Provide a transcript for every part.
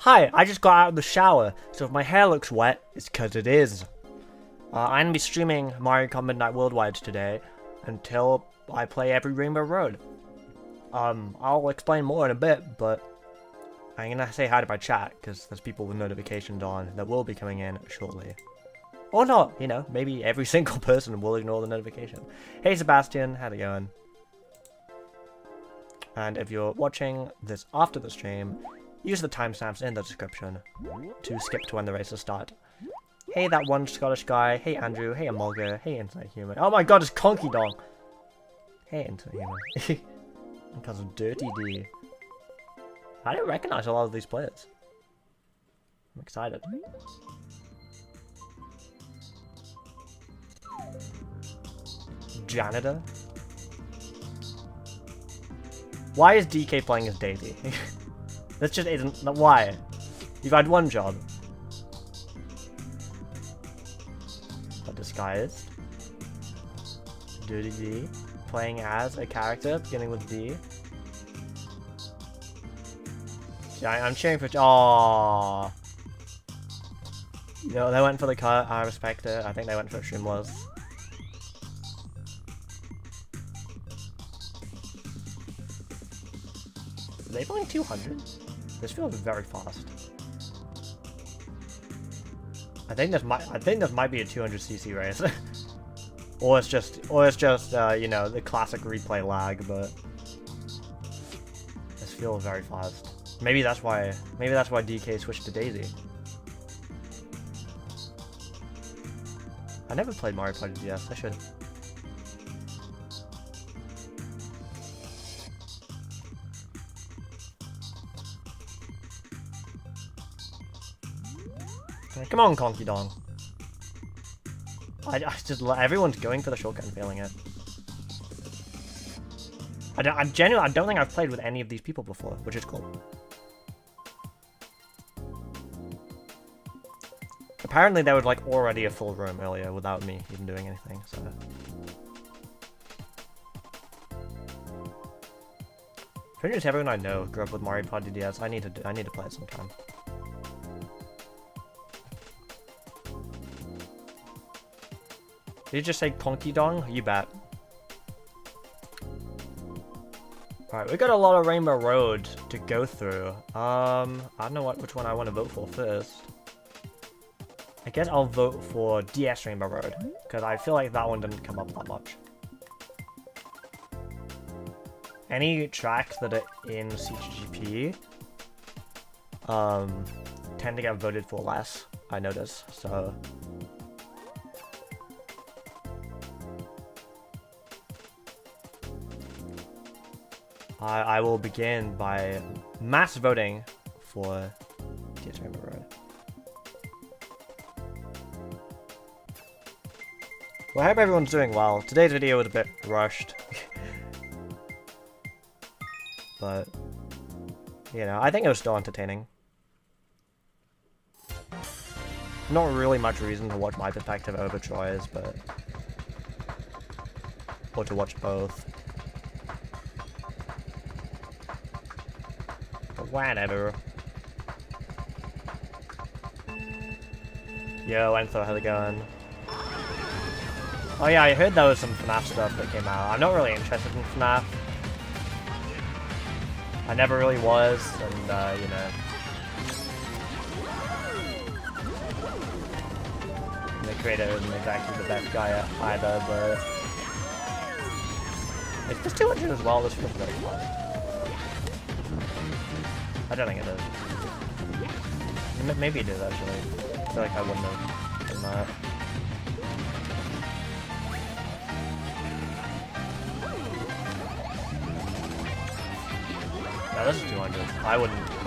Hi, I just got out of the shower, so if my hair looks wet, it's because it is. I'm gonna be streaming Mario Kart Midnight Worldwide today until I play every Rainbow Road. I'll explain more in a bit, but I'm gonna say hi to my chat, because there's people with notifications on that will be coming in shortly. Or not, you know, maybe every single person will ignore the notification. Hey Sebastian, how's it going? And if you're watching this after the stream, use the timestamps in the description to skip to when the races start. Hey, that one Scottish guy. Hey, Andrew. Hey, Amolga. Hey, Internet Human. Oh my god, it's Conky Dong. Hey, Internet Human. Because of Dirty D. I don't recognize a lot of these players. I'm excited. Janitor? Why is DK playing as Daisy? This just isn't. Why? You've had one job. But disguised. Dirty D. Playing as a character beginning with D. Yeah, I'm cheering for. Aww. You know, they went for the cut. I respect it. I think they went for Streamless. Are they playing 200? This feels very fast. I think this might be a 200cc race, or it's just you know, the classic replay lag. But this feels very fast. Maybe that's why DK switched to Daisy. I never played Mario Party DS. I should. Come on, Conky Dong. I just everyone's going for the shortcut and failing it. I genuinely don't think I've played with any of these people before, which is cool. Apparently there was like already a full room earlier without me even doing anything, so. Pretty much everyone I know grew up with Mario Party DS. I need to play it sometime. Did you just say Conky Dong? You bet. Alright, we got a lot of Rainbow Road to go through. I don't know which one I want to vote for first. I guess I'll vote for DS Rainbow Road, because I feel like that one didn't come up that much. Any tracks that are in CGP tend to get voted for less, I notice, so. I will begin by mass voting for DS Rainbow Road. Well, I hope everyone's doing well. Today's video was a bit rushed. But, you know, I think it was still entertaining. Not really much reason to watch my perspective over Troy's, but. Or to watch both. Whatever. Yo, Enzo, how's it going? Oh yeah, I heard there was some FNAF stuff that came out. I'm not really interested in FNAF. I never really was, and you know. The creator isn't exactly the best guy either, but. It's just 200 as well, this feels very fun. I don't think it is. Maybe it is, actually. I feel like I wouldn't have done that. No, this is 200. I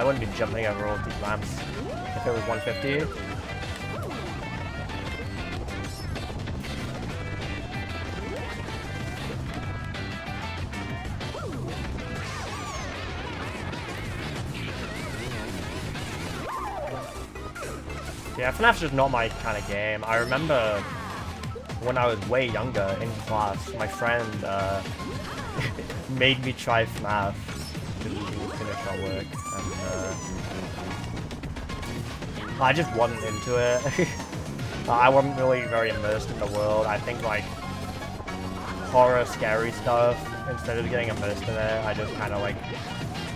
wouldn't be jumping over all of these ramps if it was 150. Yeah, FNAF's just not my kind of game. I remember when I was way younger in class, my friend made me try FNAF to finish our work, and I just wasn't into it. I wasn't really very immersed in the world. I think like horror, scary stuff, instead of getting immersed in it, I just kind of like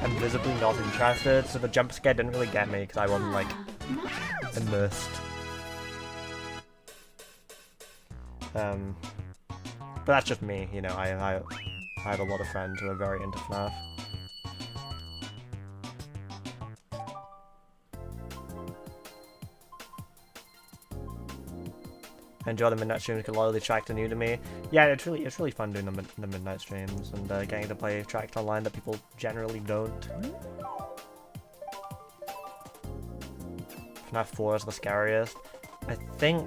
am visibly not interested. So the jump scare didn't really get me because I wasn't like immersed. But that's just me, you know. I have a lot of friends who are very into FNAF. Enjoy the midnight streams because a lot of the tracks are new to me. Yeah, it's really fun doing the midnight streams and getting to play tracks online that people generally don't. FNAF 4 is the scariest. I think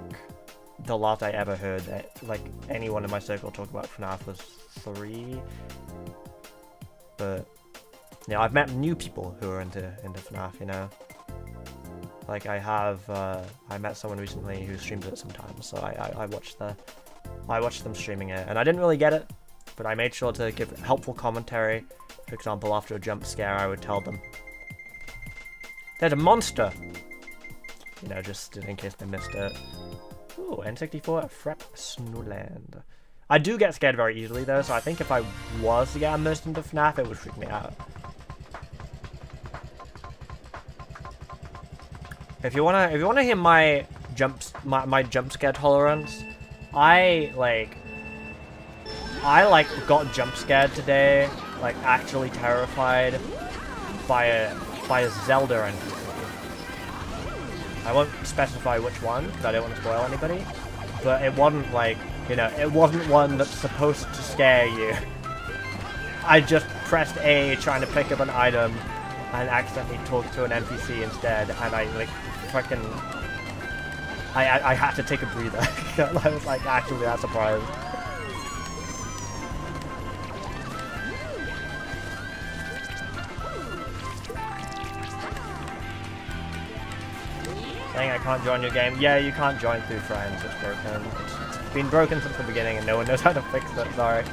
the last I ever heard that like anyone in my circle talk about FNAF was 3. But yeah, I've met new people who are into FNAF, you know. Like I met someone recently who streams it sometimes, so I watched them streaming it, and I didn't really get it, but I made sure to give helpful commentary. For example, after a jump scare, I would tell them, "There's a monster," you know, just in case they missed it. Ooh, N64 Frep Snowland. I do get scared very easily though, so I think if I was to get immersed into FNAF, it would freak me out. If you wanna hear my jump scare tolerance, I got jump scared today, like actually terrified by a Zelda NPC. I won't specify which one because I don't want to spoil anybody, but it wasn't like, you know, it wasn't one that's supposed to scare you. I just pressed A trying to pick up an item and accidentally talked to an NPC instead, and I like fucking I had to take a breather. I was like actually that surprised. Saying I can't join your game. Yeah, you can't join through friends, it's broken. It's been broken since the beginning and no one knows how to fix it, sorry.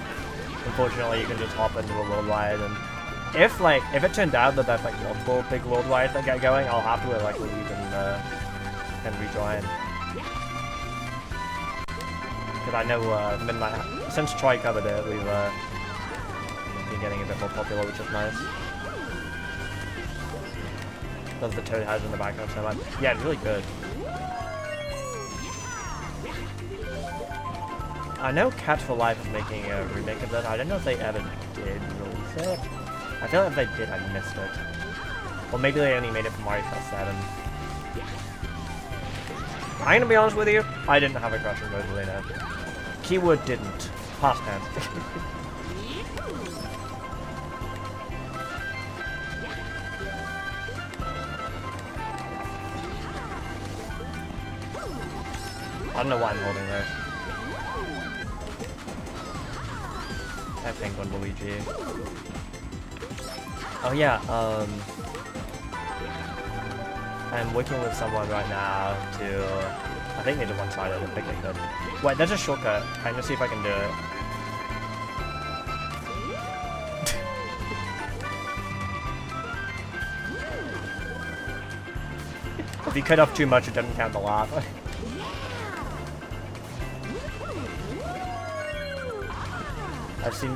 Unfortunately, you can just hop into a worldwide, and if it turned out that there's like multiple big worldwides that get going, I'll happily like leave and rejoin. Because I know Midnight, since Troy covered it, we've been getting a bit more popular, which is nice. Love the Toad House in the background so much. Yeah, it's really good. I know Cat for Life is making a remake of that. I don't know if they ever did release it. I feel like if they did, I missed it. Or maybe they only made it for Mario Kart 7. I'm gonna be honest with you, I didn't have a crush on Rosalina. Keyword didn't. Past tense. I don't know why I'm holding this. I think on Luigi. Oh yeah, I'm working with someone right now to... I think they did one-sided, I don't think they could. Wait, there's a shortcut. I'm gonna see if I can do it. If you cut off too much, it doesn't count the laugh.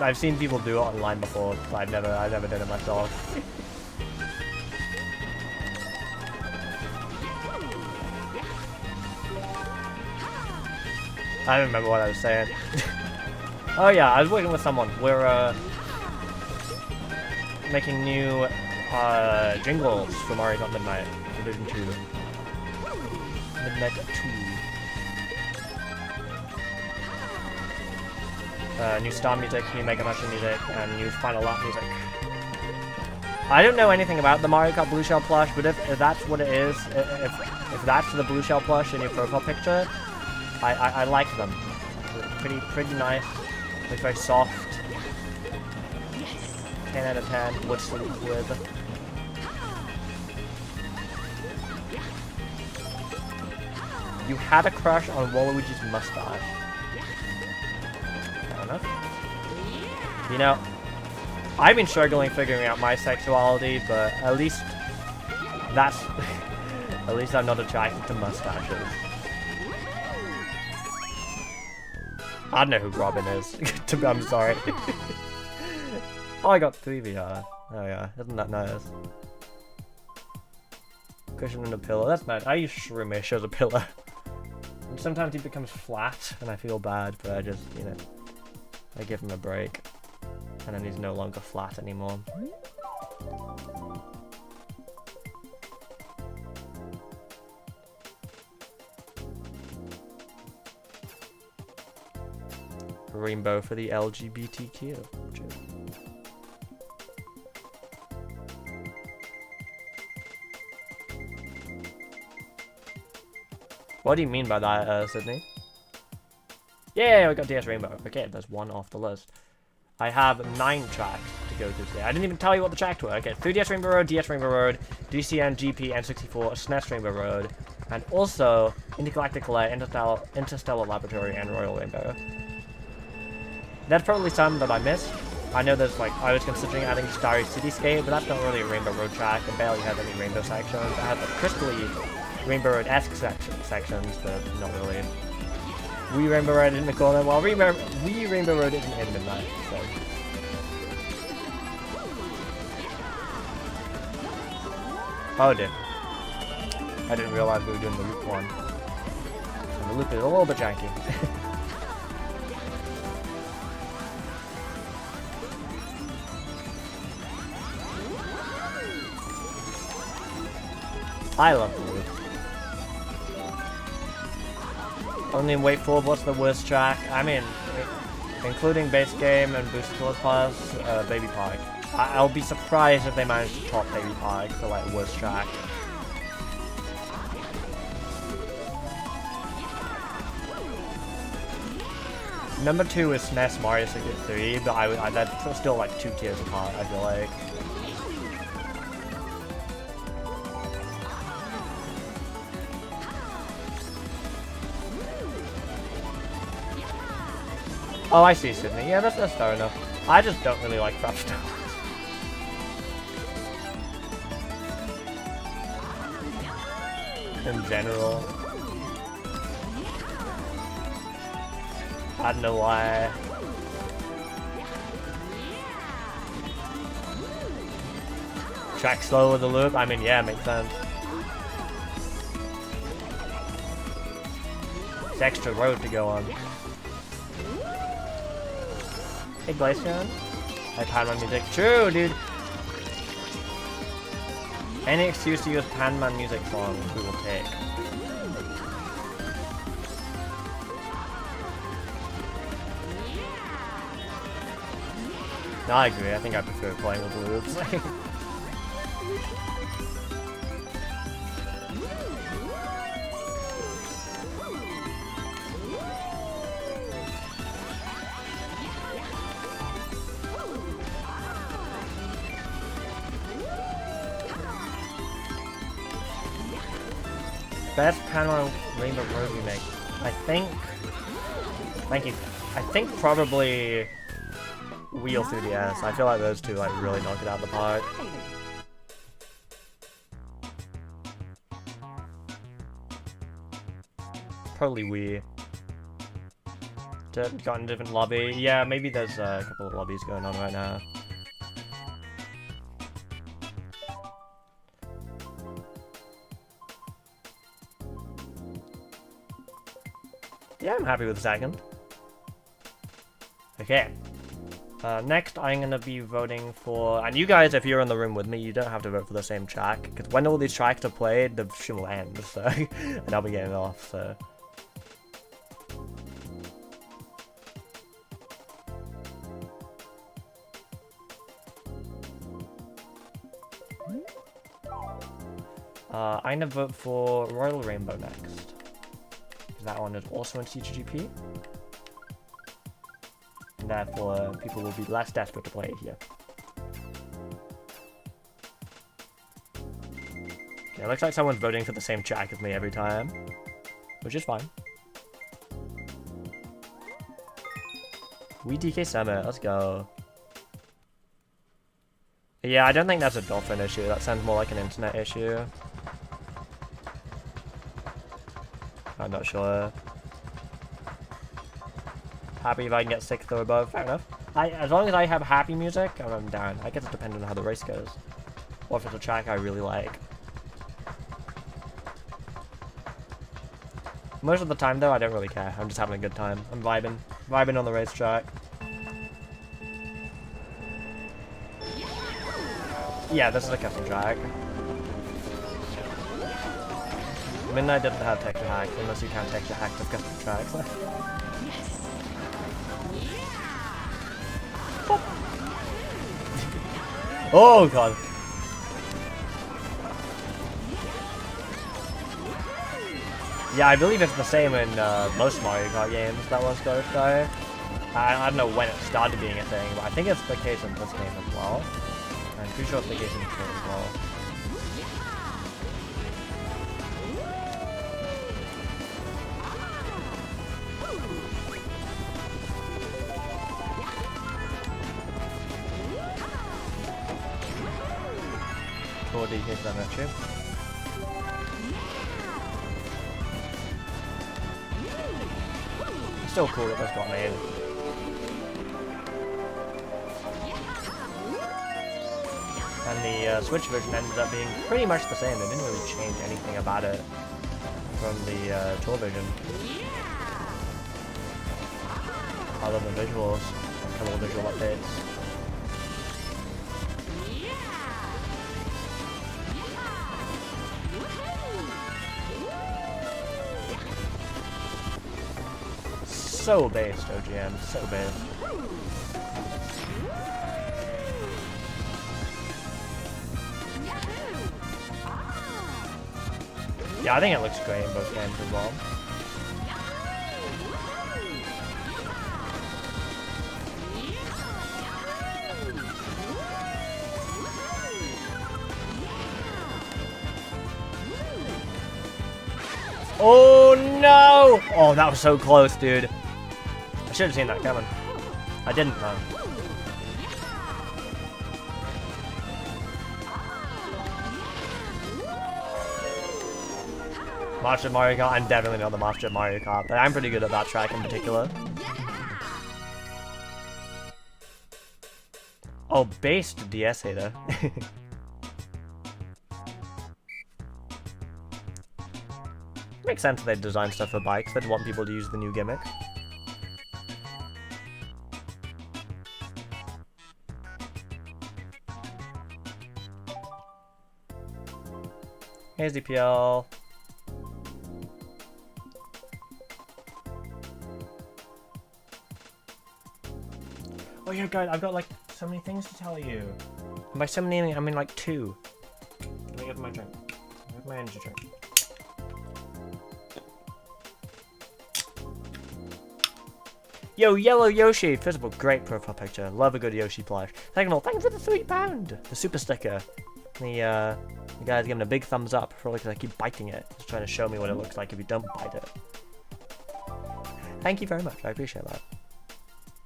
I've seen people do it online before, but I've never done it myself. I don't remember what I was saying. Oh yeah, I was working with someone. We're making new jingles for Mario Kart Midnight, Division 2. Midnight 2. New star music, new Mega Mansion music, and new Final Lap music. I don't know anything about the Mario Kart Blue Shell plush, but if that's what it is, if that's the Blue Shell plush in your profile picture, I like them. They're pretty nice. They're very soft. 10 out of 10. Would sleep with. You had a crush on Waluigi's mustache. Fair enough. You know, I've been struggling figuring out my sexuality, but at least that's At least I'm not attracted to mustaches. I don't know who Robin is. I'm sorry. Oh, I got 3 VR. Oh yeah, isn't that nice? Cushion and a pillow. That's nice. I use Shroomish as a pillow. And sometimes he becomes flat, and I feel bad, but I just, you know, I give him a break. And then he's no longer flat anymore. Rainbow for the LGBTQ. What do you mean by that, Sydney? Yeah, we got DS Rainbow. Okay, there's one off the list. I have 9 tracks to go through today. I didn't even tell you what the tracks were. Okay, 3DS Rainbow Road, DS Rainbow Road, DCN, GP, N64, SNES Rainbow Road, and also Intergalactic Lair, Interstellar Laboratory, and Royal Rainbow. There's probably some that I missed. I know there's like, I was considering adding Starry Cityscape, but that's not really a Rainbow Road track. It barely has any Rainbow sections. I have like crystally Rainbow Road-esque sections, but not really. Wii Rainbow Road in the corner, while Wii Rainbow Road isn't in Midnight, so. Oh dear. I didn't realize we were doing the loop one. And the loop is a little bit janky. I love the loop. Only wait for what's the worst track? I mean, including base game and Booster Tours Plus, Baby Park. I'll be surprised if they manage to top Baby Park for like worst track. Number 2 is SNES Mario 63, but that's still like 2 tiers apart, I feel like. Oh, I see, Sydney. Yeah, that's fair enough. I just don't really like Craft Stone. In general. I don't know why. Track slow with the loop? I mean, yeah, makes sense. It's extra road to go on. Hey, Glaceon. I Panman music. True, dude. Any excuse to use Panman music songs we will take. No, I agree. I think I prefer playing with the loops. Best Panama Rainbow Road remake. I think. Thank you. I think probably Wheel 3DS. I feel like those two like really knock it out of the park. Probably Wii. Got in a different lobby. Yeah, maybe there's a couple of lobbies going on right now. Yeah, I'm happy with the second. Okay. Next, I'm going to be voting for... And you guys, if you're in the room with me, you don't have to vote for the same track. Because when all these tracks are played, the stream will end. So, and I'll be getting off, so... I'm going to vote for Royal Rainbow next. That one is also in CGP. And therefore, people will be less desperate to play it here. Okay, it looks like someone's voting for the same track as me every time. Which is fine. We DK Summit, let's go. Yeah, I don't think that's a Dolphin issue. That sounds more like an internet issue. I'm not sure. Happy if I can get 6th or above. Fair enough. As long as I have happy music, I'm down. I guess it depends on how the race goes. Or if it's a track I really like. Most of the time, though, I don't really care. I'm just having a good time. I'm vibing. Vibing on the racetrack. Yeah, this is a custom track. Midnight didn't have texture hacks, unless you count texture hacks of custom tracks. Oh god. Yeah, I believe it's the same in most Mario Kart games that was Ghost Guy. I don't know when it started being a thing, but I think it's the case in this game as well. I'm pretty sure it's the case in this game as well. DK that matchup. Still cool that those got made. And the Switch version ended up being pretty much the same. They didn't really change anything about it from the tour version. Other than visuals, a couple of visual updates. So based, OGM, so based. Yeah, I think it looks great in both games as well. Oh no! Oh, that was so close, dude. I should have seen that coming. I didn't, though. Master Mario Kart, I'm definitely not the Master of Mario Kart, but I'm pretty good at that track in particular. Oh, based DS hater. Makes sense they design stuff for bikes. They'd want people to use the new gimmick. Here's DPL. Oh yeah, guys, I've got like so many things to tell you. And by so many, I mean like 2. Let me get my drink. Get my energy drink. Yo, Yellow Yoshi! First of all, great profile picture. Love a good Yoshi plush. Second of all, thanks for the £3! The super sticker. The guy's giving a big thumbs up, probably because I keep biting it. He's trying to show me what it looks like if you don't bite it. Thank you very much, I appreciate that.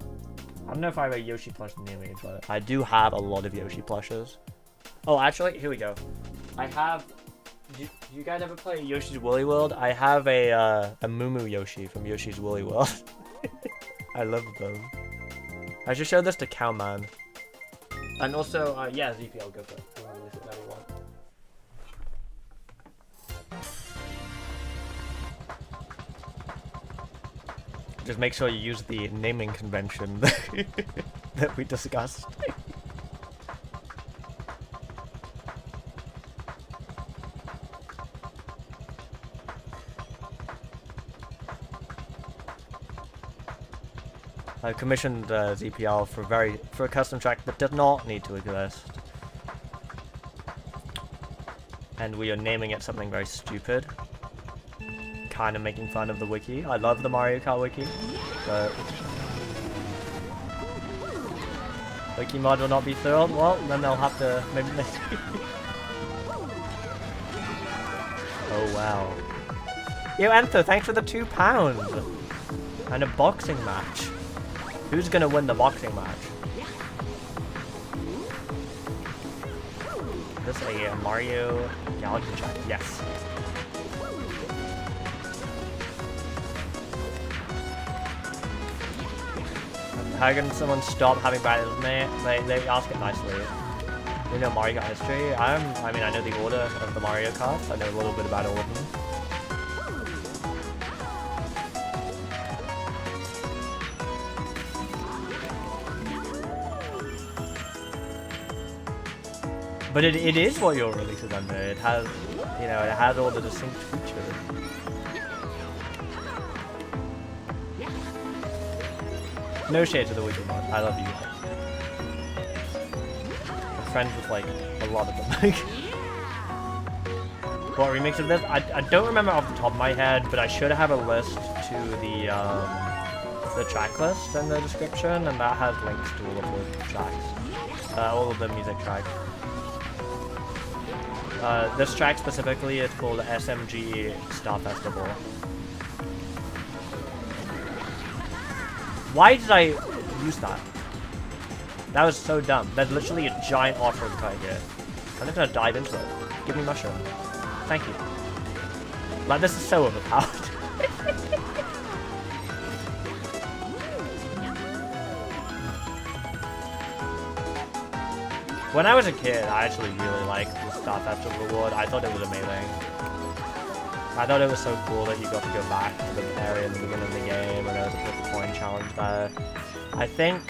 I don't know if I have a Yoshi plush in the image, but I do have a lot of Yoshi plushes. Oh, actually, here we go. I have... Do you guys ever play Yoshi's Woolly World? I have a Moo Yoshi from Yoshi's Woolly World. I love them. I should show this to Cowman. And also, yeah, ZPL, go for it. You want to release it whenever you want. Just make sure you use the naming convention that we discussed. I commissioned ZPL for a custom track that did not need to exist. And we are naming it something very stupid. Kind of making fun of the wiki. I love the Mario Kart wiki, but wiki mod will not be thrilled. Well, then they'll have to maybe. Oh wow. Yo, Antho, thanks for the £2 and a boxing match. Who's gonna win the boxing match? Is this a Mario Galaxy track? Yes. How can someone stop having bad internet? They ask it nicely. You know Mario Kart history? I mean, I know the order of the Mario Karts. I know a little bit about all of them. But it is what your release is under. It has, you know, it has all the distinct features. No shade to the Wiki mod. I love you guys. I'm friends with like a lot of them. What remix of this? I don't remember off the top of my head, but I should have a list to the track list in the description, and that has links to all of the tracks, all of the music tracks. This track specifically is called SMG Star Festival. Why did I use that? That was so dumb. There's literally a giant off-road car here. I'm just gonna dive into it. Give me mushroom. Thank you. Like, this is so overpowered. When I was a kid, I actually really liked the Star Festival reward. I thought it was amazing. I thought it was so cool that you got to go back to the area in the beginning of the game and there was a purple coin challenge there. I think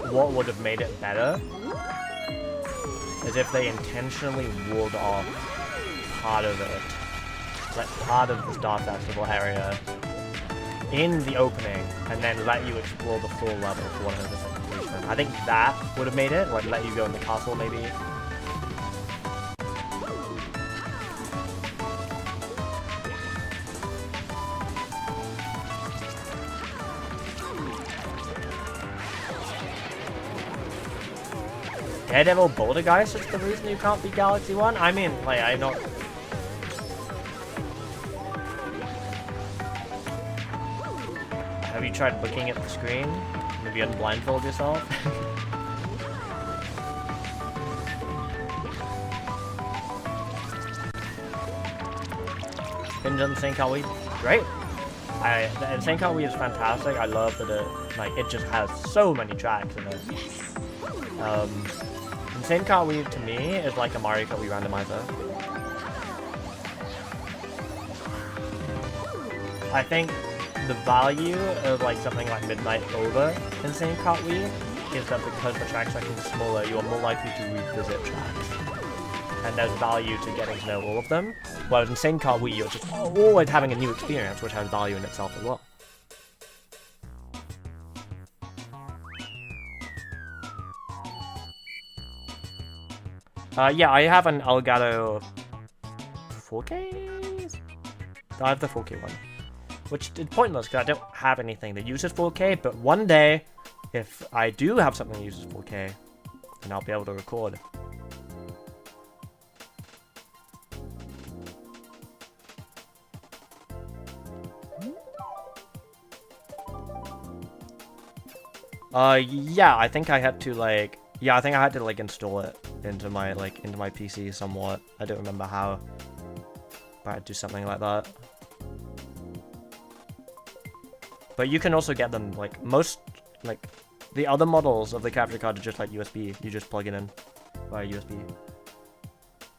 what would have made it better is if they intentionally walled off part of it, like part of the Star Festival area in the opening, and then let you explore the full level for 100% completion. I think that would have made it, or let you go in the castle maybe. Daredevil Boulder Guys is the reason you can't beat Galaxy 1? I mean, like, I don't... Have you tried looking at the screen? Maybe unblindfold yourself? Binge on Insane Kart Wii? Great! Insane Kart Wii is fantastic. I love that it just has so many tracks in it. Insane Kart Wii to me is like a Mario Kart Wii randomizer. I think the value of like something like Midnight over Insane Kart Wii is that because the tracks are getting smaller, you are more likely to revisit tracks. And there's value to getting to know all of them. Whereas Insane Kart Wii, you're just always having a new experience, which has value in itself as well. Yeah, I have an Elgato 4K? I have the 4K one. Which is pointless because I don't have anything that uses 4K, but one day, if I do have something that uses 4K, then I'll be able to record. Yeah, I think I had to like... Yeah, I think I had to like install it into my PC somewhat. I don't remember how, but I'd do something like that. But you can also get them like the other models of the capture card are just like USB. You just plug it in via USB.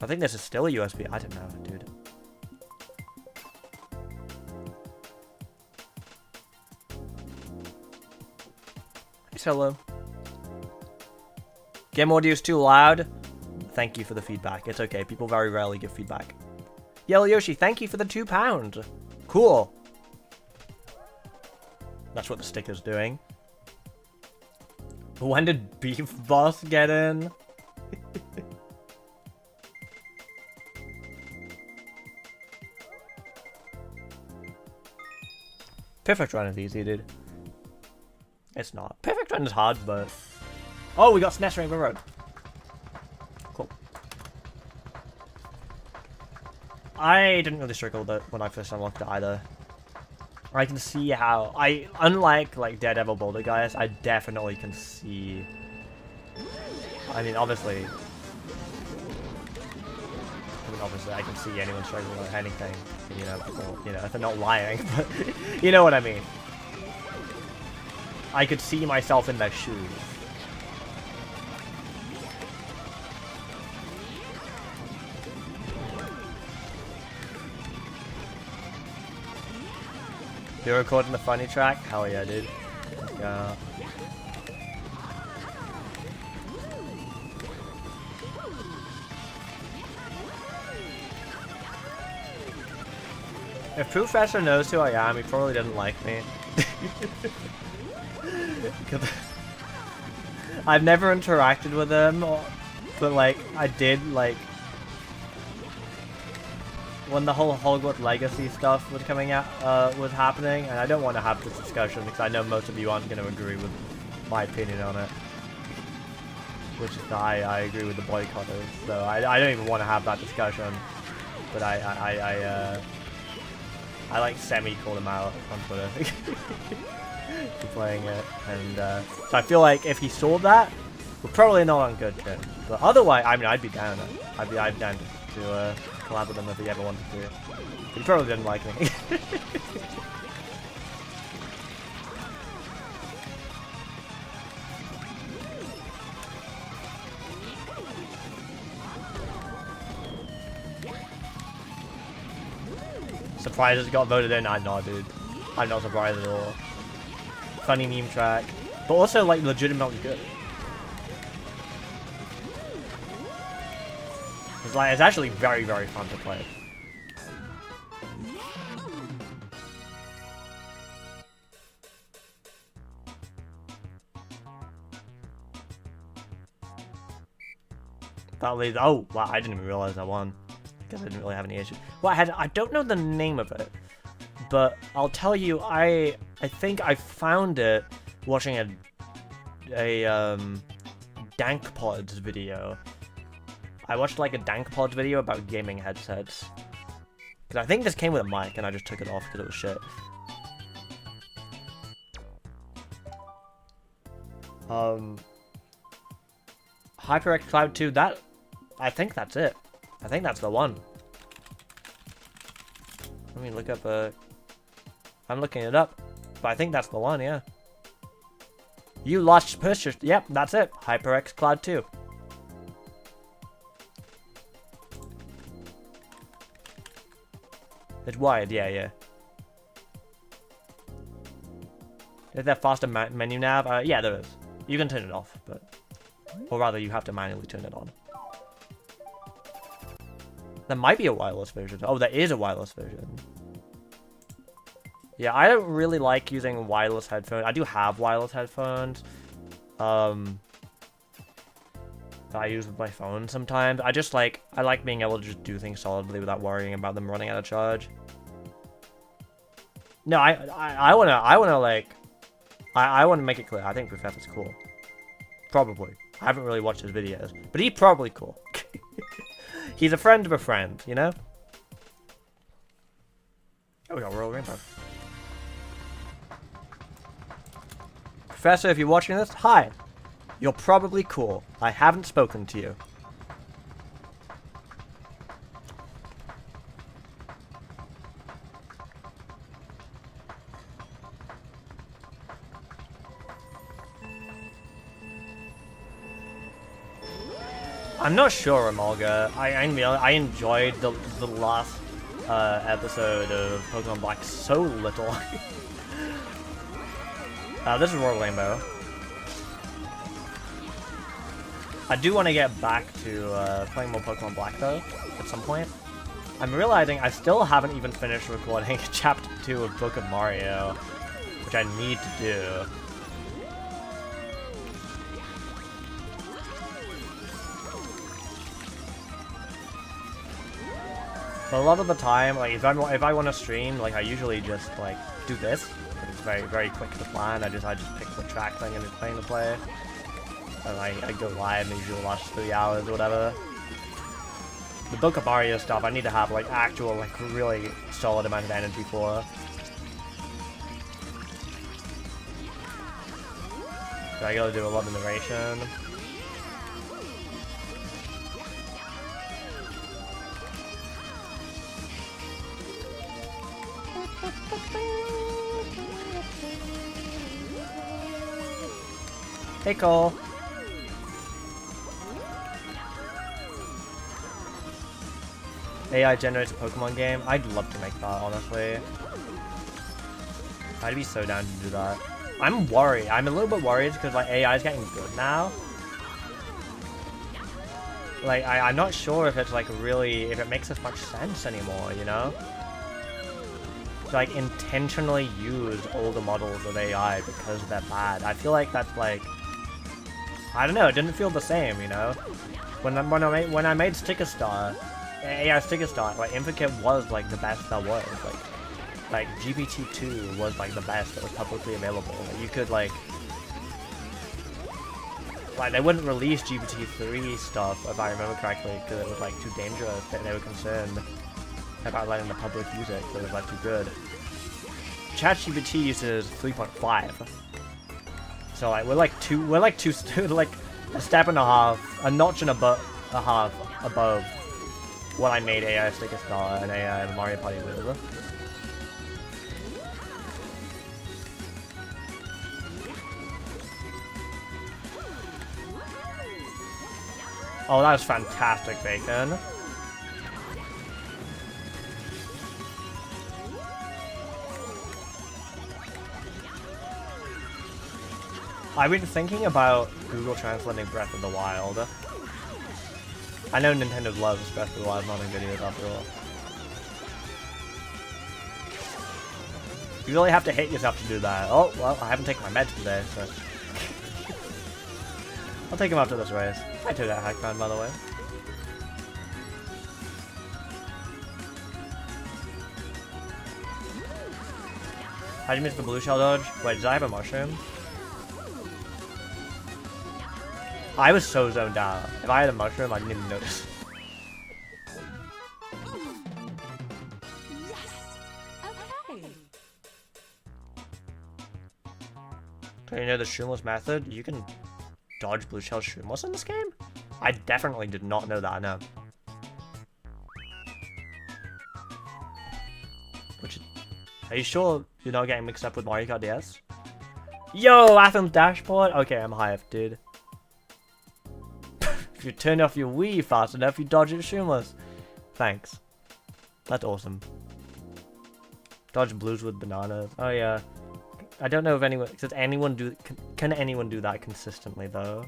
I think this is still a USB. I don't know, dude. Hello. Game audio is too loud. Thank you for the feedback. It's okay. People very rarely give feedback. Yellow Yoshi, thank you for the £2. Cool. That's what the sticker's doing. When did Beef Boss get in? Perfect Run is easy, dude. It's not. Perfect Run is hard, but... Oh, we got SNES Rainbow Road. Cool. I didn't really struggle with it when I first unlocked it either. I can see how... Unlike, like, Daredevil Boulder Guys, I definitely can see... I mean, obviously, I can see anyone struggling with anything. You know, people, you know, if they're not lying, but you know what I mean. I could see myself in their shoes. You're recording the funny track? Hell yeah, dude. Yeah. If Professor knows who I am, he probably doesn't like me. I've never interacted with him, but like, I did, like, when the whole Hogwarts Legacy stuff was coming out, was happening, and I don't want to have this discussion because I know most of you aren't going to agree with my opinion on it. Which is I agree with the boycotters, so I don't even want to have that discussion. But I like semi-called him out on Twitter for playing it, and so I feel like if he saw that, we're probably not on good terms. But otherwise, I mean, I'd be down. I'd be down to collab with him if he ever wanted to. He probably didn't like me. Surprised it got voted in? I'm not, dude. I'm not surprised at all. Funny meme track, but also like legitimately good. It's actually very, very fun to play. That leads. Oh, wow! I didn't even realize I won. Because I didn't really have any issues. Well, I don't know the name of it, but I'll tell you. I think I found it watching a Dank Pods video. I watched like a Dank Pods video about gaming headsets. Because I think this came with a mic and I just took it off because it was shit. HyperX Cloud 2, I think that's it. I think that's the one. Let me look up I'm looking it up. But I think that's the one, yeah. You lost purchase. Yep, that's it. HyperX Cloud 2. It's wired, yeah. Is there faster menu nav? Yeah, there is. You can turn it off, but... Or rather, you have to manually turn it on. There might be a wireless version. Oh, there is a wireless version. Yeah, I don't really like using wireless headphones. I do have wireless headphones. That I use with my phone sometimes. I like being able to just do things solidly without worrying about them running out of charge. No, I wanna make it clear. I think Professor's cool. Probably. I haven't really watched his videos, but he's probably cool. He's a friend of a friend, you know? Oh, we got Royal Rainbow. Professor, if you're watching this, hi. You're probably cool. I haven't spoken to you. I'm not sure, Amalga. I enjoyed the last episode of Pokemon Black so little. This is Royal Rainbow. I do want to get back to playing more Pokemon Black though, at some point. I'm realizing I still haven't even finished recording Chapter 2 of Book of Mario, which I need to do. But a lot of the time, like if I want to stream, like I usually just like do this. It's very, very quick to plan. I just pick the tracks I'm going to play. And I go live and usually last 3 hours or whatever. The Book of Mario stuff, I need to have like actual, like really solid amount of energy for. So I gotta do a lot of narration. Pickle. AI generates a Pokemon game. I'd love to make that, honestly. I'd be so down to do that. I'm worried. I'm a little bit worried because like AI is getting good now. Like I'm not sure if it's like really if it makes as much sense anymore, you know? To like intentionally use older models of AI because they're bad. I feel like that's like I don't know. It didn't feel the same, you know? When I made Sticker Star, AI Sticker Star, like Inficate was like the best that was. Like GPT-2 was like the best that was publicly available. Like, you could like they wouldn't release GPT-3 stuff if I remember correctly because it was like too dangerous. They were concerned about letting the public use it because it was like too good. ChatGPT uses 3.5, so like we're like a step and a half, a notch and a half above what I made AI Sticker Star and AI Mario Party with. Oh, that was fantastic, Bacon. I've been thinking about Google translating Breath of the Wild. I know Nintendo loves Breath of the Wild modding videos after all. You really have to hate yourself to do that. Oh, well, I haven't taken my meds today, so... I'll take him after this race. I took that hack round, by the way. How'd you miss the blue shell dodge? Wait, did I have a mushroom? I was so zoned out. If I had a mushroom, I didn't even notice. Do you know the shroomless method? You can dodge blue shell shroomless in this game? I definitely did not know that, no. Are you sure you're not getting mixed up with Mario Kart DS? Yo, Athens dashboard? Okay, I'm hyped, dude. If you turn off your Wii fast enough, you dodge it shroomless. Thanks. That's awesome. Dodge blues with bananas. Oh yeah. I don't know if anyone... Does anyone do... Can anyone do that consistently, though?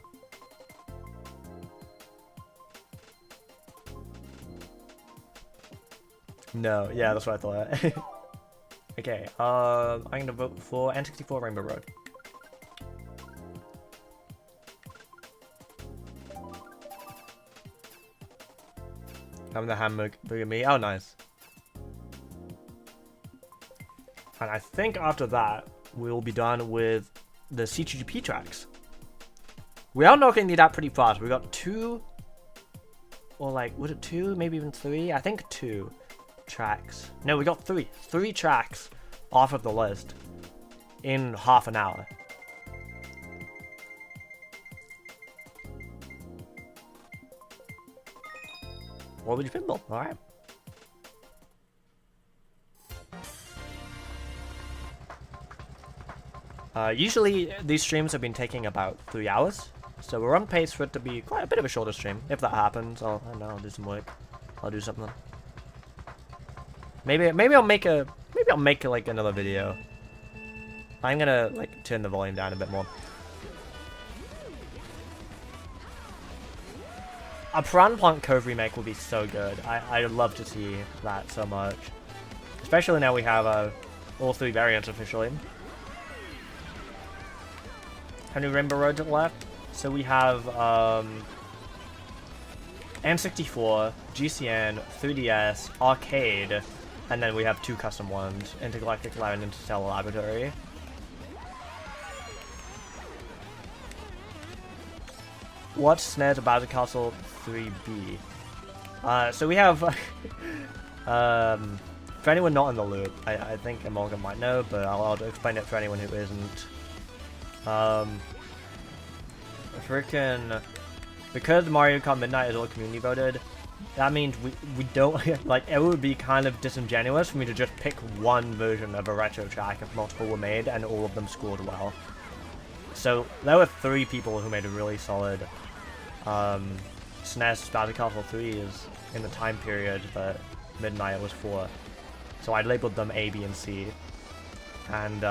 No. Yeah, that's what I thought. Okay, I'm gonna vote for N64 Rainbow Road. I'm the hamburger me. Oh, nice. And I think after that, we'll be done with the CGP tracks. We are knocking these out pretty fast. We got 2, or like, was it 2? Maybe even 3? I think 2 tracks. No, we got 3. 3 tracks off of the list in half an hour. What would you pinball? Alright. Usually these streams have been taking about 3 hours, so we're on pace for it to be quite a bit of a shorter stream. If that happens, I don't know, I'll do some work. I'll do something. Maybe I'll make like another video. I'm gonna like turn the volume down a bit more. A Piranha Plant Cove remake would be so good. I'd love to see that so much. Especially now we have all 3 variants officially. How many Rainbow Roads left? So we have N64, GCN, 3DS, Arcade, and then we have 2 custom ones, Intergalactic Lab and Interstellar Laboratory. What's Snares of Bowser Castle 3B? So we have, for anyone not in the loop, I think Morgan might know, but I'll explain it for anyone who isn't. Because Mario Kart Midnight is all community voted, that means we don't, like, it would be kind of disingenuous for me to just pick one version of a retro track if multiple were made and all of them scored well. So there were 3 people who made a really solid SNES Battle Castle 3s in the time period that Midnight was for. So I labeled them A, B, and C. And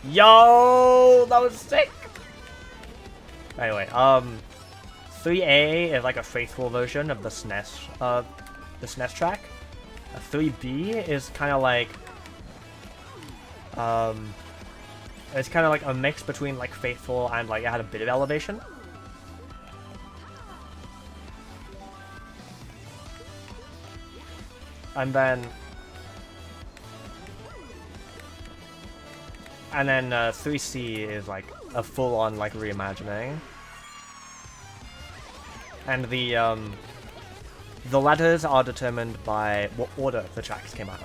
yo, that was sick! Anyway, 3A is like a faithful version of the SNES track. 3B is kind of like, it's kind of like a mix between like faithful and like it had a bit of elevation. And then 3C is like a full-on like reimagining. And the letters are determined by what order the tracks came out.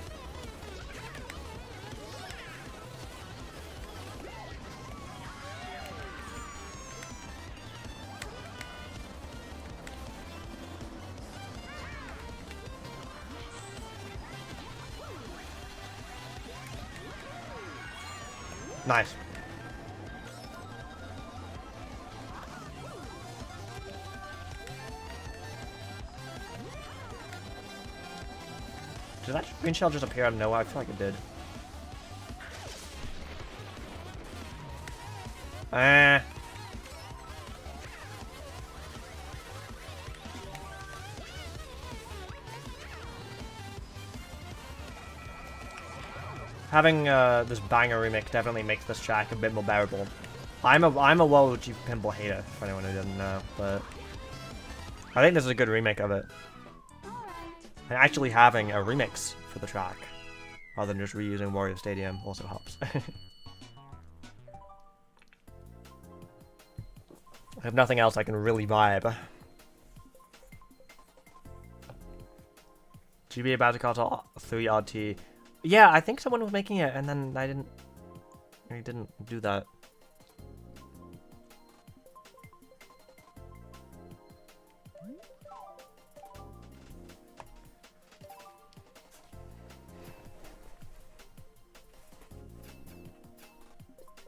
Nice. Did that green shell just appear out of nowhere? I feel like it did. Having this banger remix definitely makes this track a bit more bearable. I'm a Waluigi pinball hater, for anyone who didn't know, but I think this is a good remake of it. And actually having a remix for the track, rather than just reusing Wario Stadium, also helps. I have nothing else I can really vibe. GBA Battle Castle 3 RT. Yeah, I think someone was making it, and then I didn't do that.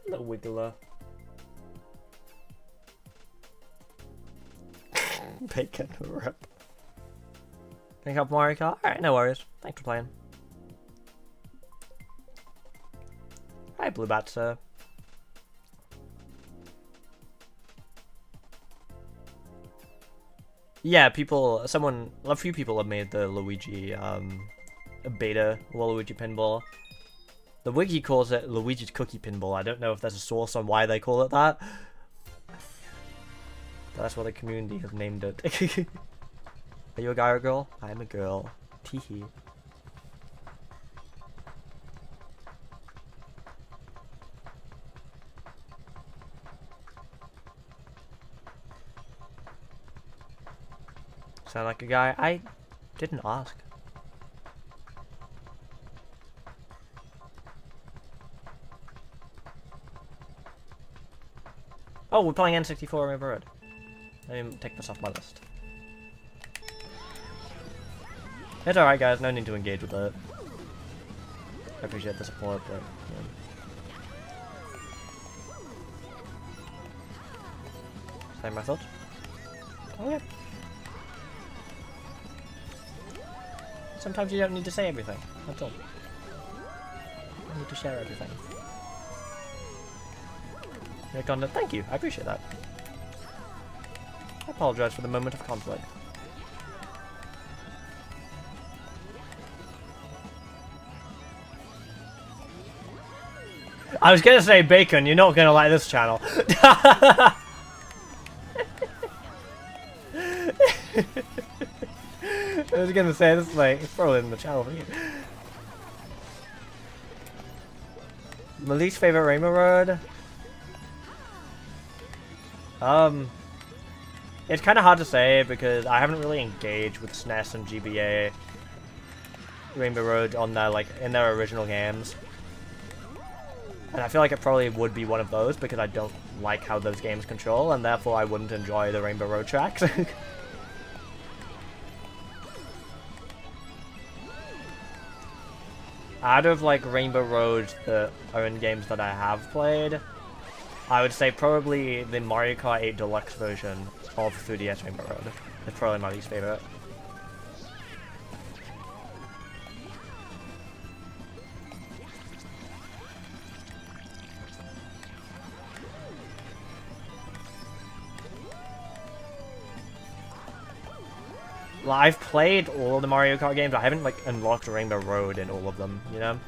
Little wiggler. Bacon rip. Pick up Mario Kart? Alright, no worries. Thanks for playing. Hi, Blue Bat, sir. Yeah, a few people have made the Luigi, beta Waluigi pinball. The wiki calls it Luigi's Cookie Pinball. I don't know if there's a source on why they call it that. But that's what the community has named it. Are you a guy or a girl? I'm a girl. Teehee. Sound like a guy? I didn't ask. Oh, we're playing N64 Rainbow Road. Let me take this off my list. It's alright, guys. No need to engage with it. I appreciate the support, but yeah. Same method. Oh yeah. Sometimes you don't need to say everything. That's all. You don't need to share everything. Your content. Thank you. I appreciate that. I apologize for the moment of conflict. I was gonna say bacon. You're not gonna like this channel. I was gonna say this is like probably in the channel for you. My least favorite Rainbow Road. It's kind of hard to say because I haven't really engaged with SNES and GBA Rainbow Road on their in their original games, and I feel like it probably would be one of those because I don't like how those games control, and therefore I wouldn't enjoy the Rainbow Road tracks. Out of like Rainbow Road, the own games that I have played, I would say probably the Mario Kart 8 Deluxe version of 3DS Rainbow Road. It's probably my least favorite. Well, I've played all of the Mario Kart games. I haven't like unlocked Rainbow Road in all of them, you know?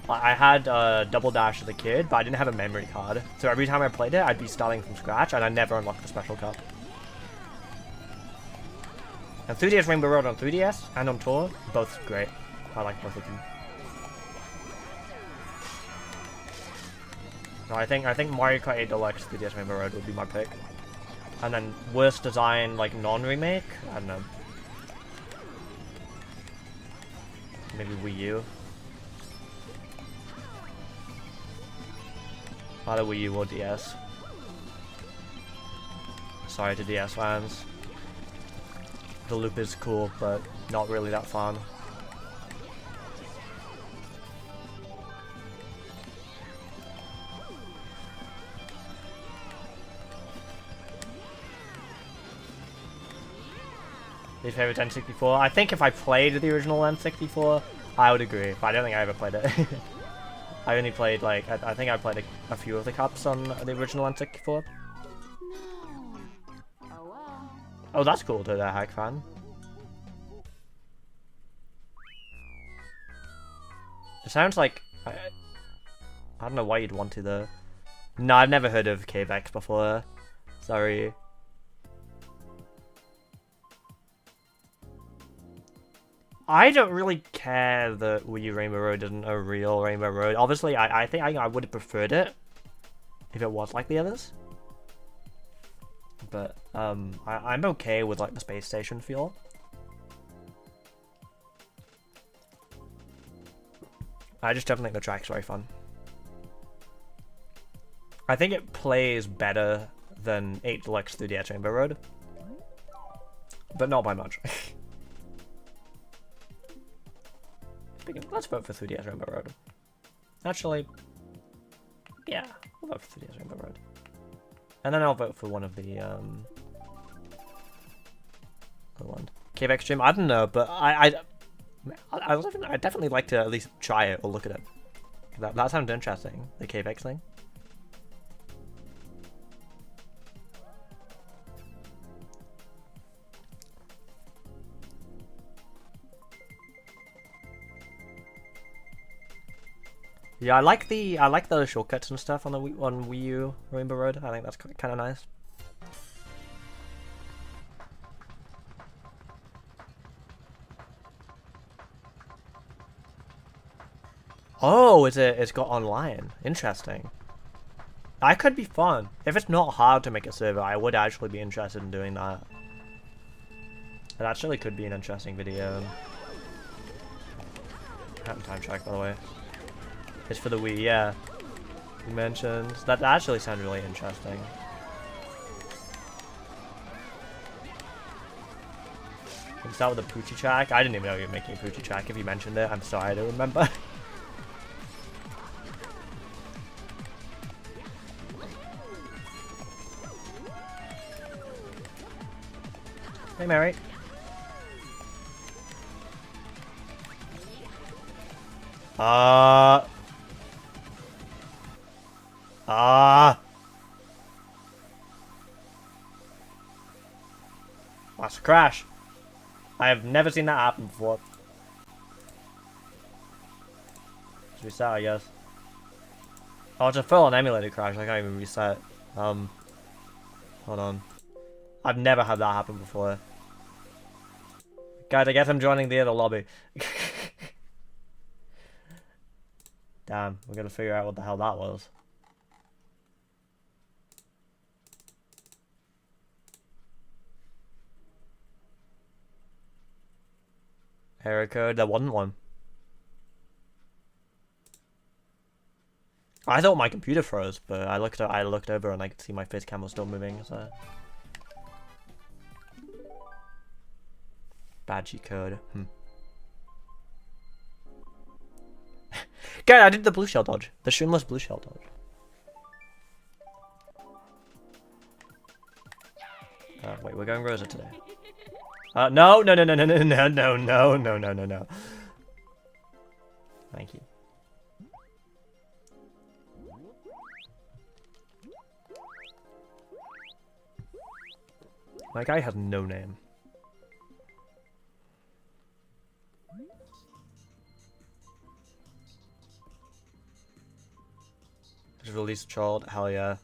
I had Double Dash as a kid, but I didn't have a memory card. So every time I played it, I'd be starting from scratch, and I never unlocked the Special Cup. And 3DS Rainbow Road on 3DS and on Tour, both great. I like both of them. No, I think Mario Kart 8 Deluxe 3DS Rainbow Road would be my pick. And then worst design, like non-remake, I don't know. Maybe Wii U. Either Wii U or DS. Sorry to DS fans. The loop is cool, but not really that fun. Your favorite N64? I think if I played the original N64, I would agree, but I don't think I ever played it. I only played, like, I think I played a few of the cups on the original N64. Oh, that's cool to the hack fan. It sounds like... I don't know why you'd want to, though. No, I've never heard of KVX before. Sorry. I don't really care that Wii U Rainbow Road isn't a real Rainbow Road. Obviously, I think I would have preferred it if it was like the others. But I'm okay with like the space station feel. I just don't think the track's very fun. I think it plays better than 8 Deluxe 3DS Rainbow Road, but not by much. Let's vote for 3DS Rainbow Road. Actually, yeah, we'll vote for 3DS Rainbow Road. And then I'll vote for one of the, other one. KVX Gym, I don't know, but I'd definitely like to at least try it or look at it. That sounds interesting, the KVX thing. Yeah, I like the shortcuts and stuff on the Wii U Rainbow Road. I think that's kind of nice. Oh, it's got online. Interesting. That could be fun. If it's not hard to make a server, I would actually be interested in doing that. It actually could be an interesting video. Time track, by the way. It's for the Wii, yeah. You mentioned that actually sounds really interesting. Can we start with a Poochie track? I didn't even know you were making a Poochie track. If you mentioned it, I'm sorry, I don't remember. Hey, Mary. That's a crash. I have never seen that happen before. Let's reset, I guess. Oh, it's a full-on emulated crash. I can't even reset. Hold on. I've never had that happen before. Guys, I guess I'm joining the other lobby. Damn, we're gonna figure out what the hell that was. Error code, there wasn't one. I thought my computer froze, but I looked over and I could see my face cam was still moving, so. Bad G code. Good, I did the blue shell dodge. The streamless blue shell dodge. Wait, we're going Rosa today. No. Thank you. My guy has no name. Just release a child? Hell yeah.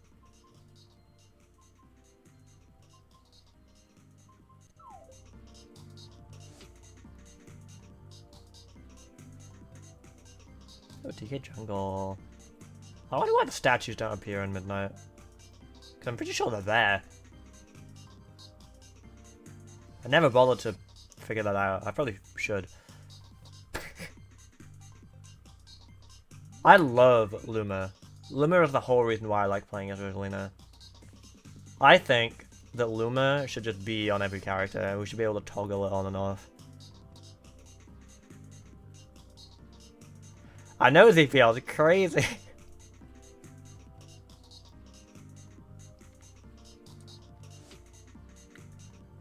Oh, DK Jungle. I wonder why the statues don't appear in Midnight. Because I'm pretty sure they're there. I never bothered to figure that out. I probably should. I love Luma. Luma is the whole reason why I like playing as Rosalina. I think that Luma should just be on every character. We should be able to toggle it on and off. I know ZPL is crazy.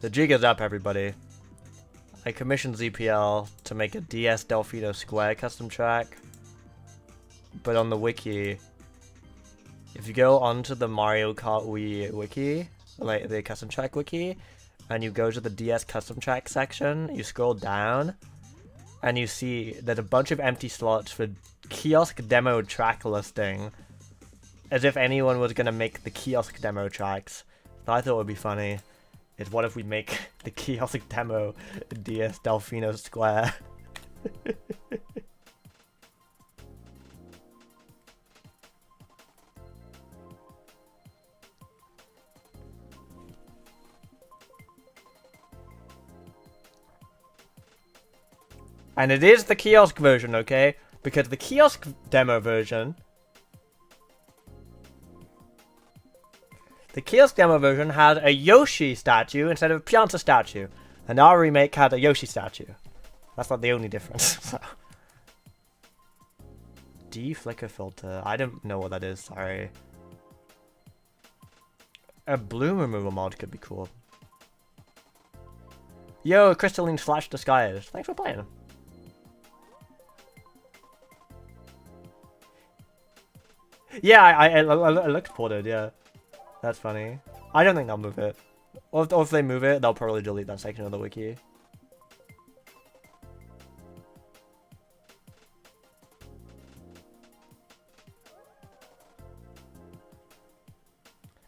The jig is up, everybody. I commissioned ZPL to make a DS Delfino Square custom track. But on the wiki, if you go onto the Mario Kart Wii wiki, like the custom track wiki, and you go to the DS custom track section, you scroll down, and you see there's a bunch of empty slots for kiosk demo track listing, as if anyone was gonna make the kiosk demo tracks. So I thought it would be funny. Is what if we make the kiosk demo DS Delfino Square? And it is the kiosk version, okay? Because the kiosk demo version... The kiosk demo version had a Yoshi statue instead of a Pianta statue. And our remake had a Yoshi statue. That's not the only difference. So. D-flicker filter. I don't know what that is, sorry. A bloom removal mod could be cool. Yo, Crystalline Slash Disguise. Thanks for playing. Yeah, I looked ported, yeah. That's funny. I don't think they'll move it. Or if they move it, they'll probably delete that section of the wiki.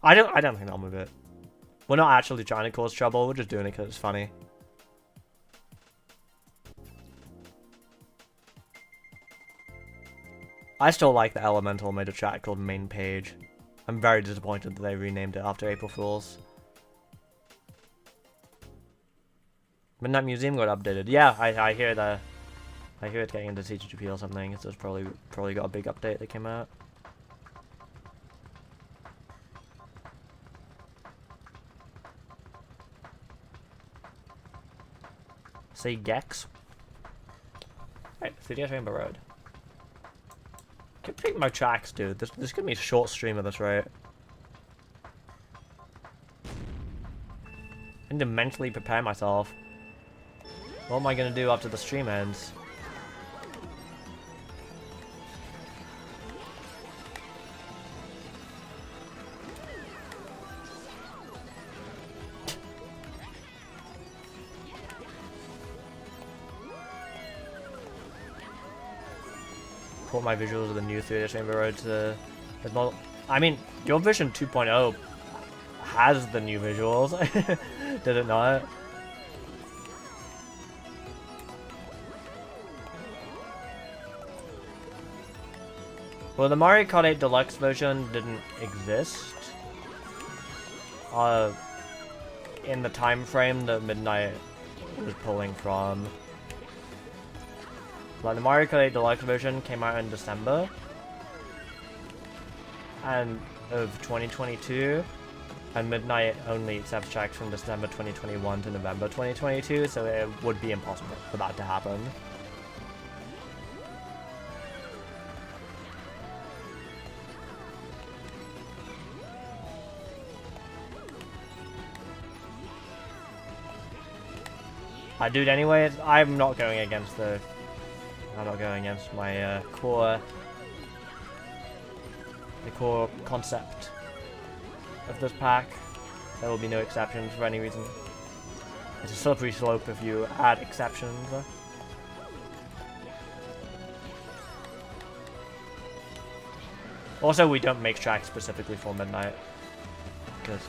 I don't think they'll move it. We're not actually trying to cause trouble, we're just doing it because it's funny. I still like the Elemental made a track called Main Page. I'm very disappointed that they renamed it after April Fools. Midnight Museum got updated. Yeah, I hear that. I hear it's getting into CGP or something. So it's probably got a big update that came out. Say Gex. Right, 3DS Rainbow Road. Can pick my tracks, dude. This is gonna be a short stream of this, right? I need to mentally prepare myself. What am I gonna do after the stream ends? Put my visuals of the new 3DS Rainbow Road to the model. I mean, your Vision 2.0 has the new visuals. Did it not? Well, the Mario Kart 8 Deluxe version didn't exist in the time frame that Midnight was pulling from. Like, the Mario Kart 8 Deluxe version came out in December of 2022, and Midnight only accepts tracks from December 2021 to November 2022, so it would be impossible for that to happen. I do it anyways. I'm not going against the... I'm not going against my core... The core concept of this pack. There will be no exceptions for any reason. It's a slippery slope if you add exceptions. Also, we don't make tracks specifically for Midnight, because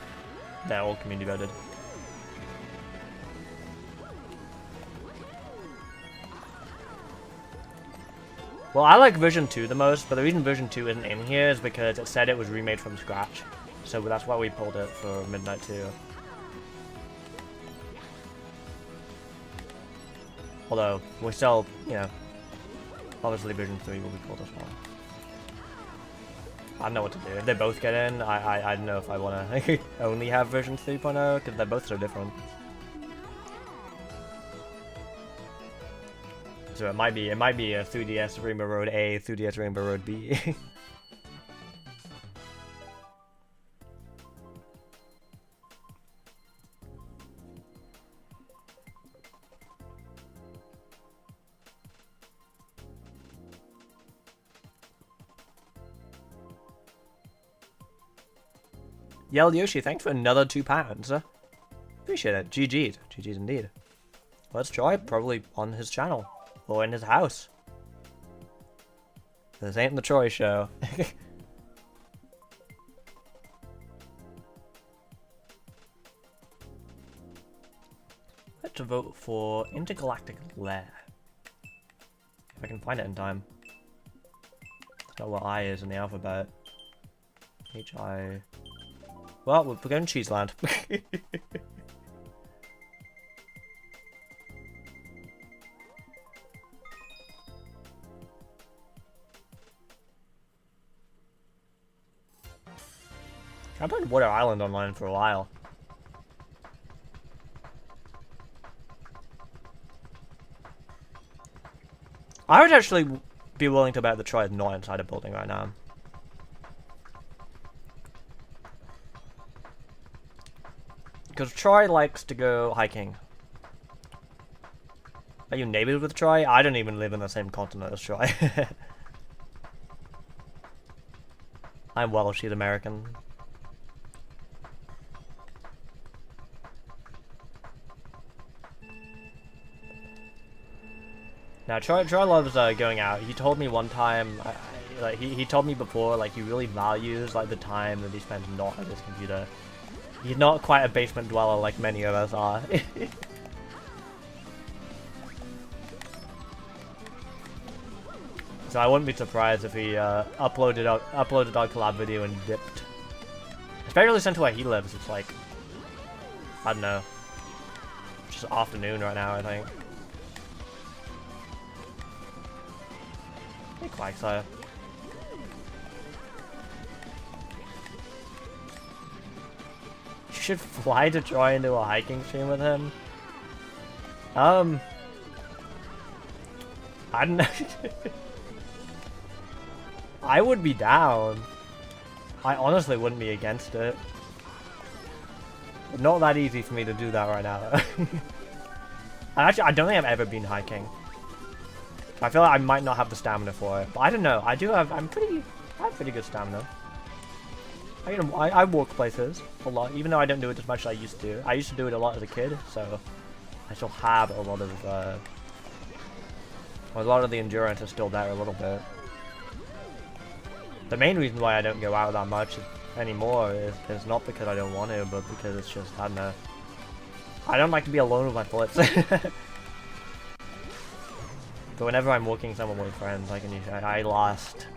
they're all community voted. Well, I like version 2 the most, but the reason version 2 isn't in here is because it said it was remade from scratch. So that's why we pulled it for Midnight 2. Although, we still, you know, obviously version 3 will be pulled as well. I don't know what to do. If they both get in, I don't know if I want to only have version 3.0, because they're both so different. So it might be a 3DS Rainbow Road A, 3DS Rainbow Road B. Yell Yoshi, thanks for another £2. Appreciate it. GG's. GG's indeed. Let's try probably on his channel. Or in his house. This ain't the Troy show. Let's vote for Intergalactic Lair. If I can find it in time. It's not what I is in the alphabet. H-I... Well, we're going to Cheeseland. I played Water Island online for a while. I would actually be willing to bet the Troy is not inside a building right now. Because Troy likes to go hiking. Are you neighbors with Troy? I don't even live in the same continent as Troy. I'm Welsh, she's American. Now, Troy loves going out. He told me one time, like he told me before, like he really values like the time that he spends not at his computer. He's not quite a basement dweller like many of us are. So I wouldn't be surprised if he uploaded our collab video and dipped. Especially since where he lives, it's like, I don't know, just afternoon right now, I think. Hey, Quagsire. You should fly to Troy and do a hiking stream with him. I don't know. I would be down. I honestly wouldn't be against it. Not that easy for me to do that right now. I don't think I've ever been hiking. I feel like I might not have the stamina for it, but I don't know. I have pretty good stamina. I walk places a lot, even though I don't do it as much as I used to. I used to do it a lot as a kid, so I still have a lot of the endurance is still there a little bit. The main reason why I don't go out that much anymore is not because I don't want to, but because it's just, I don't know. I don't like to be alone with my thoughts. But whenever I'm walking somewhere with friends, I last.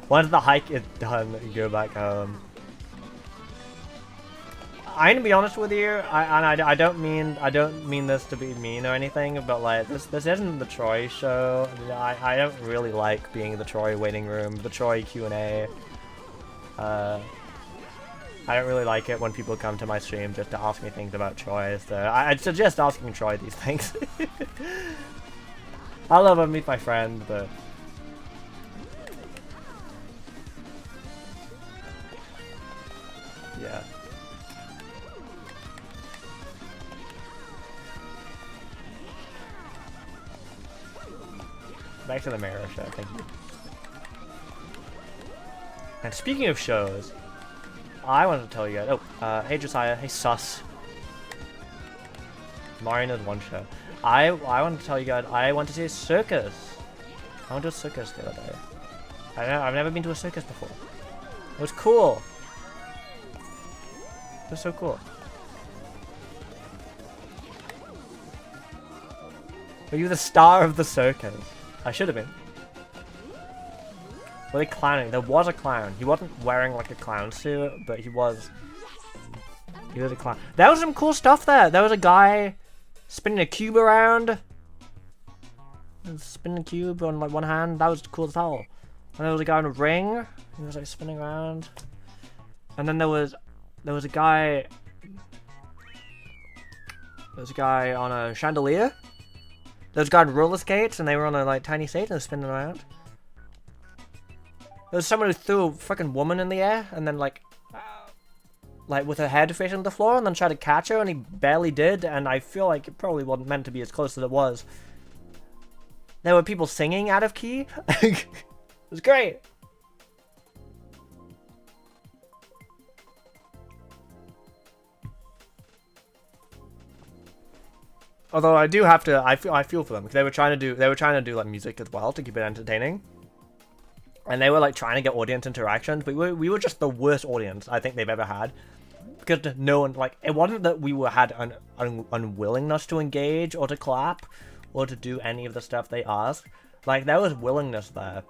Once the hike is done, you go back home. I'm gonna be honest with you, I don't mean this to be mean or anything, but like this isn't the Troy show. I don't really like being the Troy waiting room, the Troy Q&A. I don't really like it when people come to my stream just to ask me things about Troy, so I'd suggest asking Troy these things. I love him, meet my friend, but... yeah. back to the mirror show, thank you. And speaking of shows, I wanted to tell you guys. Oh, hey Josiah, hey Sus. Marina's one show. I wanted to tell you guys, I went to see a circus. I went to a circus the other day. I've never been to a circus before. It was cool. It was so cool. Were you the star of the circus? I should have been. Were they clowning? There was a clown. He wasn't wearing like a clown suit, but he was a clown. There was some cool stuff there. There was a guy spinning a cube around. Spinning a cube on like one hand. That was cool as hell. And there was a guy in a ring. He was like spinning around. And then there was a guy. There was a guy on a chandelier. There was a guy on roller skates, and they were on a like tiny stage and they were spinning around. There was someone who threw a freaking woman in the air, and then like with her head facing the floor, and then tried to catch her, and he barely did. And I feel like it probably wasn't meant to be as close as it was. There were people singing out of key. It was great. Although I do have to, I feel for them because they were trying to do like music as well to keep it entertaining, and they were like trying to get audience interactions. But we were just the worst audience I think they've ever had, because no one, like, it wasn't that we had an unwillingness to engage or to clap or to do any of the stuff they asked. Like, there was willingness there.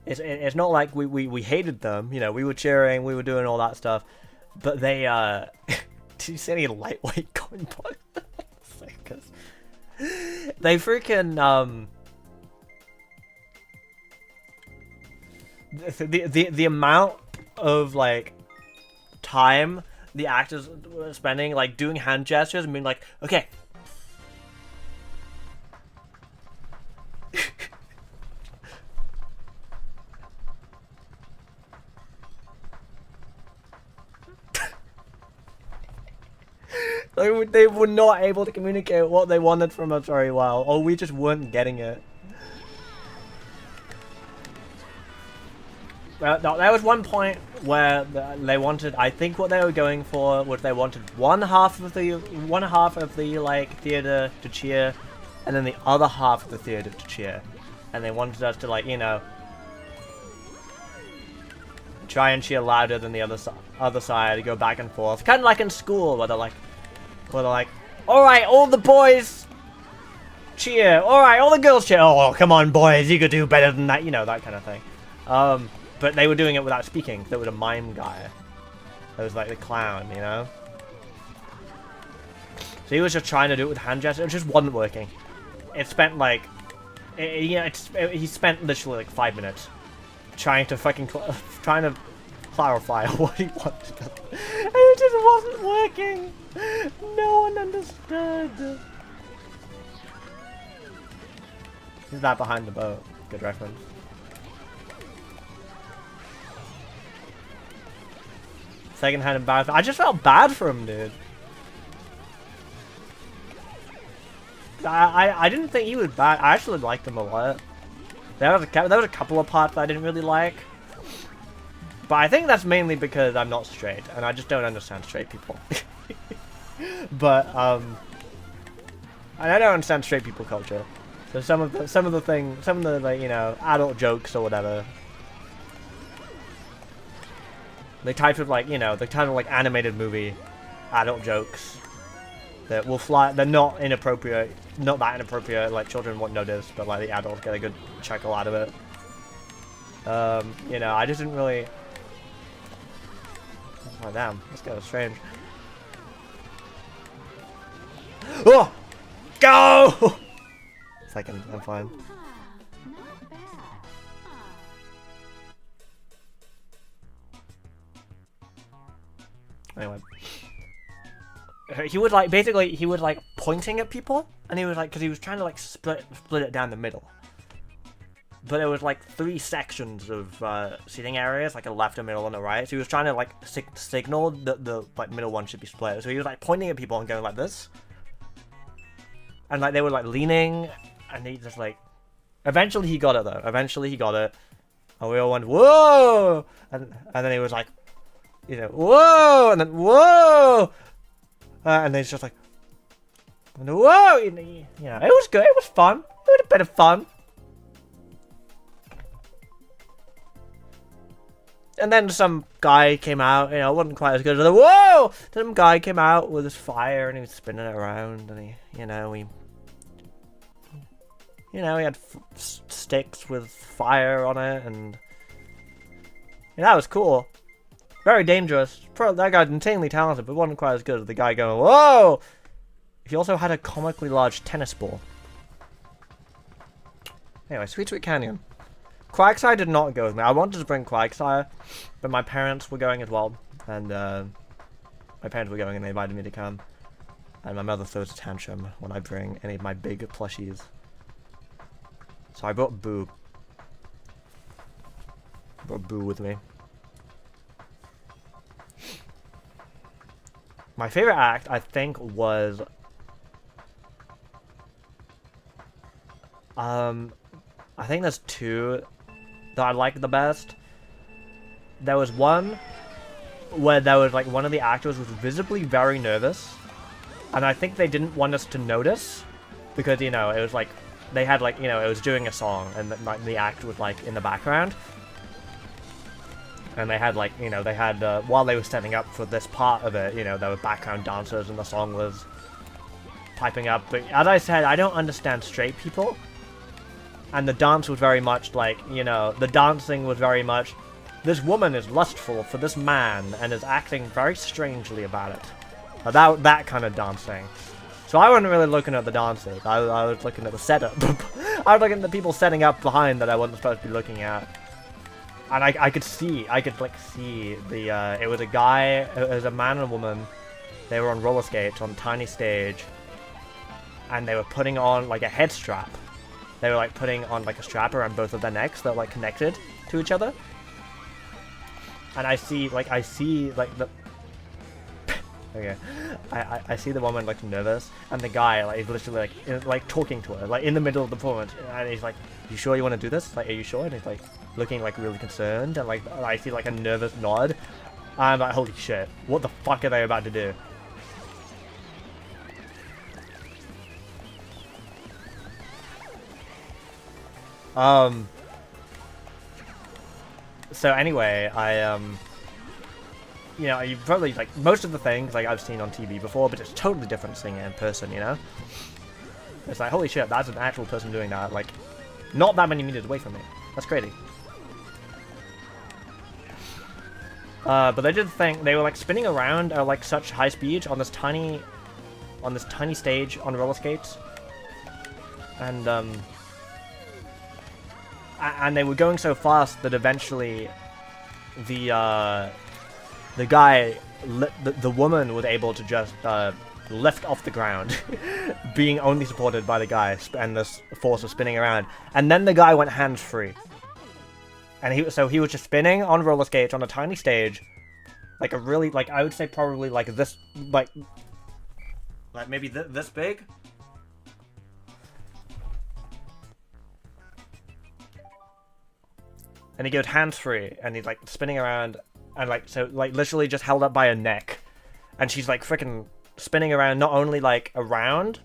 It's not like we hated them, you know. We were cheering, we were doing all that stuff. But they, did you see any lightweight coin box? They freaking, the amount of, like, time the actors were spending, like, doing hand gestures and being like, okay. They were not able to communicate what they wanted from us very well, or we just weren't getting it. Well, no, there was one point where they wanted, I think what they were going for was they wanted one half of the like theater to cheer, and then the other half of the theater to cheer, and they wanted us to, like, you know, try and cheer louder than the other side, go back and forth, kind of like in school where they're like, all right, all the boys cheer, all right, all the girls cheer. Oh, come on, boys, you could do better than that, you know, that kind of thing. But they were doing it without speaking. There was a mime guy. There was like the clown, you know. So he was just trying to do it with hand gestures. It just wasn't working. It spent like, he spent literally like 5 minutes trying to clarify what he wanted. And it just wasn't working. No one understood. Is that behind the boat? Good reference. Second-hand embarrassment. I just felt bad for him, dude. I didn't think he was bad. I actually liked him a lot. There was a couple of parts that I didn't really like. But I think that's mainly because I'm not straight, and I just don't understand straight people. But and I don't understand straight people culture. So some of the like, you know, adult jokes or whatever. The type of, like, you know, the kind of like animated movie adult jokes that will fly. They're not inappropriate, not that inappropriate. Like, children won't notice, but like the adults get a good chuckle out of it. You know, I just didn't really. Oh damn, this guy was strange. Oh, go! Second, I'm fine. Anyway, he would like pointing at people, and he was like, because he was trying to like split it down the middle. But there was like 3 sections of seating areas, like a left, a middle, and a right. So he was trying to like signal that the like middle one should be split. So he was like pointing at people and going like this, And like they were like leaning, and he just like, eventually he got it though. Eventually he got it, and we all went whoa, and then he was like, you know, whoa, and then whoa, and then it's just like, whoa, you know, it was good. It was fun. It was a bit of fun. And then some guy came out, you know, it wasn't quite as good as the whoa! Some guy came out with his fire and he was spinning it around and he had sticks with fire on it and that was cool. Very dangerous. That guy's insanely talented, but wasn't quite as good as the guy going, whoa! He also had a comically large tennis ball. Anyway, Sweet Sweet Canyon. Quagsire did not go with me. I wanted to bring Quagsire, but my parents were going as well. And my parents were going and they invited me to come. And my mother throws a tantrum when I bring any of my big plushies. So I brought Boo. Brought Boo with me. My favorite act, I think, was... I think there's two that I like the best. There was one where there was like one of the actors was visibly very nervous, and I think they didn't want us to notice because, you know, it was like they had like, you know, it was doing a song and like the act was like in the background, and they had like, you know, they had while they were setting up for this part of it, you know, there were background dancers and the song was piping up. But as I said, I don't understand straight people. And the dance was very much like, you know, the dancing was very much, this woman is lustful for this man and is acting very strangely about it. That kind of dancing. So I wasn't really looking at the dancers. I was looking at the setup. I was looking at the people setting up behind that I wasn't supposed to be looking at. And I could see the, it was a guy, it was a man and a woman. They were on roller skates on a tiny stage. And they were putting on like a head strap. They were like putting on like a strap around both of their necks that were like connected to each other. And I see like the okay, I see the woman like nervous, and the guy like is literally like talking to her like in the middle of the performance, and he's like, "You sure you want to do this? Like, are you sure?" And he's like looking like really concerned, and like I see like a nervous nod. I'm like, holy shit, what the fuck are they about to do? So anyway, you know, you probably, like, most of the things, like, I've seen on TV before, but it's totally different seeing it in person, you know? It's like, holy shit, that's an actual person doing that, like, not that many meters away from me. That's crazy. But they did the thing, they were, like, spinning around at, like, such high speed on this tiny stage on roller skates. And they were going so fast that eventually the guy, the woman was able to just lift off the ground, being only supported by the guy and this force of spinning around. And then the guy went hands-free. And he was just spinning on roller skates on a tiny stage, like a really, like, I would say probably like this, like maybe this big. And he goes hands-free, and he's, like, spinning around, and, like, so, like, literally just held up by a neck. And she's, like, freaking spinning around, not only, like, around,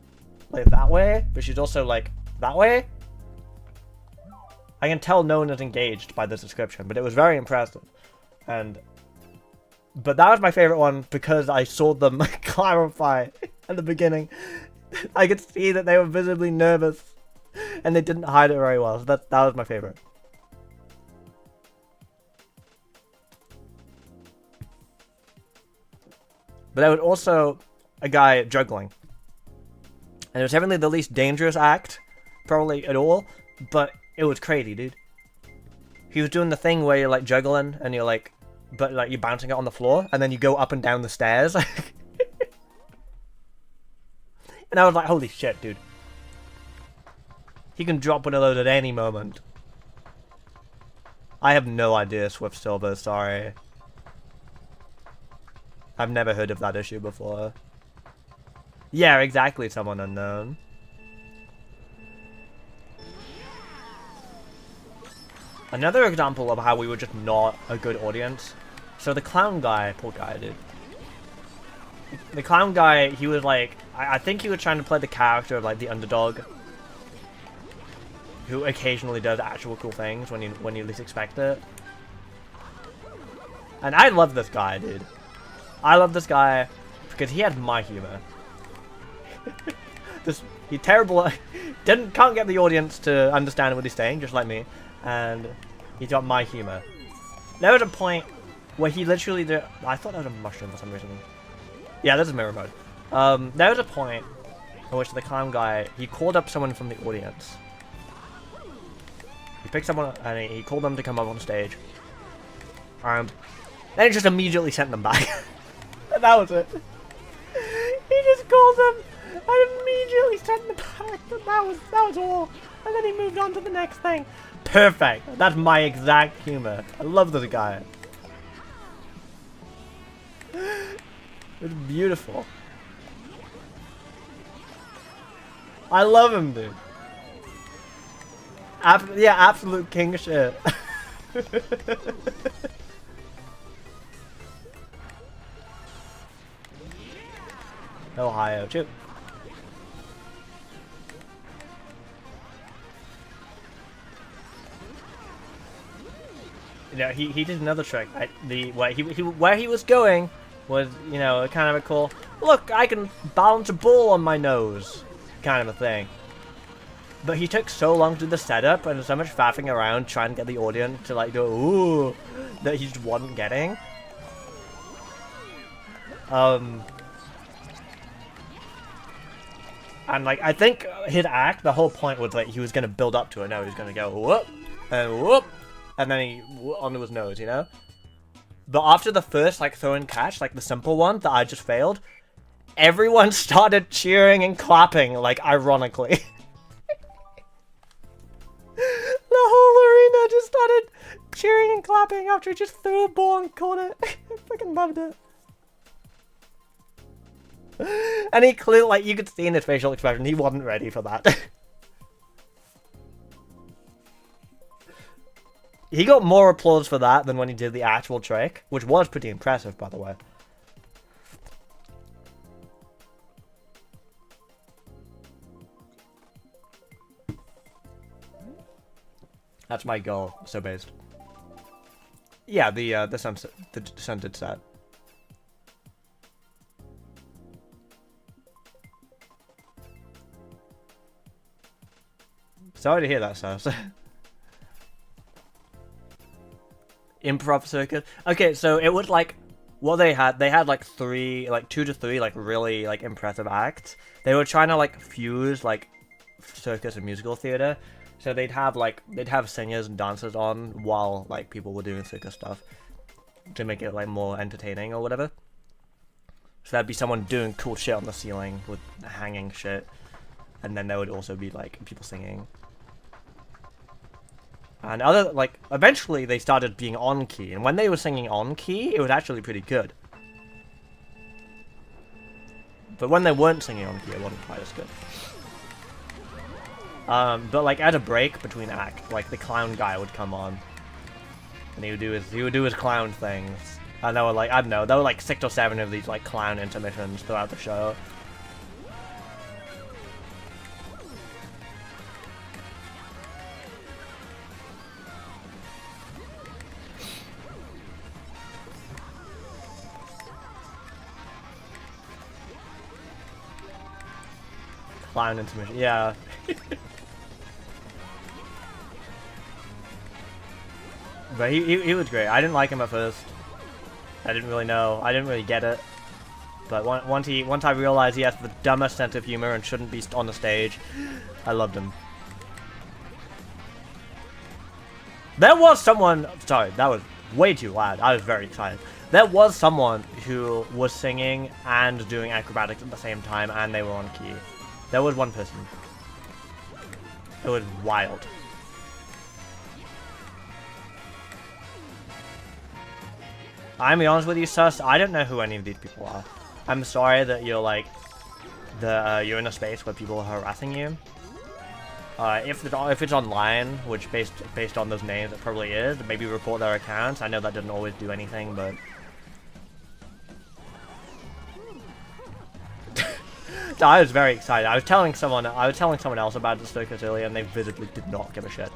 like, that way, but she's also, like, that way. I can tell no one is engaged by this description, but it was very impressive. But that was my favorite one, because I saw them clarify at the beginning. I could see that they were visibly nervous, and they didn't hide it very well, so that was my favorite. But there was also a guy juggling. And it was definitely the least dangerous act, probably at all, but it was crazy, dude. He was doing the thing where you're like juggling and you're like, but like you're bouncing it on the floor and then you go up and down the stairs. And I was like, holy shit, dude. He can drop one of those at any moment. I have no idea, Swift Silver, sorry. I've never heard of that issue before. Yeah, exactly, someone unknown. Another example of how we were just not a good audience. So the clown guy, poor guy, dude. The clown guy, he was like, I think he was trying to play the character of like the underdog, who occasionally does actual cool things when you least expect it. And I love this guy, dude. I love this guy because he had my humor. He terrible, can't get the audience to understand what he's saying, just like me, and he got my humor. There was a point where he literally did. I thought that was a mushroom for some reason. Yeah, this is mirror mode. There was a point in which the clown guy, he called up someone from the audience. He picked someone and he called them to come up on stage. Then he just immediately sent them back. And that was it. He just called them and immediately sent them back. And that was all. And then he moved on to the next thing. Perfect. That's my exact humor. I love this guy. It's beautiful. I love him, dude. Yeah, absolute king shit. Ohio, too. You know, he did another trick. Where he was going was, you know, kind of a cool, look, I can balance a ball on my nose kind of a thing. But he took so long to do the setup and so much faffing around trying to get the audience to like go, ooh, that he just wasn't getting. And like, I think his act, the whole point was like he was going to build up to it. No, he was going to go whoop, and then he onto his nose, you know? But after the first like throw and catch, like the simple one that I just failed, everyone started cheering and clapping, like ironically. The whole arena just started cheering and clapping after he just threw a ball and caught it. I freaking loved it. And he clearly, like, you could see in his facial expression, he wasn't ready for that. He got more applause for that than when he did the actual trick, which was pretty impressive, by the way. That's my goal, so based. Yeah, the scented set. Sorry to hear that, Sas. Improv circuit. Okay, so it was like what they had like 2 to 3 like really like impressive acts. They were trying to like fuse like circus and musical theater. So they'd have singers and dancers on while like people were doing circus stuff to make it like more entertaining or whatever. So that'd be someone doing cool shit on the ceiling with hanging shit, and then there would also be like people singing. And eventually they started being on key, and when they were singing on key, it was actually pretty good. But when they weren't singing on key, it wasn't quite as good. But like at a break between acts, like the clown guy would come on, and he would do his clown things. And there were like, I don't know, there were like 6 or 7 of these like clown intermissions throughout the show. Clown intermission, yeah. But he was great. I didn't like him at first. I didn't really know. I didn't really get it. But once I realized he has the dumbest sense of humor and shouldn't be on the stage, I loved him. There was someone... Sorry, that was way too loud. I was very excited. There was someone who was singing and doing acrobatics at the same time, and they were on key. There was one person. It was wild. I'm be honest with you, Sus, I don't know who any of these people are. I'm sorry that you're like, you're in a space where people are harassing you. If it's online, which based on those names, it probably is. Maybe report their accounts. I know that doesn't always do anything, but I was very excited. I was telling someone else about the circus earlier, and they visibly did not give a shit.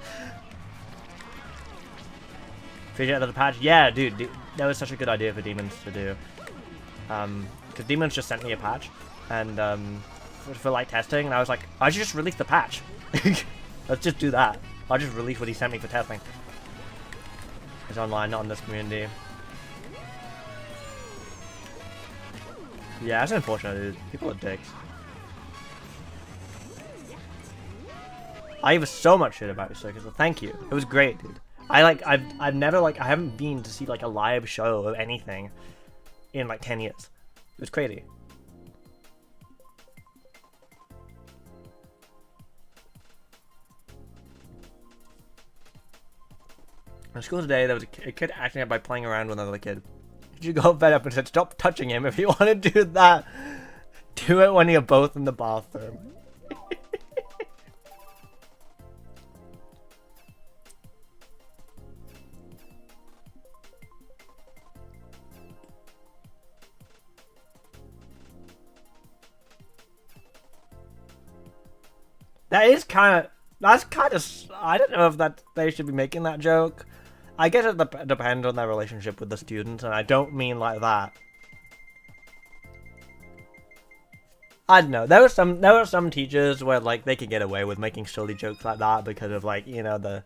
Figure out the patch? Yeah, dude, that was such a good idea for Demons to do. Because Demons just sent me a patch, and for like testing, and I was like, I should just release the patch. Let's just do that. I'll just release what he sent me for testing. It's online, not in this community. Yeah, that's unfortunate, dude. People are dicks. I gave so much shit about your circus, so thank you. It was great, dude. I've never I haven't been to see like a live show of anything in like 10 years. It was crazy. In school today, there was a kid acting out by playing around with another kid. You got fed up and said, "Stop touching him. If you want to do that, do it when you're both in the bathroom." That's kind of, I don't know if that they should be making that joke. I guess it depends on their relationship with the students, and I don't mean like that. I don't know. There were some teachers where like they could get away with making silly jokes like that because of like, you know,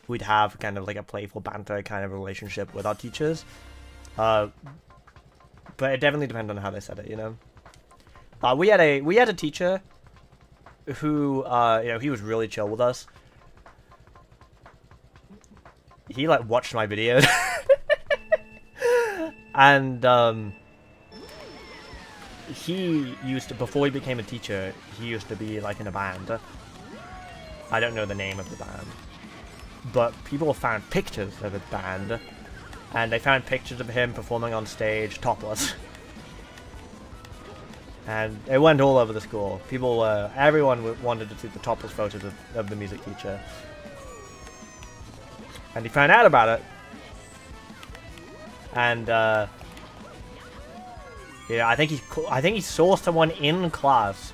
we'd have kind of like a playful banter kind of relationship with our teachers. But it definitely depends on how they said it, you know. We had a teacher who you know, he was really chill with us. He like watched my videos and he used to, before he became a teacher, he used to be like in a band. I don't know the name of the band, but people found pictures of his band, and they found pictures of him performing on stage topless. And it went all over the school. Everyone wanted to see the topless photos of the music teacher. And he found out about it. And yeah, I think he saw someone in class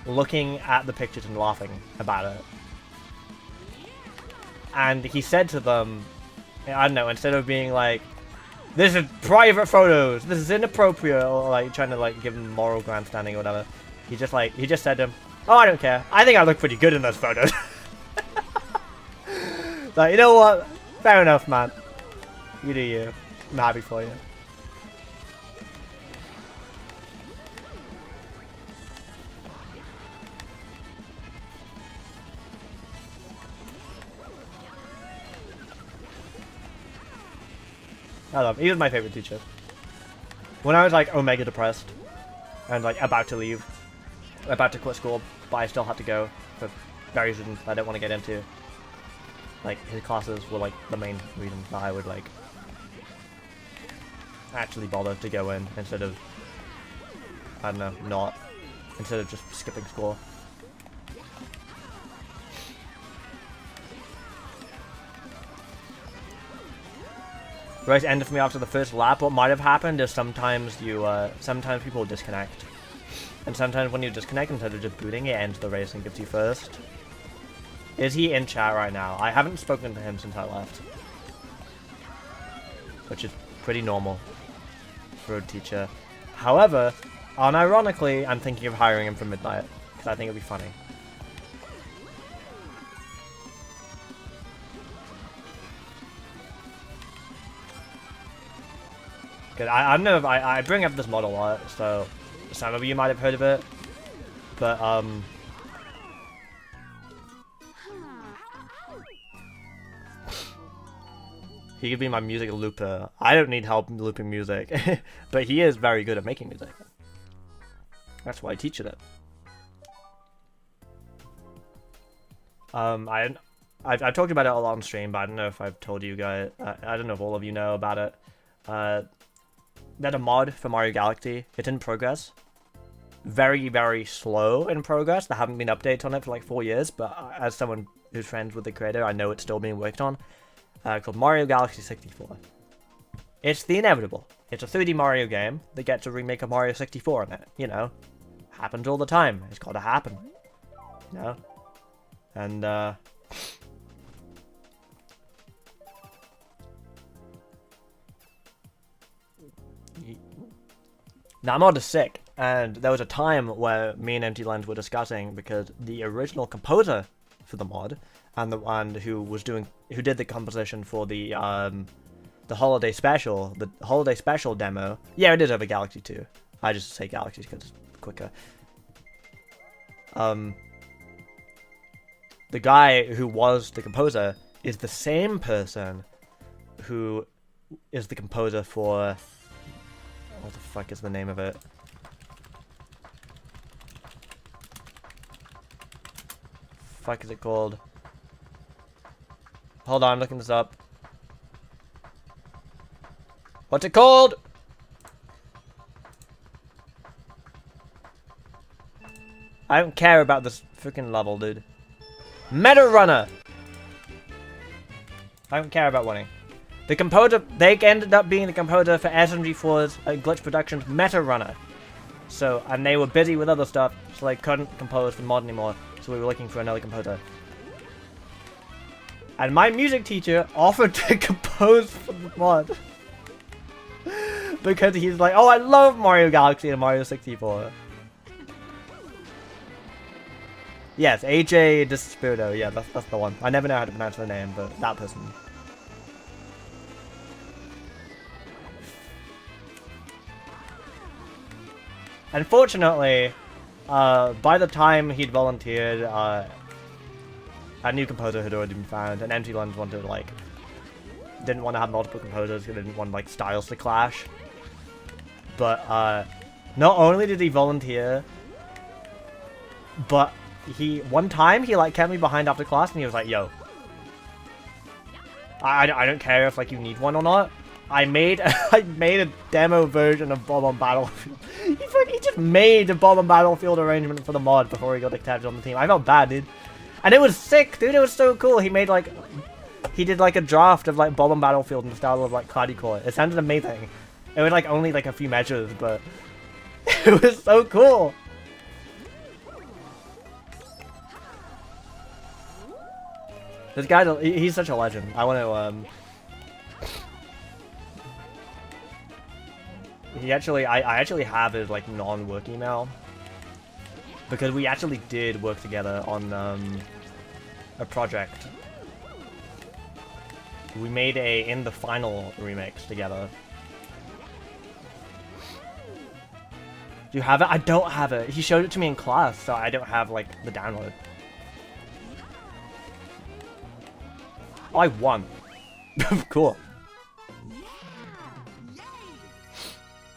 looking at the pictures and laughing about it. And he said to them, I don't know, instead of being like, "This is private photos, this is inappropriate," or like trying to like give him moral grandstanding or whatever, he just said to him, "Oh, I don't care. I think I look pretty good in those photos." Like, you know what? Fair enough, man. You do you. I'm happy for you. I love him. He was my favorite teacher. When I was like omega depressed and like about to leave, about to quit school, but I still had to go for various reasons I don't want to get into. Like, his classes were like the main reason that I would like actually bother to go in instead of, I don't know, instead of just skipping school. The race ended for me after the first lap. What might have happened is sometimes people disconnect. And sometimes when you disconnect, instead of just booting, it ends the race and gives you first. Is he in chat right now? I haven't spoken to him since I left. Which is pretty normal for a teacher. However, unironically, I'm thinking of hiring him for Midnight. Because I think it'd be funny. Good. I don't know if I bring up this model a lot, so some of you might have heard of it. But, he could be my music looper. I don't need help looping music, but he is very good at making music. That's why I teach it. I've talked about it a lot on stream, but I don't know if I've told you guys. I don't know if all of you know about it. There's a mod for Mario Galaxy. It's in progress. very, very slow in progress. There haven't been updates on it for like 4 years, but as someone who's friends with the creator, I know it's still being worked on. Called Mario Galaxy 64. It's the inevitable. It's a 3D Mario game that gets a remake of Mario 64 in it. You know, happens all the time. It's got to happen. You know, and that mod is sick. And there was a time where me and Empty Lens were discussing, because the original composer for the mod and the one who did the composition for the holiday special, demo. Yeah, it is over Galaxy 2. I just say Galaxies because it's quicker. The guy who was the composer is the same person who is the composer for... What the fuck is the name of it? Fuck is it called? Hold on, I'm looking this up. What's it called? I don't care about this freaking level, dude. Meta Runner! I don't care about winning. The composer, they ended up being the composer for SMG4's Glitch Productions Meta Runner. So, and they were busy with other stuff, so they couldn't compose for the mod anymore. So we were looking for another composer. And my music teacher offered to compose for the mod. Because he's like, oh, I love Mario Galaxy and Mario 64. Yes, AJ Despirito. Yeah, that's the one. I never know how to pronounce the name, but that person. Unfortunately, by the time he'd volunteered, a new composer had already been found, and Empty Lens wanted, like, didn't want to have multiple composers, he didn't want, like, styles to clash. But, not only did he volunteer, but one time, he, like, kept me behind after class, and he was like, yo, I don't care if, like, you need one or not. I made a demo version of Bomb on Battlefield. He just made a Bomb on Battlefield arrangement for the mod before he got accepted on the team. I felt bad, dude. And it was sick, dude. It was so cool. He made, like... He did, like, a draft of, like, Bomb on Battlefield in the style of, like, Cloudy Core. It sounded amazing. It was, like, only, like, a few measures, but... It was so cool! This guy, he's such a legend. I want to, I actually have his, like, non-work email. Because we actually did work together on, a project. We made a In the Final remix together. Do you have it? I don't have it. He showed it to me in class, so I don't have, like, the download. Oh, I won. Cool.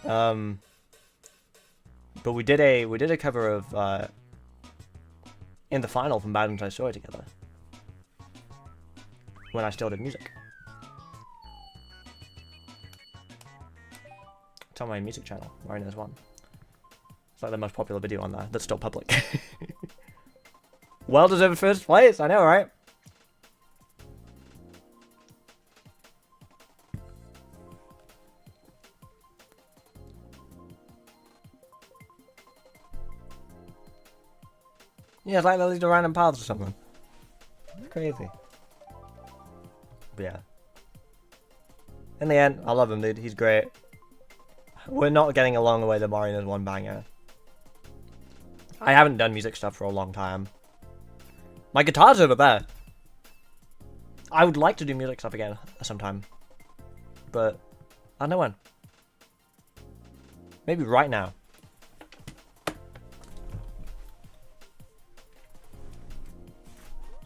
But we did a cover of In the Final from Badminton Story together. When I still did music. It's on my music channel, Marina's one. It's like the most popular video on there that's still public. Well deserved first place, I know, right? Yeah, it's like they lead to random paths or something. It's crazy. But yeah. In the end, I love him, dude. He's great. We're not getting along the way that Marina's one banger. I haven't done music stuff for a long time. My guitar's over there. I would like to do music stuff again sometime. But I don't know when. Maybe right now.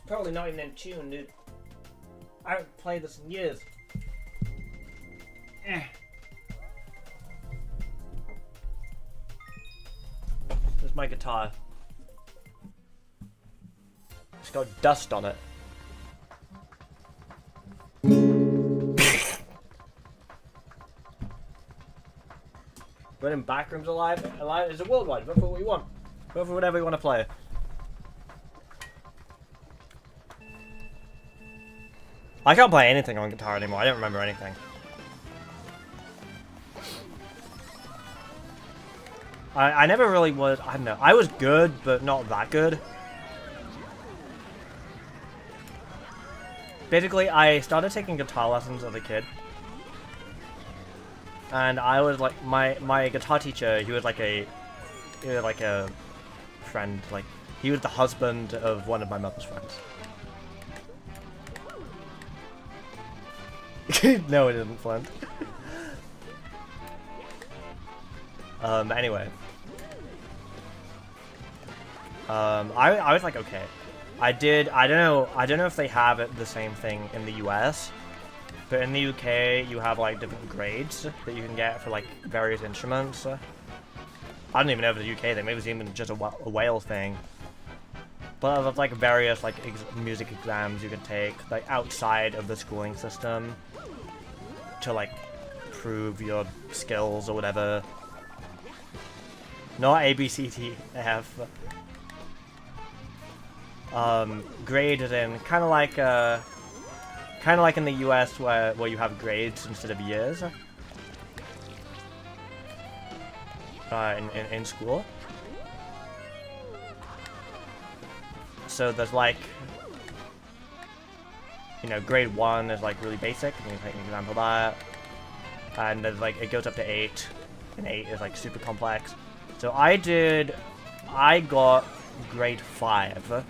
Probably not even in tune, dude. I haven't played this in years. There's my guitar. It's got dust on it. Running Backrooms Alive is a worldwide. Vote for what you want. Vote for whatever you want to play. I can't play anything on guitar anymore. I don't remember anything. I never really was. I don't know. I was good, but not that good. Basically, I started taking guitar lessons as a kid. And I was like, my guitar teacher, he was like a friend, like, he was the husband of one of my mother's friends. No, it isn't, Flint. Anyway. I was like, okay. I don't know if they have it, the same thing in the US, but in the UK you have like different grades that you can get for like various instruments. I don't even know if the UK thing, maybe it's even just a Wales thing. But there's like various like music exams you can take like outside of the schooling system to like prove your skills or whatever. Not A, B, C, D, F. Grade is in kind of like in the US where you have grades instead of years. In school. So there's like, you know, grade 1 is like really basic. Let me take an example of that. And there's like, it goes up to 8, and 8 is like super complex. So I got grade 5.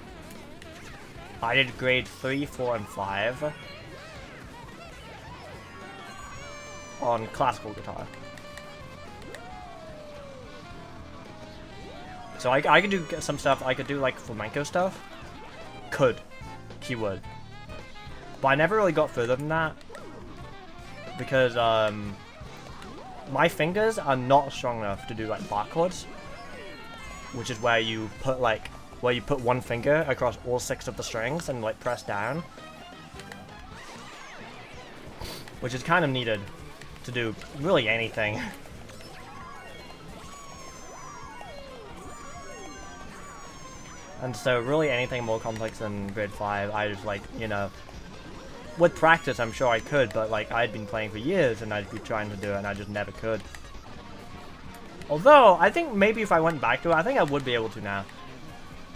I did grade 3, 4, and 5 on classical guitar. So I could do some stuff. I could do like flamenco stuff. Keyword. But I never really got further than that because my fingers are not strong enough to do like bar chords, which is where you put one finger across all 6 of the strings and like press down, which is kind of needed to do really anything. And so really anything more complex than grade 5, I just like, you know, with practice I'm sure I could, but like I'd been playing for years and I'd be trying to do it and I just never could. Although, I think maybe if I went back to it, I think I would be able to now.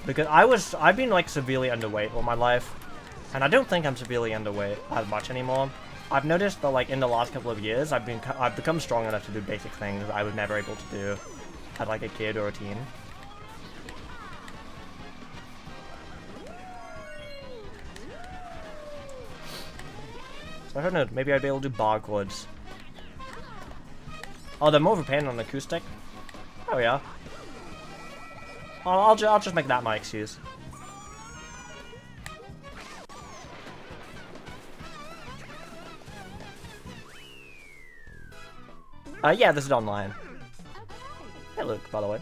Because I've been like severely underweight all my life, and I don't think I'm severely underweight as much anymore. I've noticed that like in the last couple of years, I've become strong enough to do basic things that I was never able to do as like a kid or a teen. So I don't know, maybe I'd be able to do bar chords. Oh, they're more of a pain on the acoustic. Oh yeah. I'll just make that my excuse. Yeah, this is online. Hey Luke, by the way.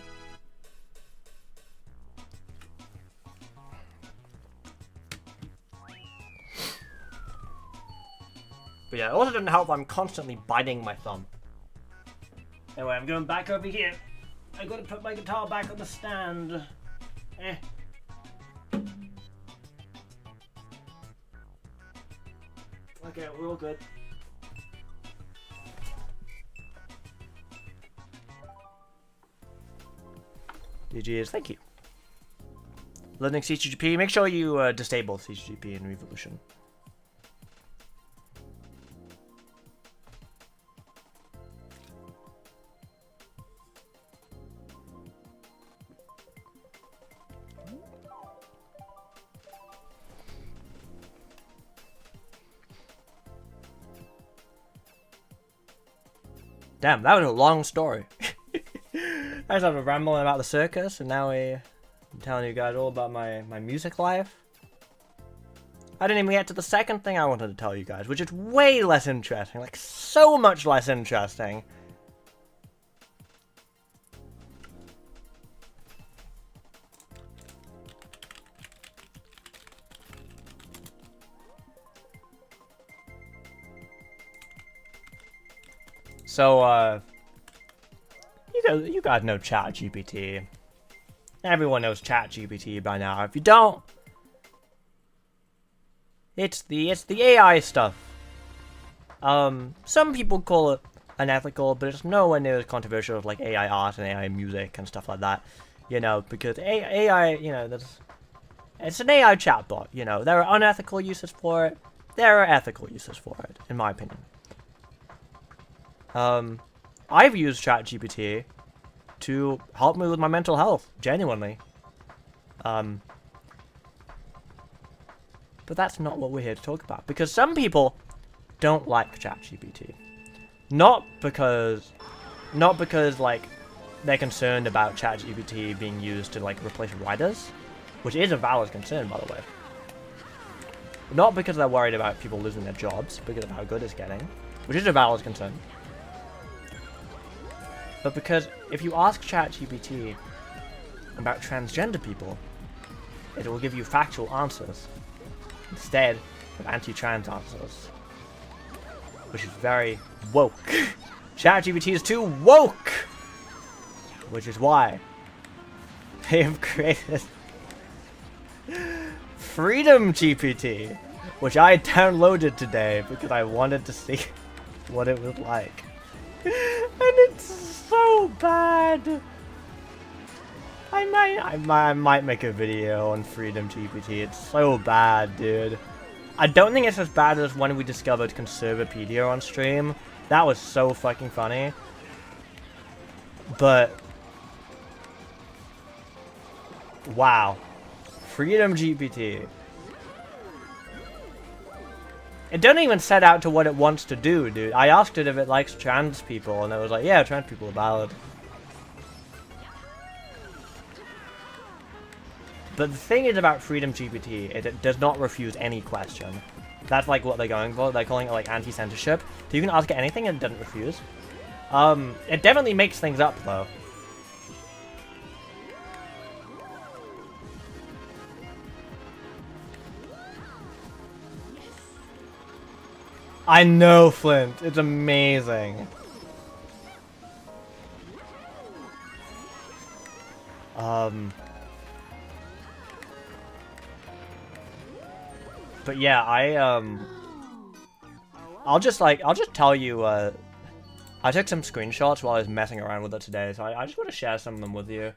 But yeah, it also doesn't help I'm constantly biting my thumb. Anyway, I'm going back over here. I gotta put my guitar back on the stand. Okay, we're all good. GG's, thank you. Learning CGP, make sure you disable CGP in Revolution. Damn, that was a long story. I just started rambling about the circus, and now I'm telling you guys all about my music life. I didn't even get to the second thing I wanted to tell you guys, which is way less interesting, like so much less interesting. So, you guys know ChatGPT. Everyone knows ChatGPT by now. If you don't, it's the AI stuff. Some people call it unethical, but it's nowhere near as controversial as like AI art and AI music and stuff like that. You know, because AI, you know, it's an AI chatbot. You know, there are unethical uses for it. There are ethical uses for it, in my opinion. I've used ChatGPT to help me with my mental health, genuinely. But that's not what we're here to talk about, because some people don't like ChatGPT. Not because like they're concerned about ChatGPT being used to like replace writers, which is a valid concern, by the way. Not because they're worried about people losing their jobs because of how good it's getting, which is a valid concern. But because if you ask ChatGPT about transgender people, it will give you factual answers instead of anti-trans answers, which is very woke. ChatGPT is too woke, which is why they have created Freedom GPT, which I downloaded today because I wanted to see what it was like. And it's so bad. I might make a video on Freedom GPT. It's so bad, dude. I don't think it's as bad as when we discovered Conservapedia on stream. That was so fucking funny. But wow. Freedom GPT. It doesn't even set out to what it wants to do, dude. I asked it if it likes trans people, and it was like, yeah, trans people are valid. But the thing is about Freedom GPT, it does not refuse any question. That's like what they're going for. They're calling it like anti-censorship. So you can ask it anything and it doesn't refuse. It definitely makes things up though. I know, Flint. It's amazing. But yeah, I'll just tell you, I took some screenshots while I was messing around with it today, so I just want to share some of them with you.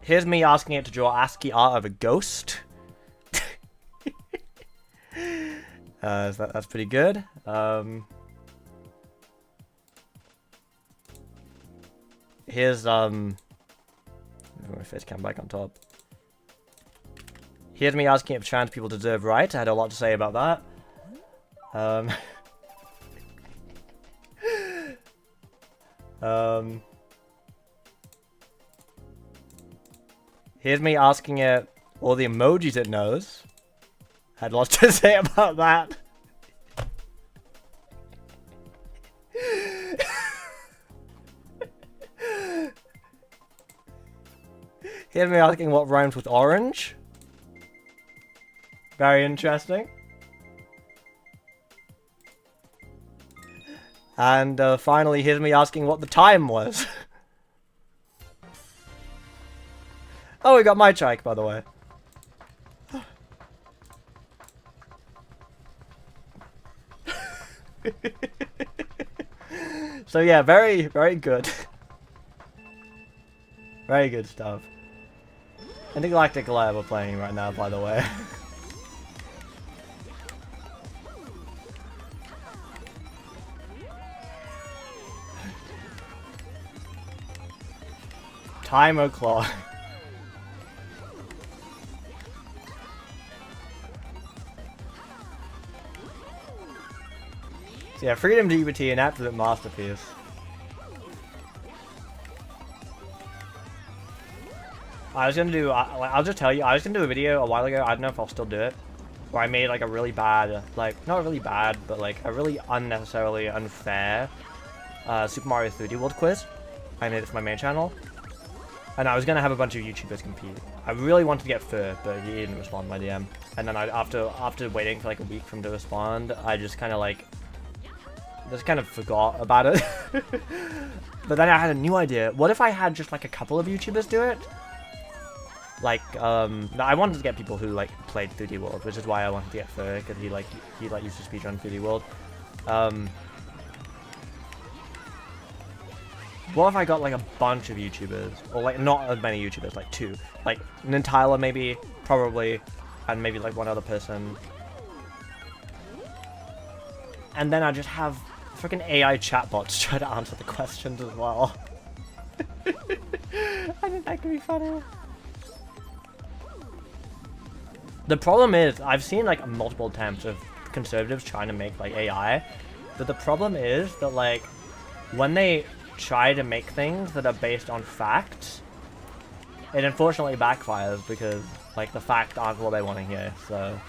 Here's me asking it to draw ASCII art of a ghost. That's pretty good. Here's my face cam back on top. Here's me asking if trans people deserve rights. I had a lot to say about that. Here's me asking it all the emojis it knows. Had lots to say about that. Here's me asking what rhymes with orange. Very interesting. And finally, here's me asking what the time was. Oh, we got my trike, by the way. So yeah, very, very good. Very good stuff. Intergalactic Lair we're playing right now, by the way. Time o'clock. So yeah, Freedom GPT, an absolute masterpiece. I was gonna do, I'll just tell you, I was gonna do a video a while ago, I don't know if I'll still do it, where I made like a really bad, like, not really bad, but like a really unnecessarily unfair Super Mario 3D World quiz. I made it for my main channel. And I was gonna have a bunch of YouTubers compete. I really wanted to get Fur, but he didn't respond my DM. And then after waiting for like a week for him to respond, I just kind of forgot about it. But then I had a new idea. What if I had just like a couple of YouTubers do it? Like, I wanted to get people who like played 3D World, which is why I wanted to get Fur, because he used to speedrun 3D World. What if I got like a bunch of YouTubers, or like not as many YouTubers, like 2, like Nintila maybe, probably, and maybe like one other person, and then I just have freaking AI chatbots try to answer the questions as well. I think that could be funny. The problem is, I've seen like multiple attempts of conservatives trying to make like AI, but the problem is that like when they try to make things that are based on facts, it unfortunately backfires because like the facts aren't what they want to hear. So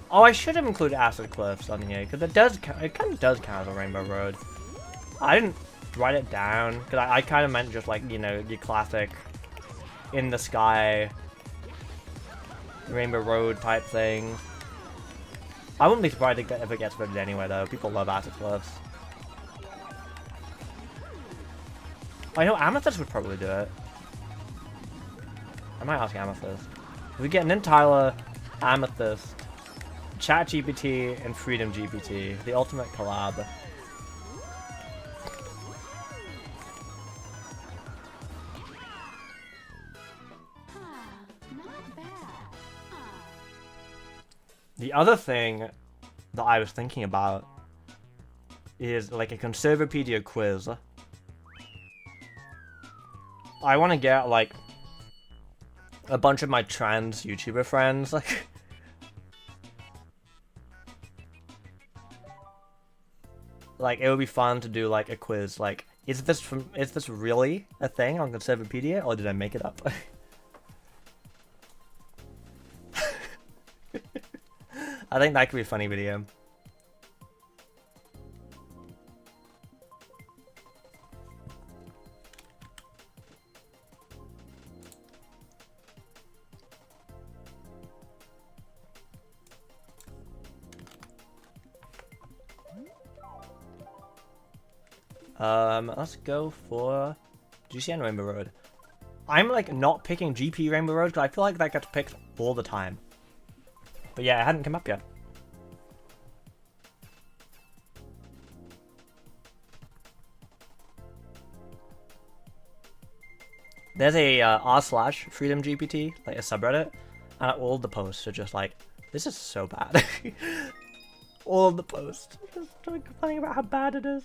oh, I should have included Acid Cliffs on here because it kind of does count as a Rainbow Road. I didn't write it down because I kind of meant just like, you know, your classic in the sky Rainbow Road type thing. I wouldn't be surprised if it gets voted anyway though. People love Acid Cliffs. I know Amethyst would probably do it. I might ask Amethyst. If we get Nintila, Amethyst, ChatGPT, and Freedom GPT, the ultimate collab. The other thing that I was thinking about is like a Conservapedia quiz. I want to get like a bunch of my trans YouTuber friends, like it would be fun to do like a quiz. Like, is this really a thing on Conservapedia, or did I make it up? I think that could be a funny video. Let's go for GCN Rainbow Road. I'm like not picking GP Rainbow Road because I feel like that gets picked all the time. But yeah, it hadn't come up yet. There's a r/FreedomGPT, like a subreddit, and all the posts are just like, this is so bad. All of the posts just complaining about how bad it is.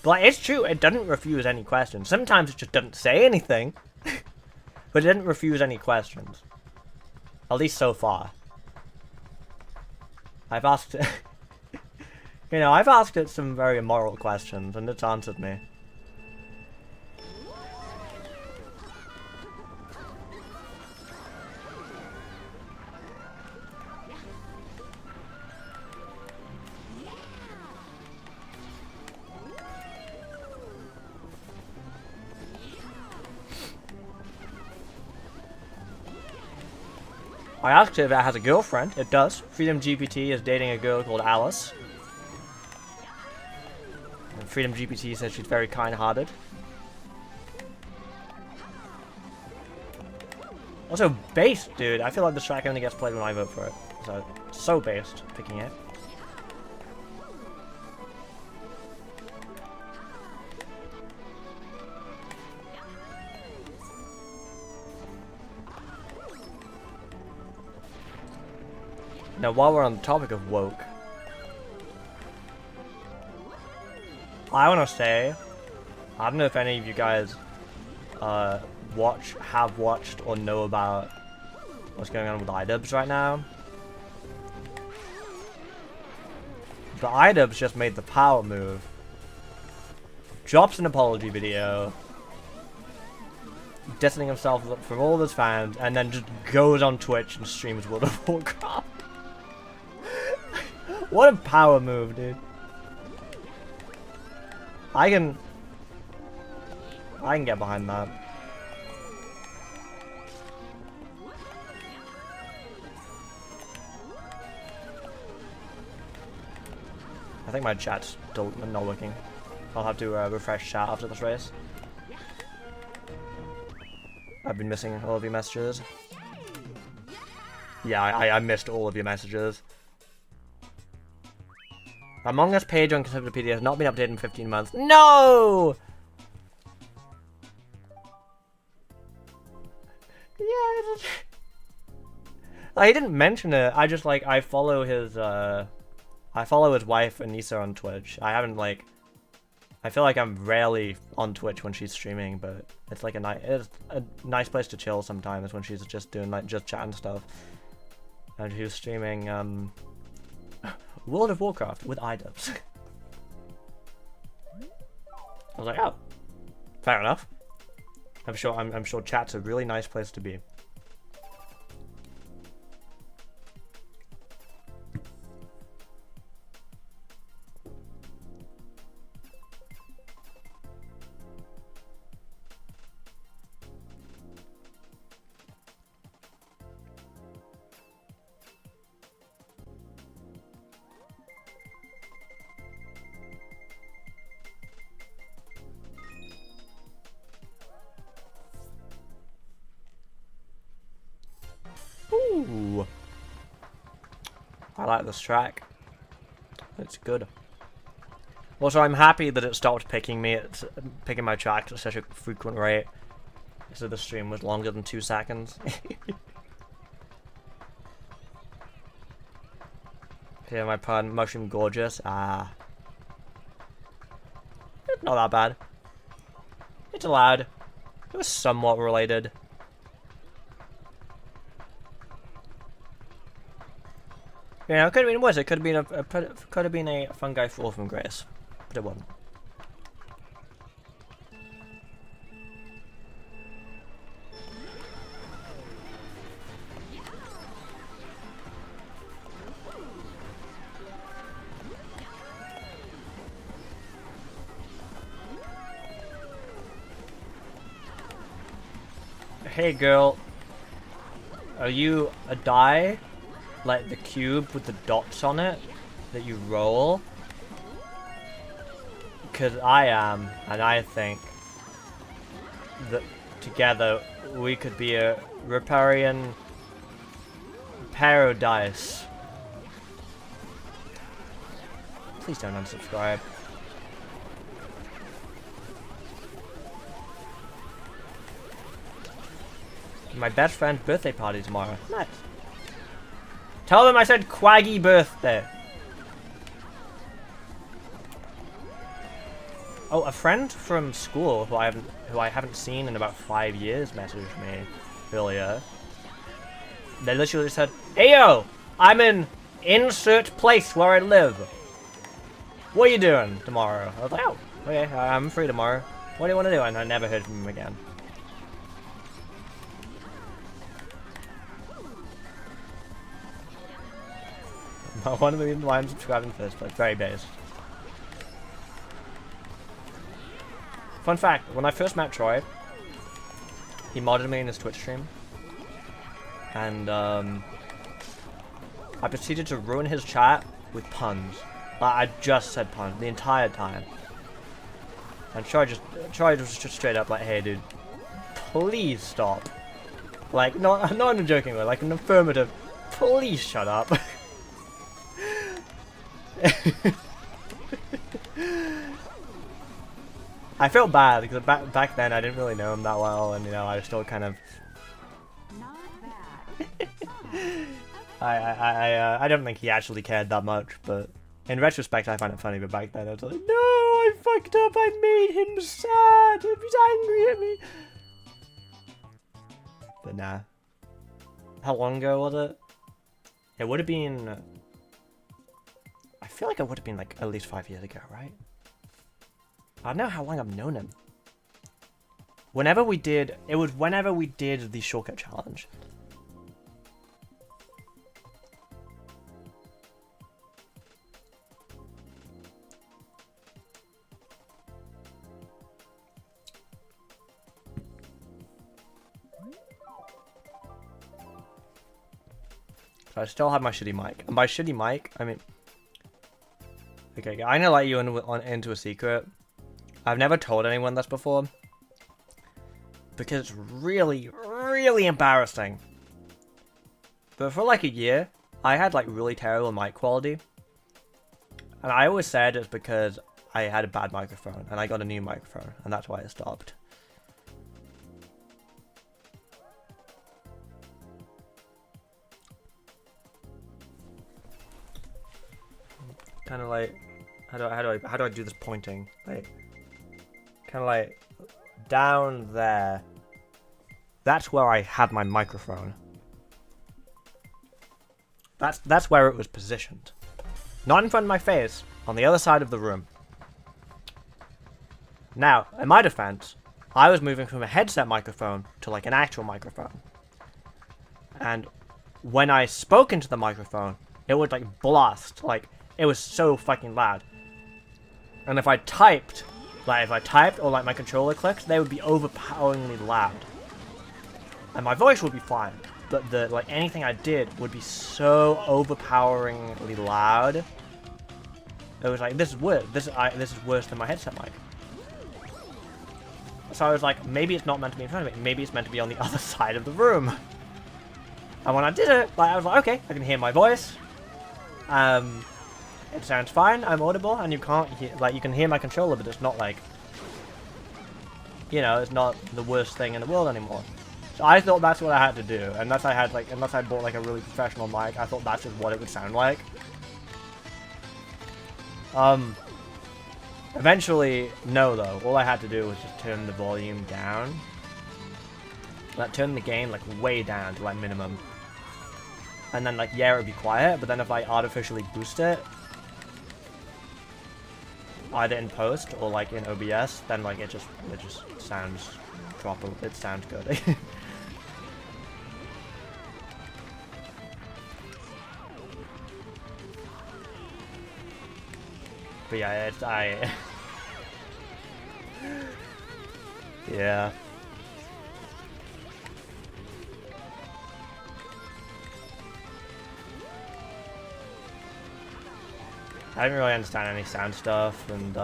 But like, it's true, it doesn't refuse any questions. Sometimes it just doesn't say anything, but it didn't refuse any questions. At least so far. I've asked it, you know, I've asked it some very immoral questions, and it's answered me. I asked it if it has a girlfriend. It does. Freedom GPT is dating a girl called Alice. And Freedom GPT says she's very kind-hearted. Also, based, dude. I feel like this track only gets played when I vote for it. So based, picking it. Now, while we're on the topic of woke, I want to say, I don't know if any of you guys have watched, or know about what's going on with iDubbbz right now. But iDubbbz just made the power move, drops an apology video, distancing himself from all of his fans, and then just goes on Twitch and streams World of Warcraft. What a power move, dude. I can get behind that. I think my chat's still not working. I'll have to refresh chat after this race. I've been missing all of your messages. Yeah, I missed all of your messages. Among Us page on Conservatopedia has not been updated in 15 months. No! Yeah. He didn't mention it. I just like I follow his wife Anissa on Twitch. I haven't like. I feel like I'm rarely on Twitch when she's streaming, but it's like it's a nice place to chill sometimes when she's just doing like just chat and stuff. And she was streaming World of Warcraft with iDubbbz. I was like, oh, fair enough. I'm sure chat's a really nice place to be. Ooh. I like this track. It's good. Also, I'm happy that it stopped picking my tracks at such a frequent rate. So the stream was longer than 2 seconds. Yeah, my pun, Mushroom Gorgeous. It's not that bad. It's allowed. It was somewhat related. You know, it could have been worse. It could have been a fungi fall from grace, but it wasn't. Hey girl, are you a die? Like the cube with the dots on it that you roll? Because I am, and I think that together we could be a Riparian paradise. Please don't unsubscribe. My best friend's birthday party tomorrow. Nice. Tell them I said Quaggy birthday. Oh, a friend from school who I haven't seen in about 5 years messaged me earlier. They literally said, "Hey yo, I'm in insert place where I live. What are you doing tomorrow?" I was like, "Oh, okay, I'm free tomorrow. What do you want to do?" And I never heard from him again. I want to be line subscribing first, but very based. Fun fact, when I first met Troy, he modded me in his Twitch stream. And I proceeded to ruin his chat with puns. I just said puns the entire time. And Troy was just straight up like, "Hey dude, please stop." Like, not in a joking way, like an affirmative, "Please shut up." I felt bad because back then I didn't really know him that well, and you know I was still kind of. I don't think he actually cared that much, but in retrospect I find it funny. But back then I was like, "No, I fucked up. I made him sad. He was angry at me." But nah. How long ago was it? It would have been. I feel like it would have been like at least 5 years ago, right? I don't know how long I've known him. Whenever we did the shortcut challenge. So I still have my shitty mic. And by shitty mic, I mean... Okay, I'm gonna let you into a secret. I've never told anyone this before. Because it's really, really embarrassing. But for like a year, I had like really terrible mic quality. And I always said it's because I had a bad microphone. And I got a new microphone. And that's why it stopped. Kind of like, how do I do this pointing? Like, kind of like down there. That's where I had my microphone. That's where it was positioned. Not in front of my face, on the other side of the room. Now, in my defense, I was moving from a headset microphone to like an actual microphone. And when I spoke into the microphone, it would like blast, like it was so fucking loud. And if I typed or like my controller clicked, they would be overpoweringly loud. And my voice would be fine, but like anything I did would be so overpoweringly loud. It was like, this is weird. This is worse than my headset mic. So I was like, maybe it's not meant to be in front of me. Maybe it's meant to be on the other side of the room. And when I did it, like I was like, okay, I can hear my voice. It sounds fine. I'm audible, and you can't hear, like, you can hear my controller, but it's not like, you know, it's not the worst thing in the world anymore. So I thought that's what I had to do, unless I bought like a really professional mic. I thought that's just what it would sound like. Eventually, no though. All I had to do was just turn the volume down. Like, turn the gain like way down to like minimum. And then like, yeah, it would be quiet, but then if I artificially boost it, either in post or like in OBS, then like it just sounds proper. It sounds good. But yeah, yeah. I didn't really understand any sound stuff, and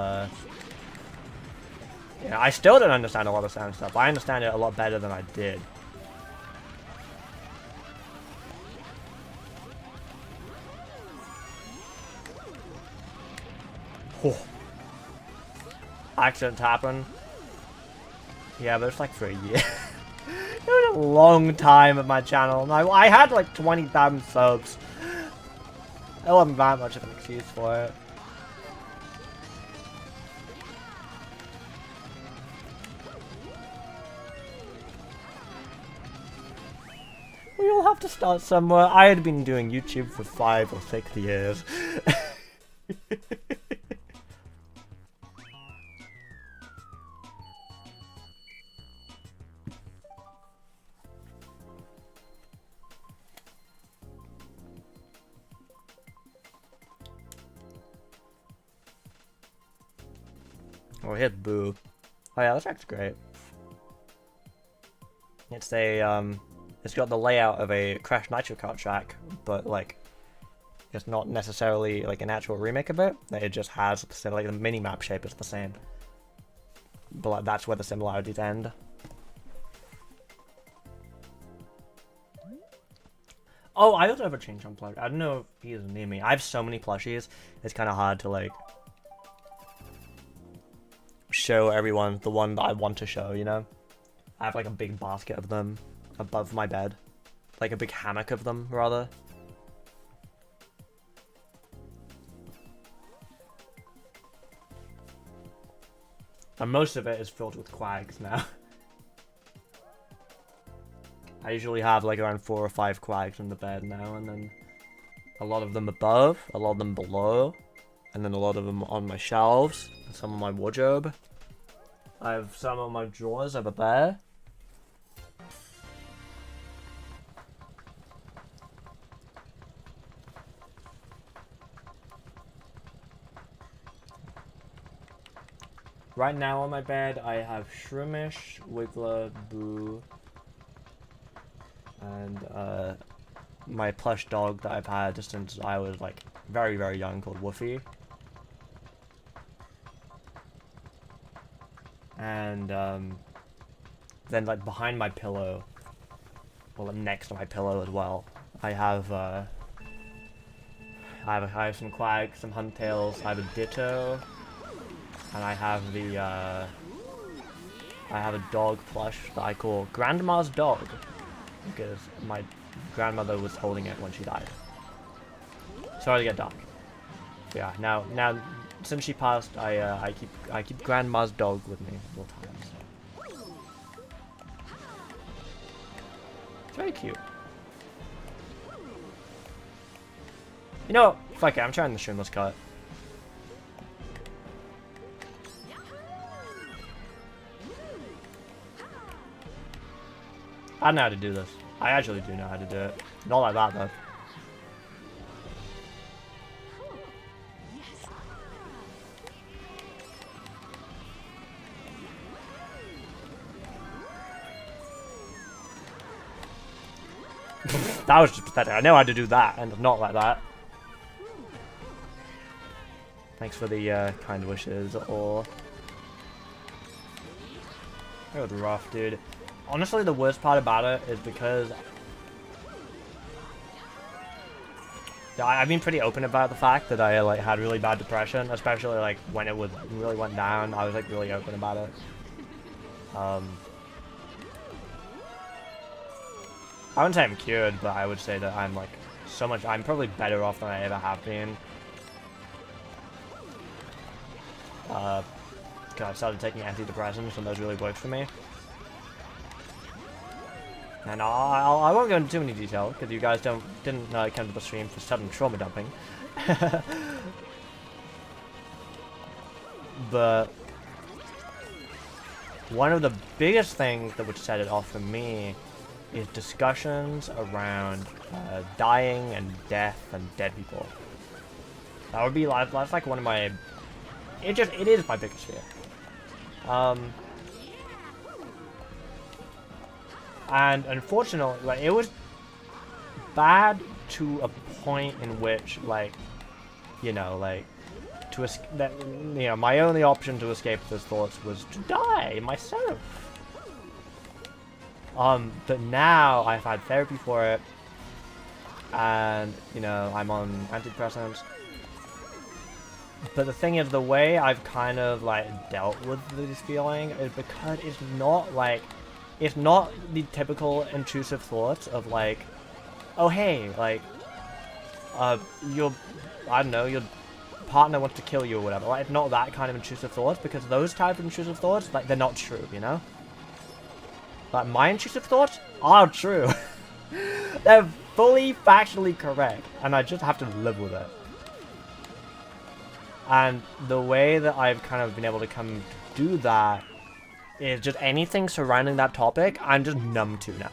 yeah, I still don't understand a lot of sound stuff. I understand it a lot better than I did. Oh. Accidents happen. Yeah, but it's like for a year. It was a long time at my channel. I had like 20,000 subs. It wasn't that much of an excuse for it. We all have to start somewhere. I had been doing YouTube for 5 or 6 years. Oh, here's Boo. Oh yeah, that track's great. It's it's got the layout of a Crash Nitro Kart track, but like, it's not necessarily like an actual remake of it. It just has like the mini-map shape is the same. But like, that's where the similarities end. Oh, I also have a change on Plush. I don't know if he's near me. I have so many plushies, it's kind of hard to like show everyone the one that I want to show, you know? I have like a big basket of them above my bed. Like a big hammock of them, rather. And most of it is filled with quags now. I usually have like around 4 or 5 quags in the bed now, and then a lot of them above, a lot of them below, and then a lot of them on my shelves, and some on my wardrobe. I have some on my drawers over there. Right now on my bed, I have Shroomish, Wiggler, Boo, and my plush dog that I've had since I was like very, very young called Woofy. And then like behind my pillow, well next to my pillow as well, I have some quags, some huntails, I have a ditto, and I have a dog plush that I call Grandma's dog, because my grandmother was holding it when she died. Sorry to get dark. Yeah, now since she passed, I keep Grandma's dog with me at all times. It's very cute. You know what? Fuck it, I'm trying the streamless cut. I know how to do this. I actually do know how to do it. Not like that though. That was just pathetic. I know how to do that, and not like that. Thanks for the kind wishes, or... It was rough, dude. Honestly, the worst part about it is because... I've been pretty open about the fact that I like had really bad depression, especially like when it really went down. I was like really open about it. I wouldn't say I'm cured, but I would say that I'm like I'm probably better off than I ever have been. Because I started taking antidepressants and those really worked for me. And I won't go into too many detail because you guys didn't come to the stream for sudden trauma dumping. But one of the biggest things that would set it off for me is discussions around dying and death and dead people. That would be that's like one of my... It is my biggest fear. And unfortunately, like, it was bad to a point in which, like, you know, like, my only option to escape those thoughts was to die myself. But now I've had therapy for it, and, you know, I'm on antidepressants. But the thing is, the way I've kind of, like, dealt with this feeling is because it's not, like, it's not the typical intrusive thoughts of, like, oh, hey, like, I don't know, your partner wants to kill you or whatever. Like, it's not that kind of intrusive thoughts, because those type of intrusive thoughts, like, they're not true, you know? Like, my intrusive thoughts are true. They're fully factually correct, and I just have to live with it. And the way that I've kind of been able to come to do that is just anything surrounding that topic, I'm just numb to now.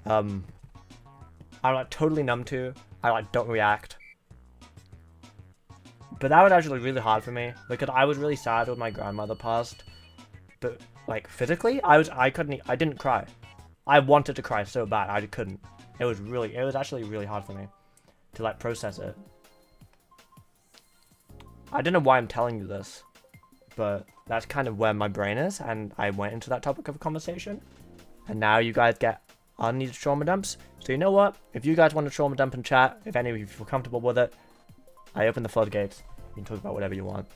I'm like totally numb to. I like don't react. But that was actually really hard for me because I was really sad when my grandmother passed. But like physically, I didn't cry. I wanted to cry so bad, I couldn't. It was actually really hard for me to like process it. I don't know why I'm telling you this, but that's kind of where my brain is, and I went into that topic of conversation. And now you guys get unneeded trauma dumps. So you know what? If you guys want to trauma dump in chat, if any of you feel comfortable with it, I open the floodgates. You can talk about whatever you want.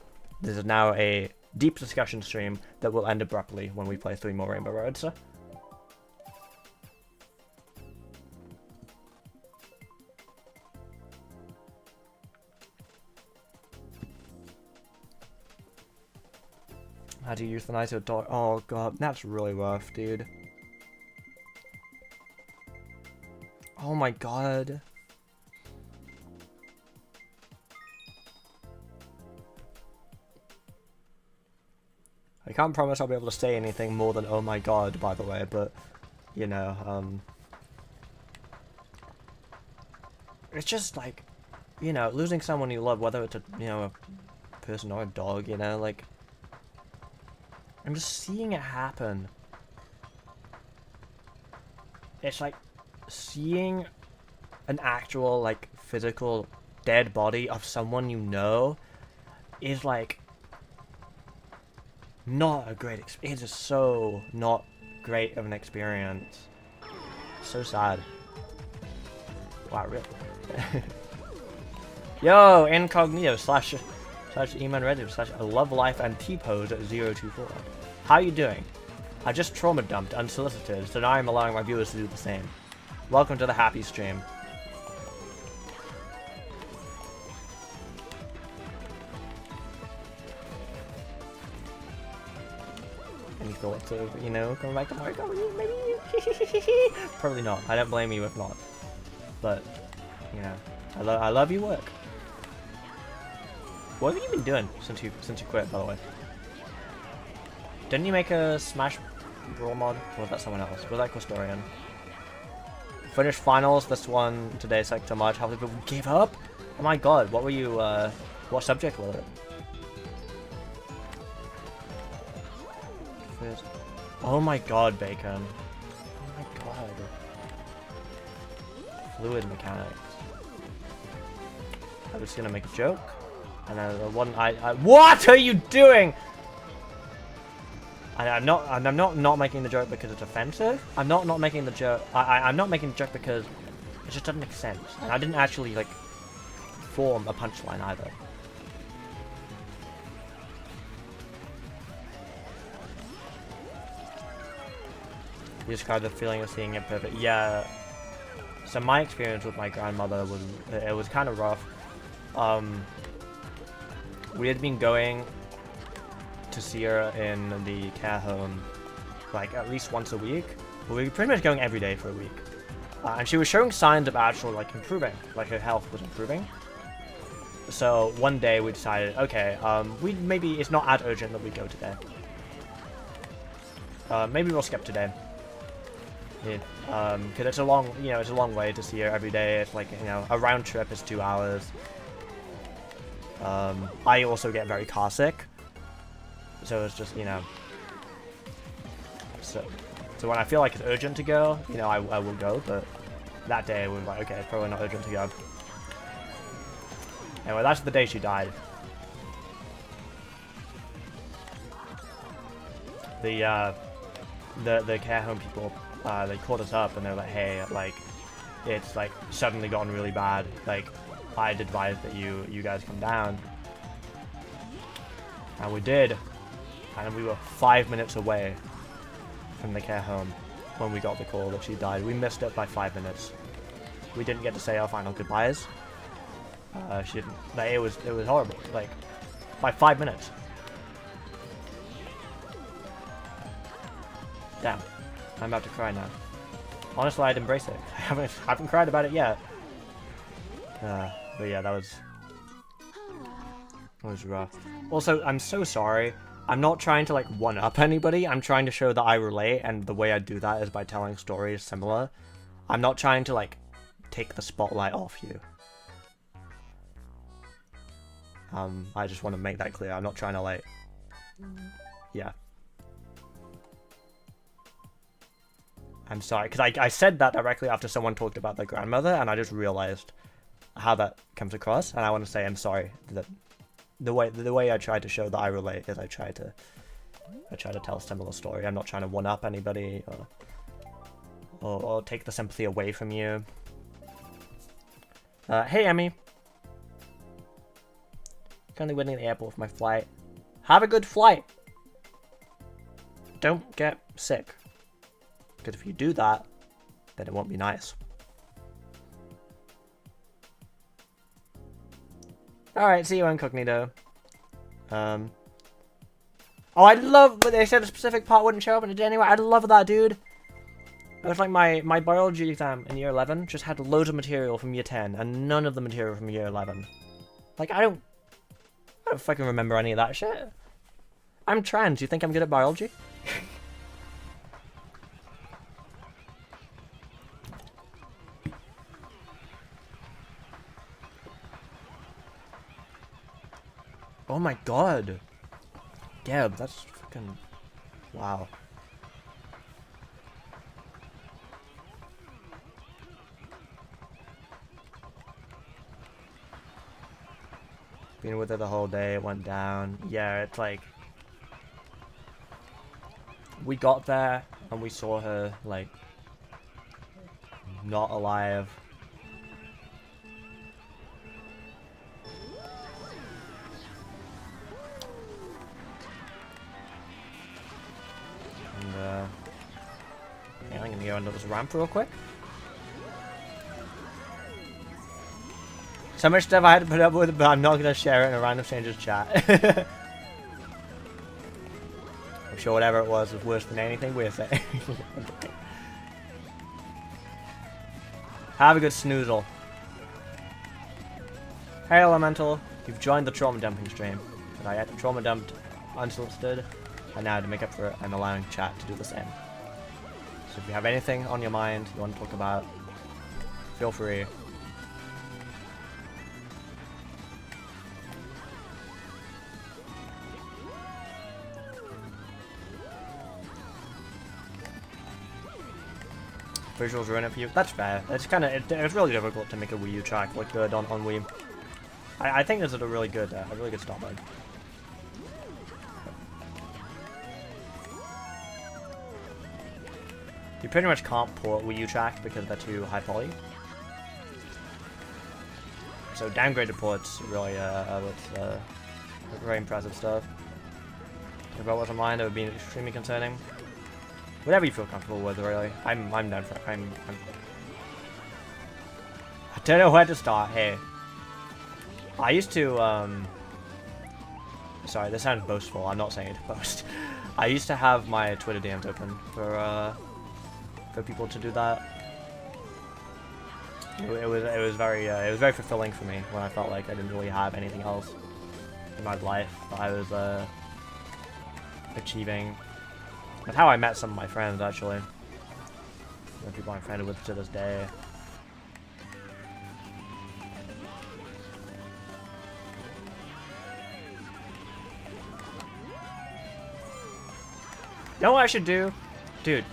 This is now a deep discussion stream that will end abruptly when we play 3 more Rainbow Roads. How do you euthanize your dog? Oh god, that's really rough, dude. Oh my god. I can't promise I'll be able to say anything more than oh my god, by the way, but, you know, it's just like, you know, losing someone you love, whether it's a, you know, a person or a dog, you know, like, I'm just seeing it happen. it's like seeing an actual like physical dead body of someone you know is like not a great experience. It is so not great of an experience. So sad. Wow, really? Yo, incognito slash Eman Reddit slash love life and T-pose at 024. How you doing? I just trauma dumped unsolicited, so now I'm allowing my viewers to do the same. Welcome to the happy stream. Any thoughts of, you know, coming back to Mario Kart? Maybe? Probably not. I don't blame you if not. But, you know, I love your work. What have you been doing since you quit, by the way? Didn't you make a Smash Brawl mod? Or was that someone else? Was that Custodian? Finished finals this one today, so much. How many people gave up? Oh my god, what were you, what subject was it? Oh my god, Bacon. Oh my god. Fluid mechanics. I was gonna make a joke. And the one what are you doing? I'm not making the joke because it's offensive. I'm not making the joke. I'm not making the joke because it just doesn't make sense. And I didn't actually like form a punchline either. You described the feeling of seeing it perfect. Yeah. So my experience with my grandmother was kind of rough. We had been going to see her in the care home like at least once a week. But we were pretty much going every day for a week. And she was showing signs of actual like improving, like her health was improving. So one day we decided, okay, maybe it's not as urgent that we go today. Maybe we'll skip today. Yeah, because it's a long way to see her every day. It's like, you know, a round trip is 2 hours. I also get very car sick, so it's just, you know, so when I feel like it's urgent to go, you know, I will go, but that day we were like, okay, it's probably not urgent to go. Anyway, that's the day she died. The care home people, they called us up and they're like, hey, like, it's like suddenly gotten really bad, like, I'd advise that you guys come down. And we did. And we were 5 minutes away from the care home when we got the call that she died. We missed it by 5 minutes. We didn't get to say our final goodbyes. She didn't, like, it was horrible. Like, by 5 minutes. Damn. I'm about to cry now. Honestly, I'd embrace it. I haven't cried about it yet. But yeah, that was rough. Also, I'm so sorry. I'm not trying to like one-up anybody. I'm trying to show that I relate, and the way I do that is by telling stories similar. I'm not trying to like take the spotlight off you. I just want to make that clear. I'm not trying to like, yeah. I'm sorry, because I said that directly after someone talked about their grandmother, and I just realized how that comes across, and I want to say I'm sorry that the way I try to show that I relate is I try to tell a similar story. I'm not trying to one up anybody or take the sympathy away from you. Hey Emmy, currently waiting at the airport for my flight. Have a good flight. Don't get sick, because if you do that, then it won't be nice. Alright, see you, Incognito. Oh, I love, but they said a specific part wouldn't show up and it did anyway. I love that, dude. It was like my biology exam in year 11 just had loads of material from year 10 and none of the material from year 11. Like, I don't fucking remember any of that shit. I'm trans, you think I'm good at biology? Oh my god. Geb, that's fucking... Wow. Been with her the whole day, it went down. Yeah, it's like... We got there, and we saw her, like... not alive. And, yeah, I'm gonna go under this ramp real quick. So much stuff I had to put up with, but I'm not gonna share it in a random stranger's chat. I'm sure whatever it was worse than anything we're saying. Have a good snoozle. Hey Elemental, you've joined the trauma dumping stream. And I had trauma dumped unsolicited, and now to make up for it, I'm allowing chat to do the same. So if you have anything on your mind you want to talk about, feel free. Visuals ruin it for you. That's fair. It's kind of it's really difficult to make a Wii U track look good on Wii. I think this is a really good start mode. You pretty much can't port Wii U tracks because they're too high poly. So downgraded ports really very impressive stuff. If I was online, it would be extremely concerning. Whatever you feel comfortable with, really. I'm down for it. I don't know where to start. Hey, I used to sorry, this sounds boastful. I'm not saying it to boast. I used to have my Twitter DMs open for people to do that. It was very fulfilling for me when I felt like I didn't really have anything else in my life that I was achieving. That's how I met some of my friends, actually. The people I'm friendly with to this day. You know what I should do? Dude,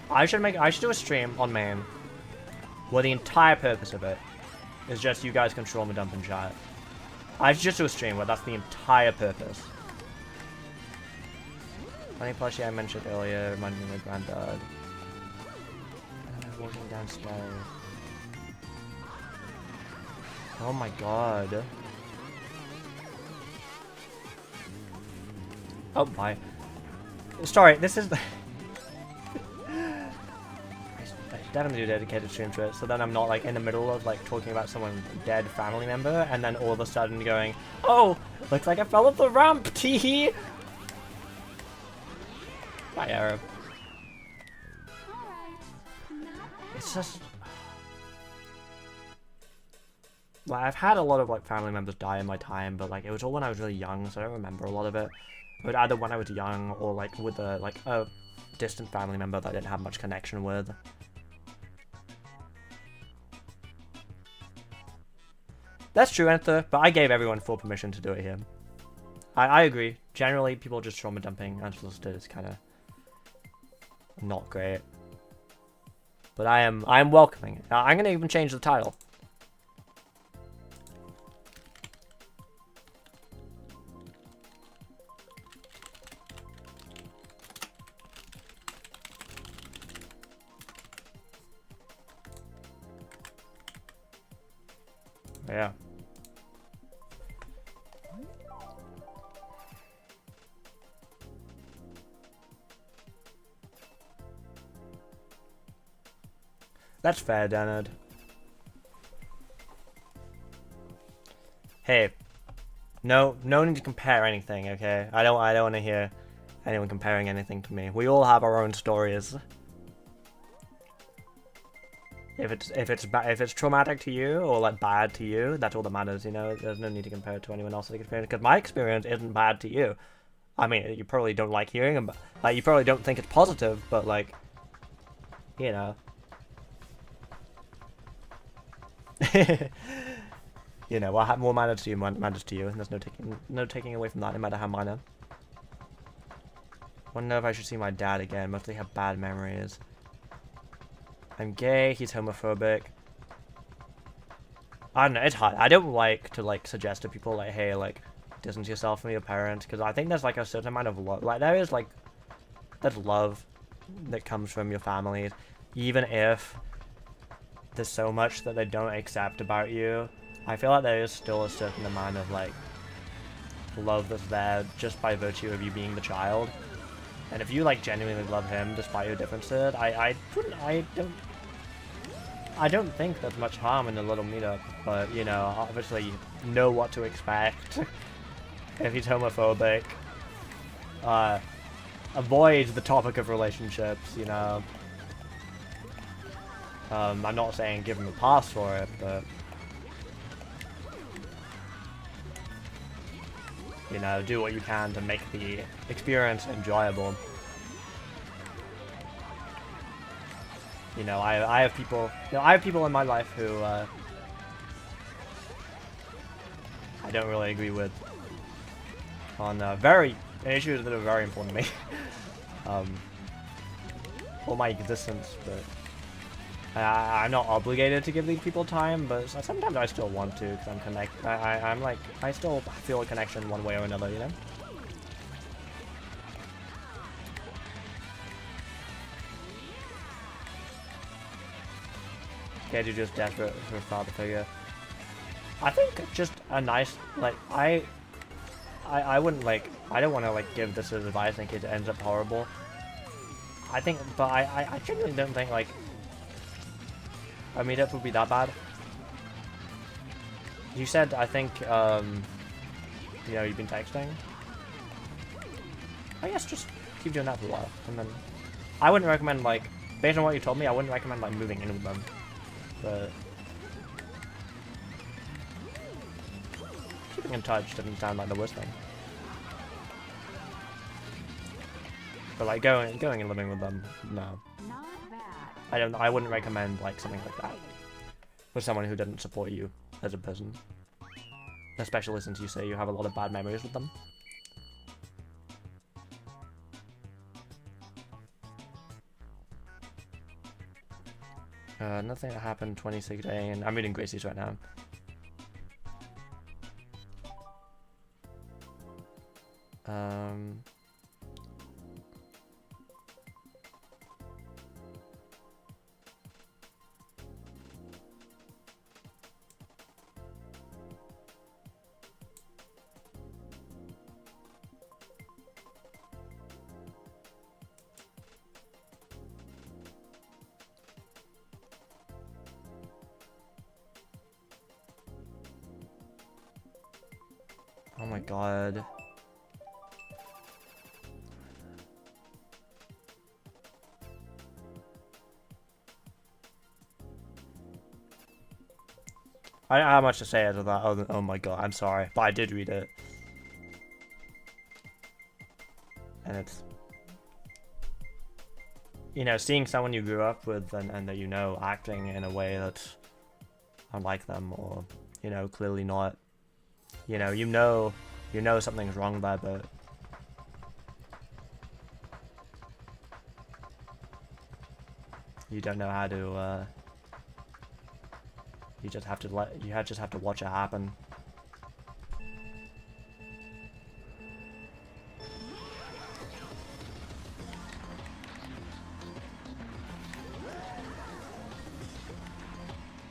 I should do a stream on main where the entire purpose of it is just you guys control my dump and chat. I should just do a stream where that's the entire purpose. Funny plushie I mentioned earlier reminded me of my granddad. And I was walking downstairs. Oh my god. Oh my. Sorry, this is... I definitely do dedicated stream to it, so then I'm not like in the middle of like talking about someone's dead family member, and then all of a sudden going, oh, looks like I fell off the ramp, teehee! Bye, Arab. It's just... Like, I've had a lot of like family members die in my time, but like it was all when I was really young, so I don't remember a lot of it. But either when I was young or like with a distant family member that I didn't have much connection with. That's true, Enter, but I gave everyone full permission to do it here. I agree. Generally, people just trauma dumping unsolicited is kind of not great. But I am welcoming it. I'm gonna even change the title. Yeah. That's fair, Danard. Hey, no need to compare anything, okay? I don't want to hear anyone comparing anything to me. We all have our own stories. If it's traumatic to you or like bad to you, that's all that matters. You know, there's no need to compare it to anyone else's experience because my experience isn't bad to you. I mean, you probably don't like hearing about, like, you probably don't think it's positive, but like, you know. You know, what more matters to you matters to you, and there's no taking away from that, no matter how minor. Wonder if I should see my dad again. Mostly have bad memories. I'm gay. He's homophobic. I don't know, it's hard. I don't like to, like, suggest to people, like, hey, like, distance yourself from your parents, because I think there's, like, a certain amount of love. Like, there is, like, there's love that comes from your family, even if there's so much that they don't accept about you. I feel like there is still a certain amount of, like, love that's there just by virtue of you being the child. And if you, like, genuinely love him despite your differences, I don't think there's much harm in a little meetup, but, you know, obviously you know what to expect. If he's homophobic, avoid the topic of relationships, you know. I'm not saying give him a pass for it, but, you know, do what you can to make the experience enjoyable. You know, I have people, you know, I have people in my life who I don't really agree with on issues that are very important to me for my existence, but I'm not obligated to give these people time, but sometimes I still want to, because I'm like, I still feel a connection one way or another, you know? Kids are just desperate for a father figure. I think just a nice, like, I wouldn't, like, I don't want to, like, give this as advice in case it ends up horrible. I think, but I genuinely don't think, like, a meetup would be that bad. You said, I think, you know, you've been texting. I guess just keep doing that for a while, and then I wouldn't recommend, like, based on what you told me, I wouldn't recommend, like, moving in with them. But keeping in touch doesn't sound like the worst thing. But like going and living with them, no. I wouldn't recommend like something like that with someone who doesn't support you as a person. Especially since you say you have a lot of bad memories with them. Nothing that happened 2016. I'm reading Gracie's right now. Oh my god. I don't have much to say after that. Oh my god, I'm sorry. But I did read it. And it's... You know, seeing someone you grew up with and that you know acting in a way that's unlike them, or, you know, clearly not. You know something's wrong there, but you don't know how to, you just have to watch it happen.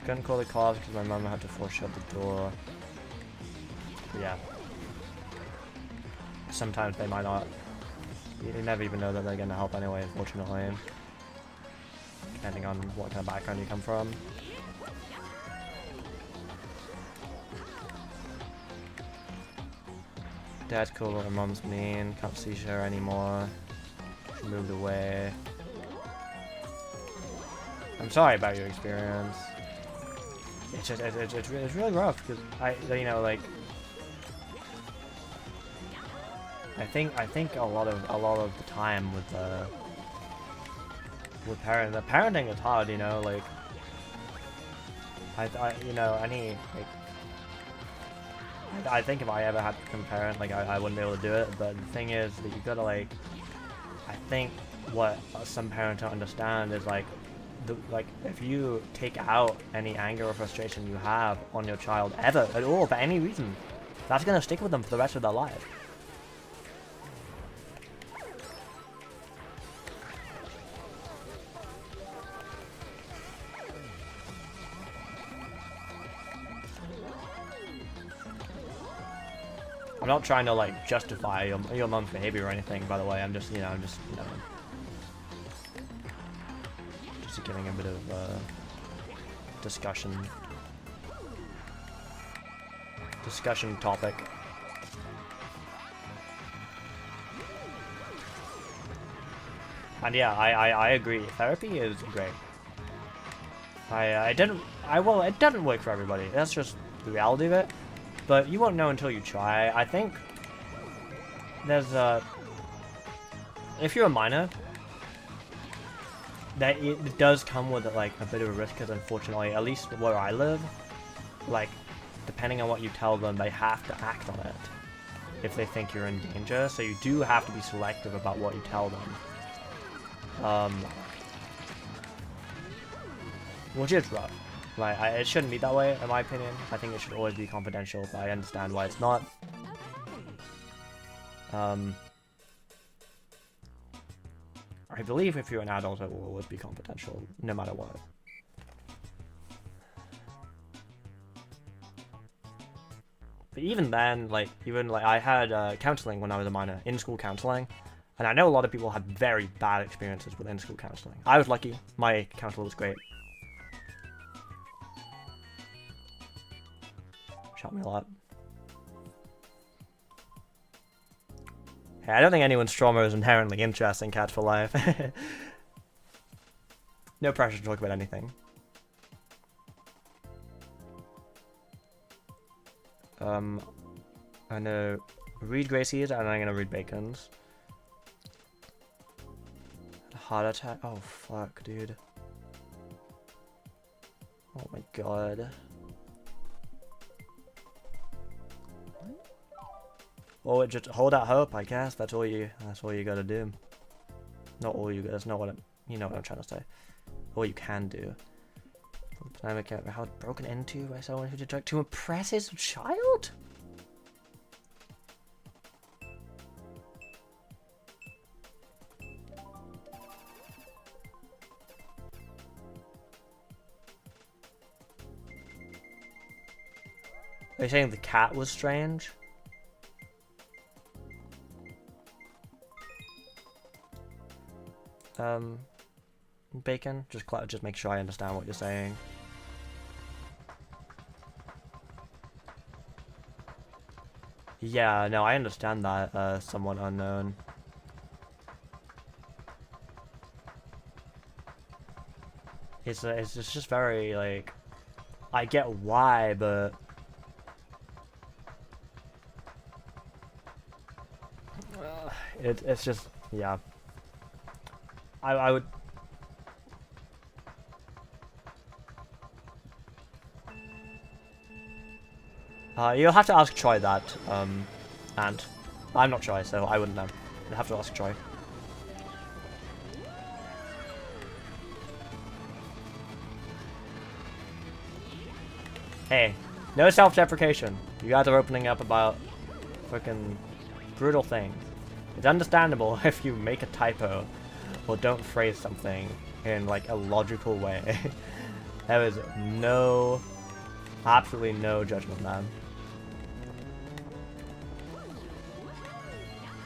Couldn't call the cops because my mom had to force shut the door. But yeah. Sometimes they might not. You never even know that they're gonna help anyway, unfortunately. Depending on what kind of background you come from. Dad's cool, but her mom's mean. Can't see her anymore. She moved away. I'm sorry about your experience. It's just, it's really rough, because you know, like, I think a lot of the time with parenting is hard, you know, like, you know, I think if I ever had to become a parent, like, I wouldn't be able to do it, but the thing is that you gotta, like, I think what some parents don't understand is, like, like, if you take out any anger or frustration you have on your child ever at all for any reason, that's gonna stick with them for the rest of their life. I'm not trying to like justify your mom's behavior or anything, by the way. I'm just, just giving a bit of discussion topic. And yeah, I agree. Therapy is great. It doesn't work for everybody. That's just the reality of it. But you won't know until you try. I think there's if you're a minor, that it does come with like a bit of a risk, because unfortunately, at least where I live, like depending on what you tell them, they have to act on it if they think you're in danger. So you do have to be selective about what you tell them, which is rough. Like, it shouldn't be that way, in my opinion. I think it should always be confidential, but I understand why it's not. I believe if you're an adult, it will always be confidential, no matter what. But even then, like, I had counseling when I was a minor, in-school counseling, and I know a lot of people had very bad experiences with in-school counseling. I was lucky. My counselor was great. Shot me a lot. Hey, I don't think anyone's trauma is inherently interesting, Cats for Life. No pressure to talk about anything. I'm gonna read Gracie's and I'm gonna read Bacon's. Heart attack. Oh fuck, dude. Oh my god. Well, just hold out hope, I guess. That's all you gotta do. Not all you. That's not what you know what I'm trying to say. All you can do. How it's broken into by someone who tried to impress his child? Are you saying the cat was strange? Bacon, just make sure I understand what you're saying. Yeah, no, I understand that, somewhat unknown. It's just very, like, I get why, but it's just, yeah. I would. You'll have to ask Troy that, and I'm not Troy, so I wouldn't know. You'll have to ask Troy. Hey, no self-deprecation. You guys are opening up about freaking brutal things. It's understandable if you make a typo or don't phrase something in like a logical way. There is absolutely no judgment, man.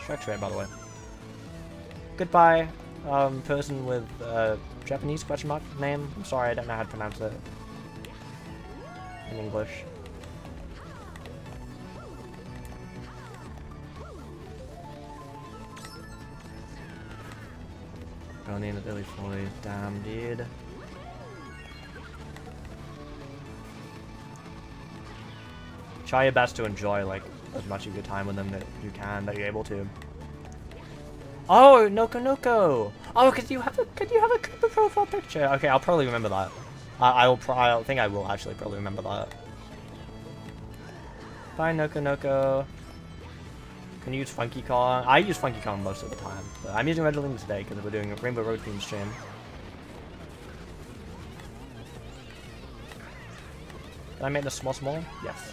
Shrek's right, by the way. Goodbye, person with Japanese question mark name. I'm sorry, I don't know how to pronounce it in English. Only in the early 40s, damn dude. Try your best to enjoy like as much of your time with them that you're able to. Oh, Noko Noko! Oh, could you have a Cooper profile picture? Okay, I'll probably remember that. I think I will actually probably remember that. Bye, Noko Noko. Can you use Funky Kong? I use Funky Kong most of the time, but I'm using Red Link today because we're doing a Rainbow Road theme stream. Can I make this small? Yes.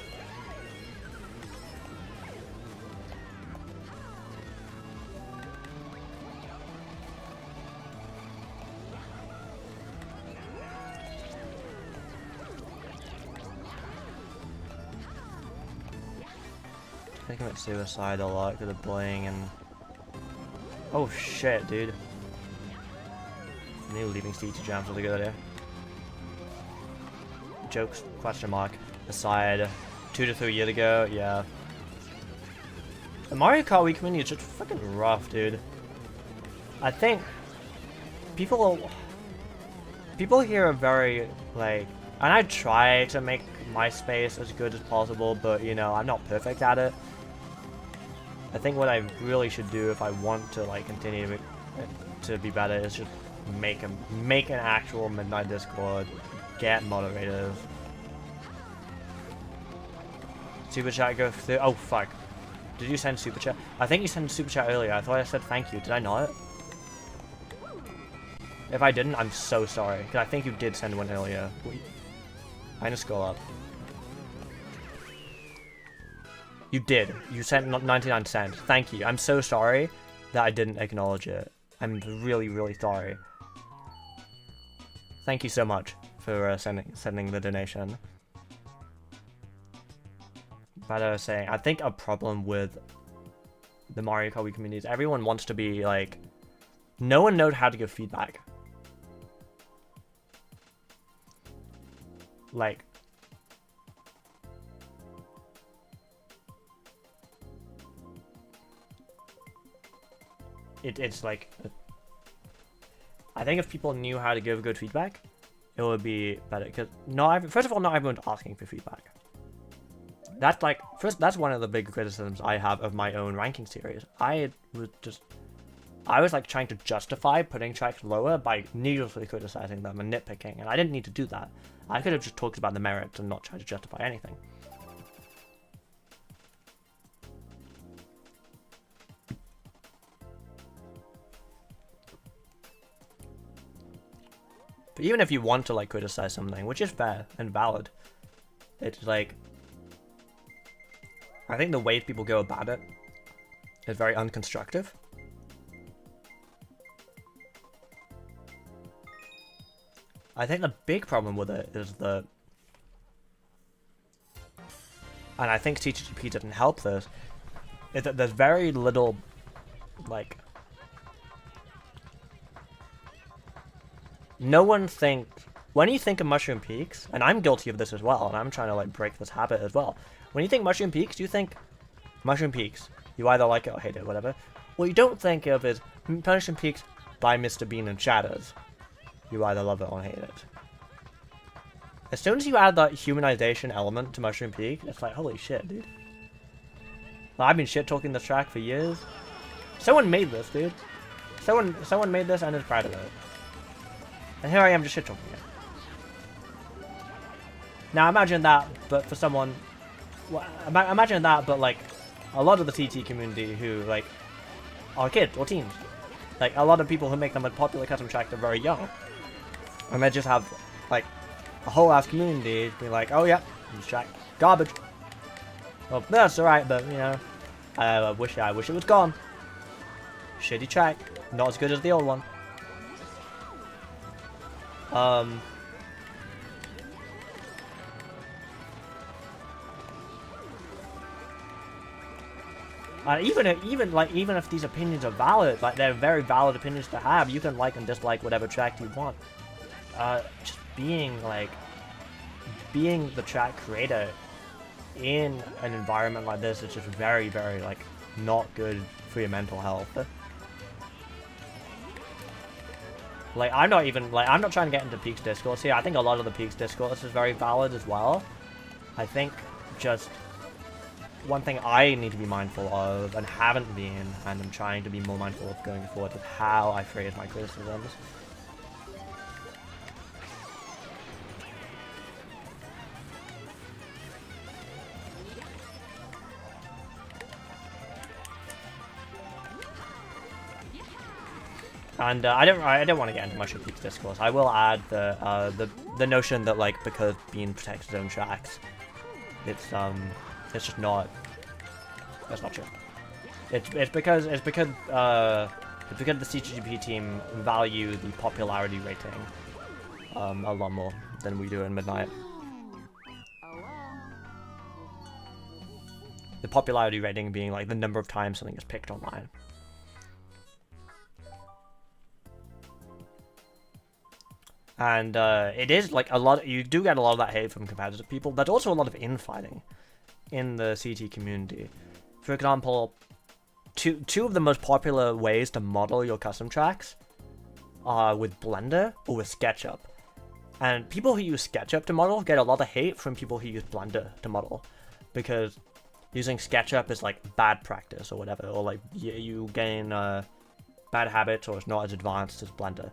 I think I'm at suicide a lot because of bullying and... Oh shit, dude. I knew leaving CT jams was a good idea. Jokes, question mark, aside, 2 to 3 years ago, yeah. The Mario Kart Wii community is just fucking rough, dude. I think people here are very, like, and I try to make my space as good as possible, but, you know, I'm not perfect at it. I think what I really should do if I want to, like, continue to be better is just make an actual Midnight Discord, get moderators. Super chat go through. Oh fuck! Did you send super chat? I think you sent super chat earlier. I thought I said thank you. Did I not? If I didn't, I'm so sorry. Cause I think you did send one earlier. I need to scroll up. You did. You sent 99 cents. Thank you. I'm so sorry that I didn't acknowledge it. I'm really, really sorry. Thank you so much for sending the donation. But I was saying, I think a problem with the Mario Kart Wii community is everyone wants to be like, no one knows how to give feedback. Like, it's like, I think if people knew how to give good feedback, it would be better. Because first of all, not everyone's asking for feedback. That's like, that's one of the big criticisms I have of my own ranking series. I was like trying to justify putting tracks lower by needlessly criticizing them and nitpicking, and I didn't need to do that. I could have just talked about the merits and not tried to justify anything. But even if you want to like criticize something, which is fair and valid, it's like, I think the way people go about it is very unconstructive. I think the big problem with it is and I think TTGP didn't help this, is that there's very little, like, no one thinks, when you think of Mushroom Peaks, and I'm guilty of this as well, and I'm trying to like break this habit as well. When you think Mushroom Peaks, you think Mushroom Peaks. You either like it or hate it, whatever. What you don't think of is Mushroom Peaks by Mr. Bean and Shadows. You either love it or hate it. As soon as you add that humanization element to Mushroom Peak, it's like, holy shit, dude. Well, I've been shit-talking this track for years. Someone made this, dude. Someone made this and is proud of it. And here I am just shit-talking it. Now imagine that, but for someone... Well, imagine that, but like, a lot of the TT community who, like, are kids or teens. Like, a lot of people who make them a popular custom track are very young. And they just have, like, a whole ass community be like, oh yeah, this track, garbage. Well, that's alright, but, you know, I wish it was gone. Shitty track, not as good as the old one. Even if these opinions are valid, like they're very valid opinions to have, you can like and dislike whatever track you want. Just being the track creator in an environment like this is just very, very like not good for your mental health. Like, I'm not trying to get into Peaks discourse here. I think a lot of the Peaks discourse is very valid as well. I think just one thing I need to be mindful of, and haven't been, and I'm trying to be more mindful of going forward, is how I phrase my criticisms. And I don't want to get into much of Peaks discourse. I will add the the notion that like because Bean protects his own tracks, it's just not. That's not true. It's because the CGP team value the popularity rating a lot more than we do in Midnight. The popularity rating being like the number of times something is picked online. And it is like a lot. You do get a lot of that hate from competitive people. There's also a lot of infighting in the CT community. For example, two of the most popular ways to model your custom tracks are with Blender or with SketchUp. And people who use SketchUp to model get a lot of hate from people who use Blender to model, because using SketchUp is like bad practice or whatever, or like you gain bad habits, or it's not as advanced as Blender.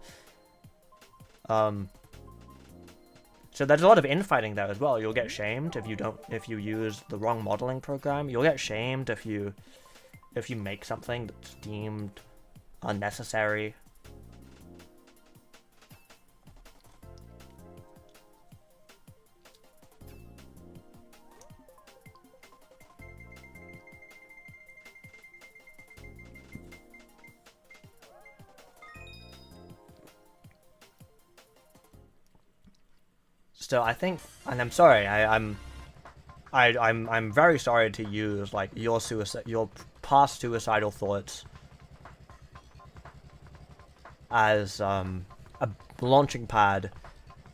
So there's a lot of infighting there as well. You'll get shamed if you use the wrong modeling program. You'll get shamed if you make something that's deemed unnecessary. So I think, and I'm sorry, I'm very sorry to use like your past suicidal thoughts as a launching pad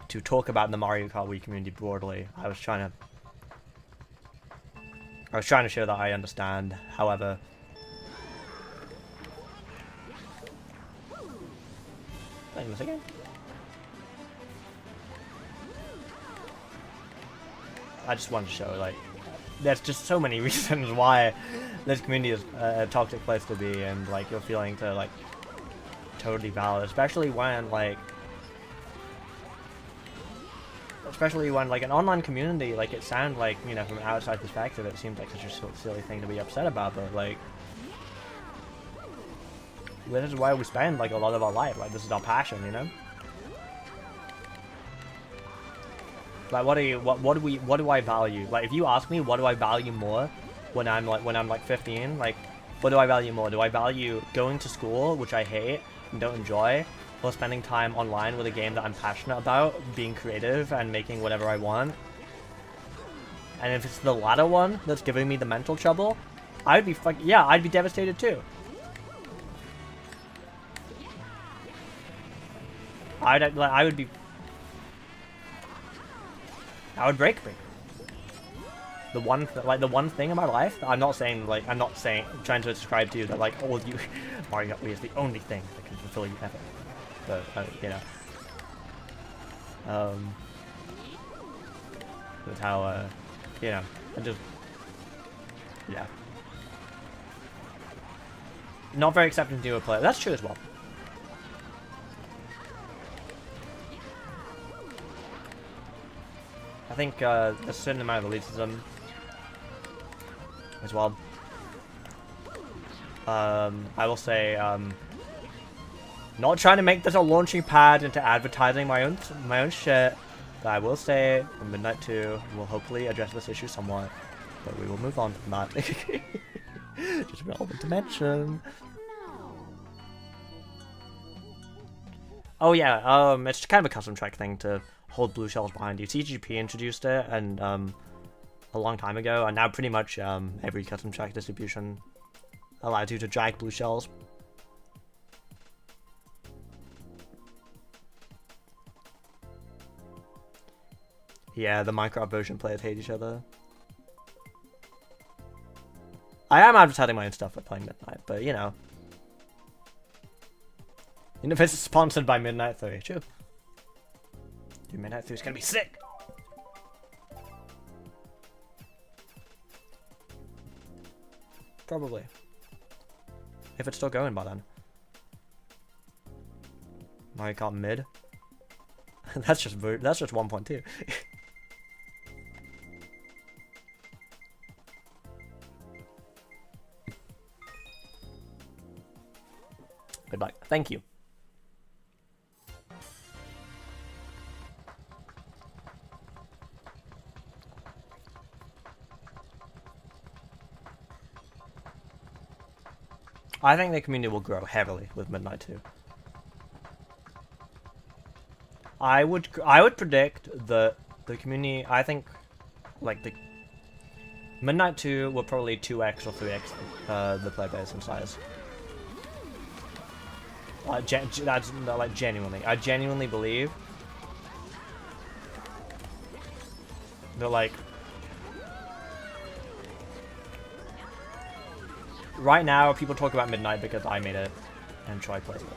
to talk about the Mario Kart Wii community broadly. I was trying to show that I understand. However, playing this again. I just wanted to show, like, there's just so many reasons why this community is a toxic place to be, and, like, you're feeling to, like, totally valid, especially when, like, an online community, like, it sounds like, you know, from an outside perspective, it seems like such a silly thing to be upset about, but, like, this is why we spend, like, a lot of our life, like, this is our passion, you know? Like, what do I value? Like, if you ask me what do I value more when I'm like 15, like, what do I value more? Do I value going to school, which I hate and don't enjoy, or spending time online with a game that I'm passionate about, being creative and making whatever I want? And if it's the latter one that's giving me the mental trouble, I'd be I'd be devastated too. That would break me. The one thing in my life that I'm not saying trying to describe to you that like all you Mario Kart Wii is the only thing that can fulfill you ever. But you know, that's how you know, I just not very accepting to a player. That's true as well. I think there's a certain amount of elitism as well. I will say, not trying to make this a launching pad into advertising my own shit, but I will say, in Midnight 2, we'll hopefully address this issue somewhat, but we will move on from that. Just relevant to mention. Oh yeah, it's kind of a custom track thing to hold blue shells behind you. CGP introduced it and a long time ago, and now pretty much every custom track distribution allows you to drag blue shells. Yeah, the Minecraft version players hate each other. I am advertising my own stuff with playing Midnight, but you know. You know, if it's sponsored by Midnight 3, true. Dude, Midnight 3 is gonna be sick! Probably. If it's still going by then. Mario Kart Mid? that's just 1.2. Goodbye. Thank you. I think the community will grow heavily with Midnight 2. I would predict that the community, I think, like, the Midnight 2 will probably 2x or 3x the player base in size. That's like genuinely. I genuinely believe that, like, right now people talk about Midnight because I made it and Troy plays it.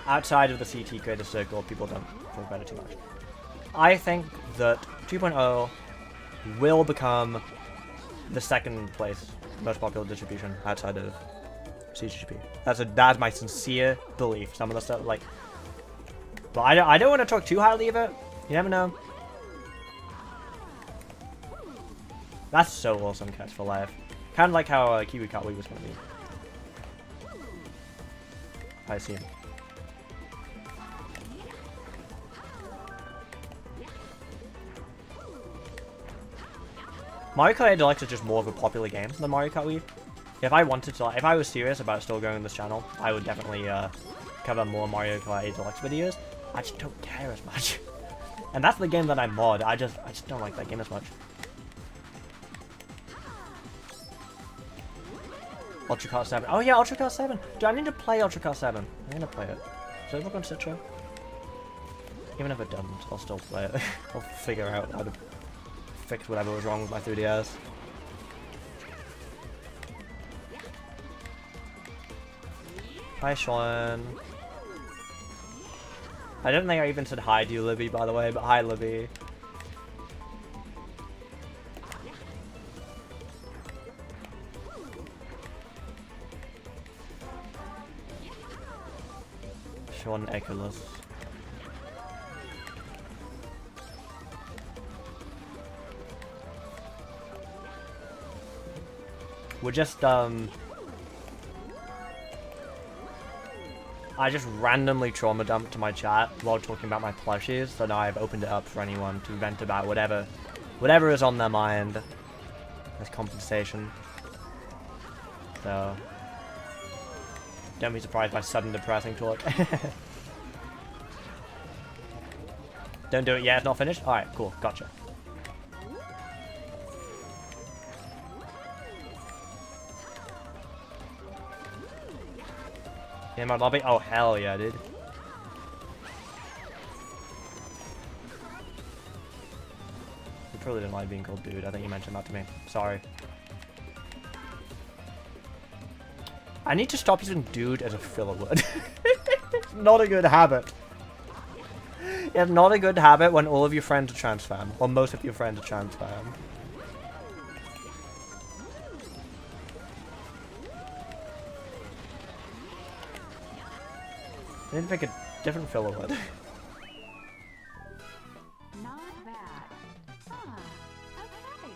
Outside of the CT creator circle, people don't talk about it too much. I think that 2.0 will become the second place most popular distribution outside of CGP. That's my sincere belief. Some of the stuff, like, but I don't want to talk too highly of it. You never know. That's so awesome, Cats for Life. Kind of like how Kiwi Cat Week was going to be. I see him. Mario Kart 8 Deluxe is just more of a popular game than Mario Kart Wii. If I wanted to, if I was serious about still growing this channel, I would definitely cover more Mario Kart 8 Deluxe videos. I just don't care as much. And that's the game that I mod. I just don't like that game as much. Ultra Kart 7. Oh yeah, Ultra Kart 7. Do I need to play Ultra Kart 7? I'm gonna play it. Does it work on Citra? Even if it doesn't, I'll still play it. I'll figure out how to fix whatever was wrong with my 3DS. Hi, Sean. I don't think I even said hi to you, Libby, by the way, but hi, Libby. Sean Echolas. We're just, I just randomly trauma dumped to my chat while talking about my plushies, so now I've opened it up for anyone to vent about whatever is on their mind as compensation. So, don't be surprised by sudden depressing talk. Don't do it yet, it's not finished? Alright, cool, gotcha. In my lobby? Oh, hell yeah, dude. You probably didn't like being called dude. I think you mentioned that to me. Sorry. I need to stop using dude as a filler word. It's not a good habit. It's not a good habit when all of your friends are trans fam. Or most of your friends are trans fam. I need to pick a different filler word. Not bad. Okay.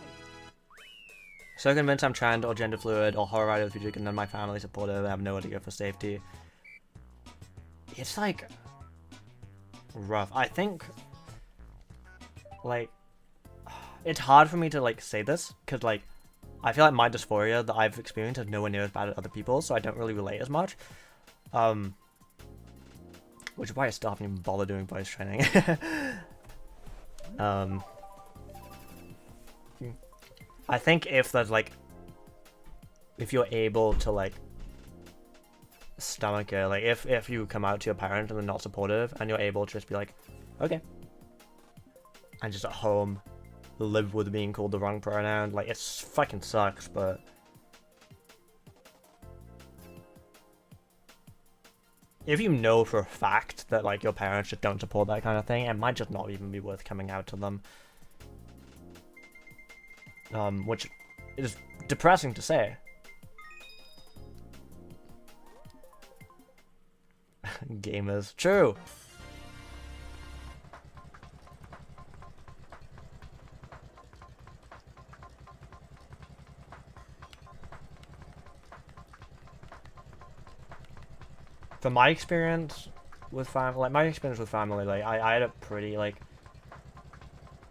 So convinced I'm trans or gender fluid or horrified of the future and then my family supportive, I have nowhere to go for safety. It's like rough. I think like it's hard for me to like say this because like I feel like my dysphoria that I've experienced is nowhere near as bad as other people's, so I don't really relate as much. Which is why I still haven't even bothered doing voice training. I think if there's like, if you're able to like stomach it, like if you come out to your parents and they're not supportive and you're able to just be like, okay, and just at home live with being called the wrong pronoun, like it fucking sucks, but if you know for a fact that like your parents just don't support that kind of thing, it might just not even be worth coming out to them. Which is depressing to say. Gamers. True. From my experience with family, like I had a pretty like,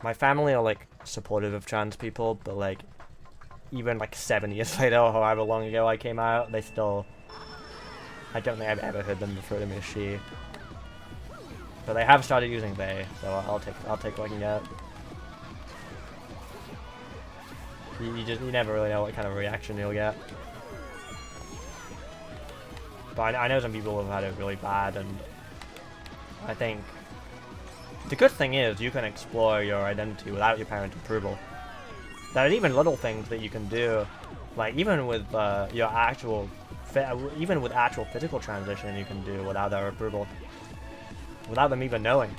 my family are like supportive of trans people, but like even like 7 years later or however long ago I came out, they still... I don't think I've ever heard them refer to me as she. But they have started using they, so I'll take what I can get. You never really know what kind of reaction you'll get. But I know some people have had it really bad, and I think the good thing is you can explore your identity without your parents' approval. There are even little things that you can do, like even with your actual, even with actual physical transition, you can do without their approval, without them even knowing.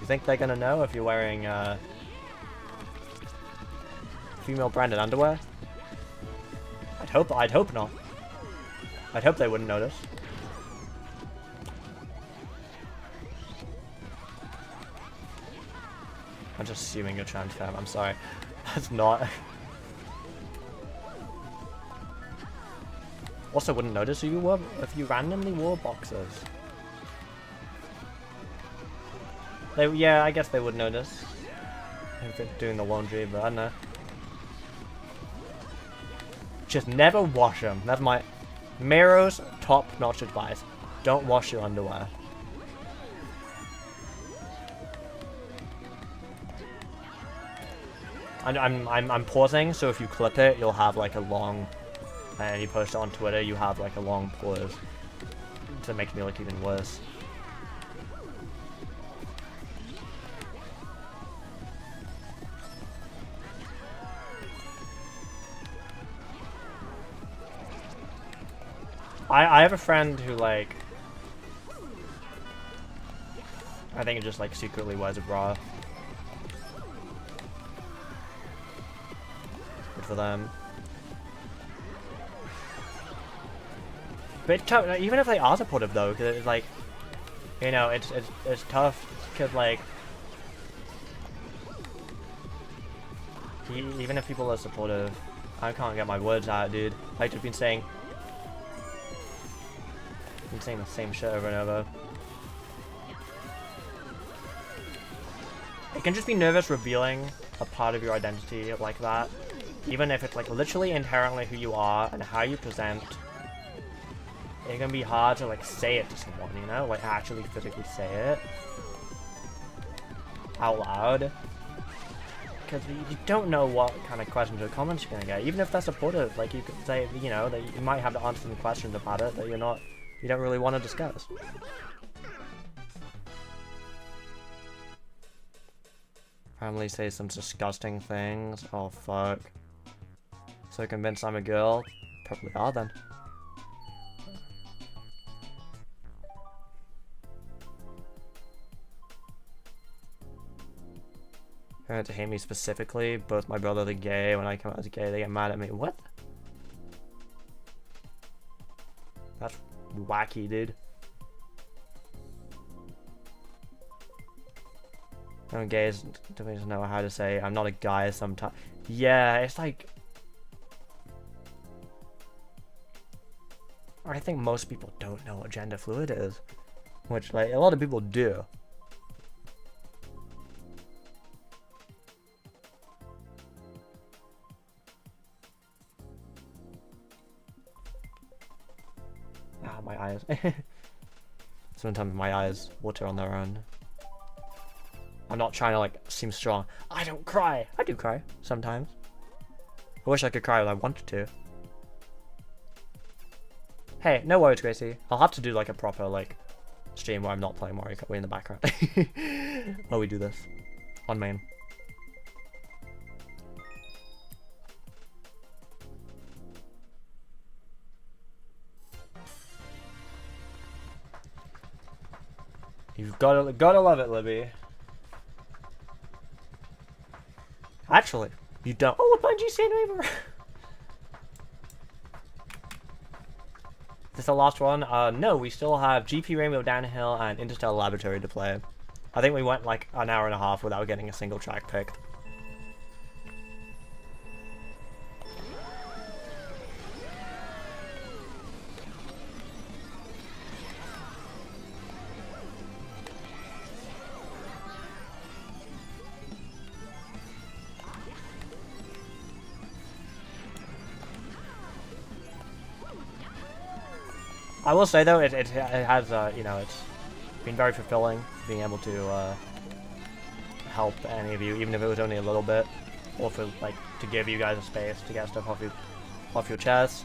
You think they're gonna know if you're wearing female branded underwear? I'd hope not. I'd hope they wouldn't notice. I'm just assuming you're trans femme, I'm sorry. That's not. Also wouldn't notice if you randomly wore boxers. Yeah, I guess they would notice. If they're doing the laundry, but I don't know. Just never wash them. That's my Miro's top-notch advice. Don't wash your underwear. I'm pausing, so if you clip it, you'll have like a long, and you post it on Twitter, you have like a long pause. So it makes me look even worse. I have a friend who, like, I think it just, like, secretly wears a bra. Good for them. But it's tough, even if they are supportive, though, because it's, like, you know, it's tough, because, like, even if people are supportive, I can't get my words out, dude. Like, just been saying the same shit over and over. It can just be nervous revealing a part of your identity like that. Even if it's like literally inherently who you are and how you present. It can be hard to like say it to someone, you know? Like actually physically say it out loud. Because you don't know what kind of questions or comments you're gonna get. Even if they're supportive, like you could say, you know, that you might have to answer some questions about it that you don't really want to discuss. Family says some disgusting things. Oh fuck. So convinced I'm a girl? Probably are then. Parents hate me specifically. Both my brother are gay. When I come out as gay, they get mad at me. What? That's wacky, dude. No, gays don't know how to say I'm not a guy sometimes. Yeah, it's like, I think most people don't know what gender fluid is, which like a lot of people do. Ah, my eyes. Sometimes my eyes water on their own. I'm not trying to like seem strong. I don't cry. I do cry sometimes. I wish I could cry when I wanted to. Hey, no worries, Gracie. I'll have to do like a proper like stream where I'm not playing Mario Kart way in the background. While we do this on main. You've gotta love it, Libby. Actually, you don't. Oh, look, Bungie Sand Waver. Is this the last one? No, we still have GP Rainbow Downhill and Interstellar Laboratory to play. I think we went like an hour and a half without getting a single track picked. I will say though, it has you know, it's been very fulfilling being able to help any of you, even if it was only a little bit, or for like to give you guys a space to get stuff off your chest.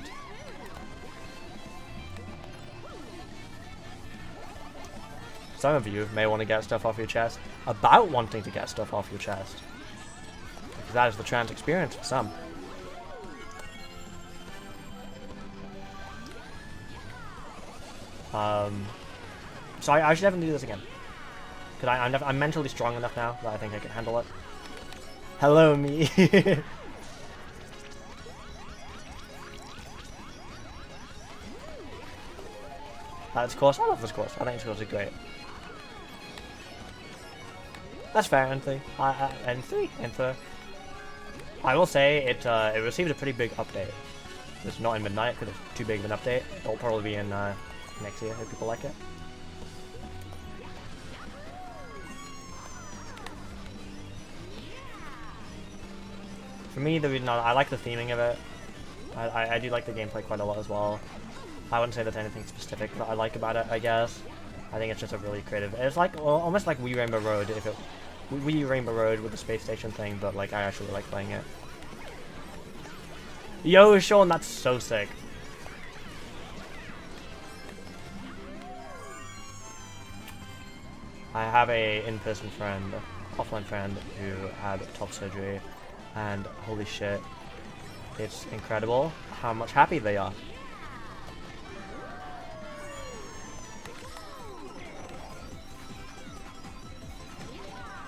Some of you may want to get stuff off your chest about wanting to get stuff off your chest, because that is the trans experience for some. So I should definitely do this again. Because I'm mentally strong enough now that I think I can handle it. Hello, me. This course, I love this course. I think this course is great. That's fair, N3. N3. I will say it received a pretty big update. It's not in Midnight because it's too big of an update. It'll probably be in next year if people like it. For me, the reason I like the theming of it. I do like the gameplay quite a lot as well. I wouldn't say there's anything specific that I like about it, I guess. I think it's just a really creative... It's like almost like Wii Rainbow Road, if it... Wii Rainbow Road with the space station thing, but like I actually like playing it. Yo, Sean, that's so sick. I have a in-person friend, offline friend, who had top surgery, and holy shit, it's incredible how much happy they are.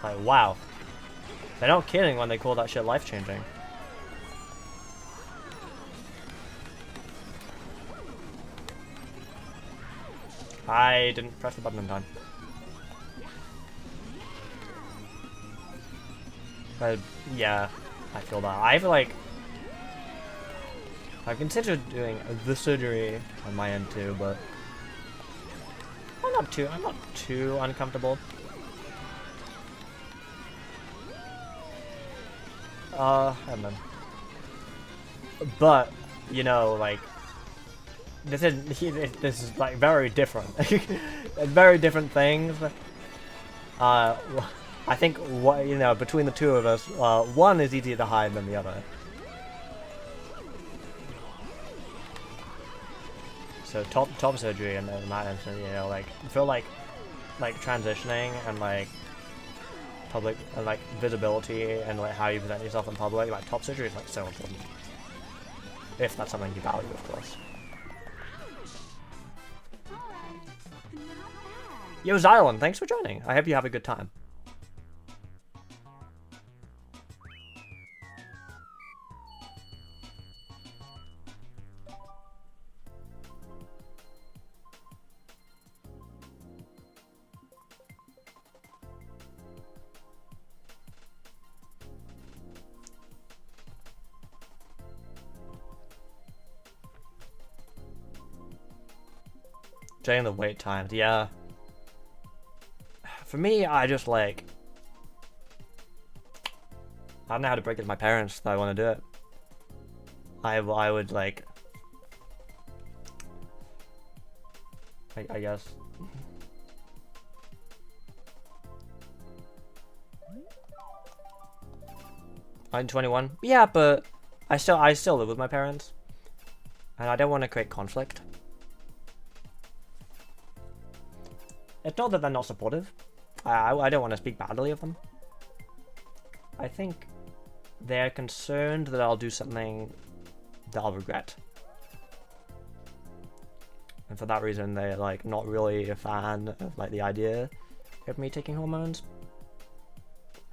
Like, wow. They're not kidding when they call that shit life-changing. I didn't press the button in time. Yeah, I feel that. I've considered doing the surgery on my end too, but I'm not too uncomfortable. I don't know. But, you know, like, this is like very different. Very different things. I think, you know, between the two of us, one is easier to hide than the other. So top surgery and that instant, you know, like I feel like transitioning and like public and like visibility and like how you present yourself in public, like top surgery is like so important. If that's something you value, of course. Yo, Xylon, thanks for joining. I hope you have a good time. During the wait times, yeah. For me, I just like... I don't know how to break it to my parents that I want to do it. I would like... I guess. I'm 21. Yeah, but I still live with my parents. And I don't want to create conflict. It's not that they're not supportive. I don't want to speak badly of them. I think they're concerned that I'll do something that I'll regret. And for that reason, they're like not really a fan of like the idea of me taking hormones.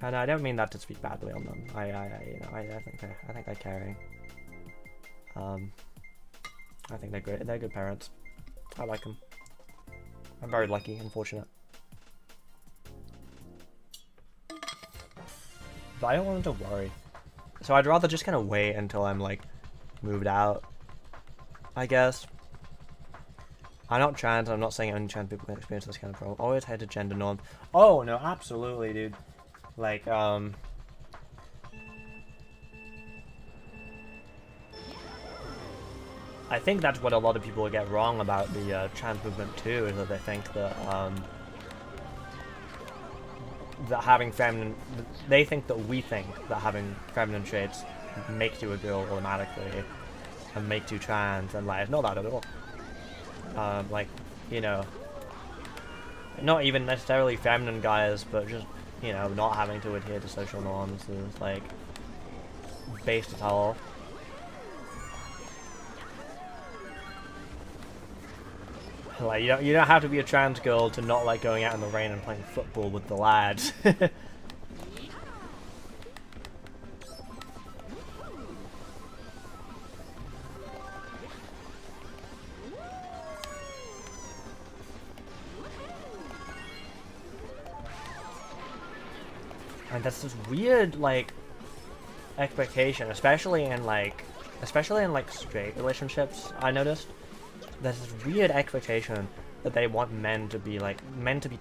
And I don't mean that to speak badly on them. I think they're caring. I think they're great. They're good parents. I like them. I'm very lucky and fortunate. But I don't want them to worry. So I'd rather just kind of wait until I'm like moved out, I guess. I'm not trans, I'm not saying only trans people can experience this kind of problem. Always head to gender norm. Oh no, absolutely, dude. Like, I think that's what a lot of people get wrong about the trans movement too, is that they think that having feminine, they think that we think that having feminine traits makes you a girl automatically and makes you trans, and like it's not that at all. Like, you know, not even necessarily feminine guys, but just, you know, not having to adhere to social norms is like based at all. Like, you don't have to be a trans girl to not like going out in the rain and playing football with the lads. And that's this weird, like, expectation, especially in like straight relationships, I noticed. There's this weird expectation that they want men to be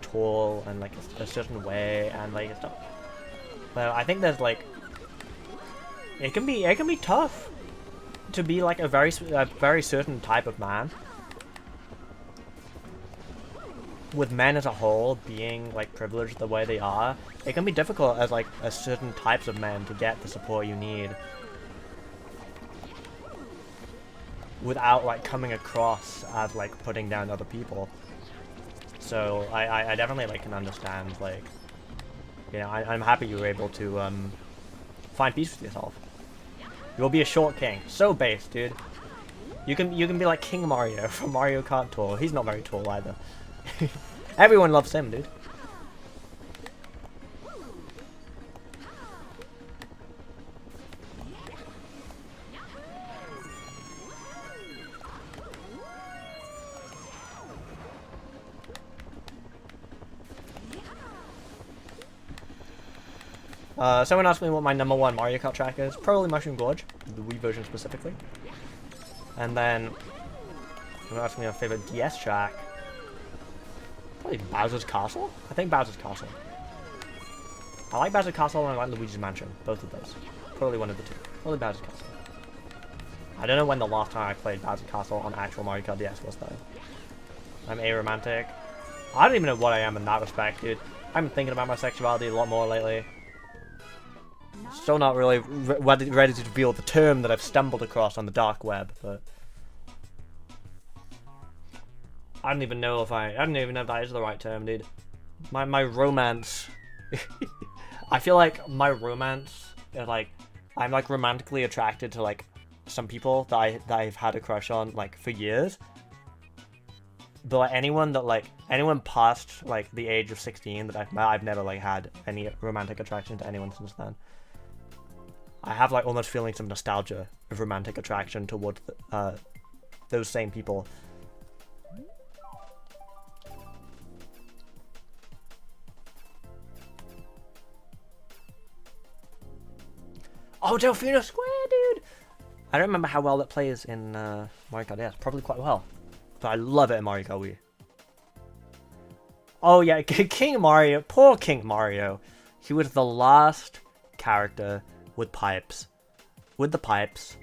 tall and like a certain way and like stuff. But I think there's like, it can be tough to be like a very certain type of man. With men as a whole being like privileged the way they are, it can be difficult as like a certain types of men to get the support you need without like coming across as like putting down other people. So I definitely like can understand, like, you know, I'm happy you were able to find peace with yourself. You'll be a short king. So base, dude. You can be like King Mario from Mario Kart Tour. He's not very tall either. Everyone loves him, dude. Someone asked me what my #1 Mario Kart track is. Probably Mushroom Gorge, the Wii version specifically. And then someone asked me my favorite DS track. Probably Bowser's Castle? I think Bowser's Castle. I like Bowser's Castle and I like Luigi's Mansion. Both of those. Probably one of the two. Probably Bowser's Castle. I don't know when the last time I played Bowser's Castle on actual Mario Kart DS was though. I'm aromantic. I don't even know what I am in that respect, dude. I've been thinking about my sexuality a lot more lately. Still not really ready to reveal the term that I've stumbled across on the dark web, but I don't even know if that is the right term, dude. My romance. I feel like my romance is like, I'm like romantically attracted to like some people that I've had a crush on like for years. But like anyone past like the age of 16 that I've never like had any romantic attraction to anyone since then. I have like almost feelings of nostalgia of romantic attraction towards those same people. Oh, Delfino Square, dude! I don't remember how well that plays in Mario Kart DS. Probably quite well. But I love it in Mario Kart Wii. Oh yeah, King Mario. Poor King Mario. He was the last character with pipes. With the pipes.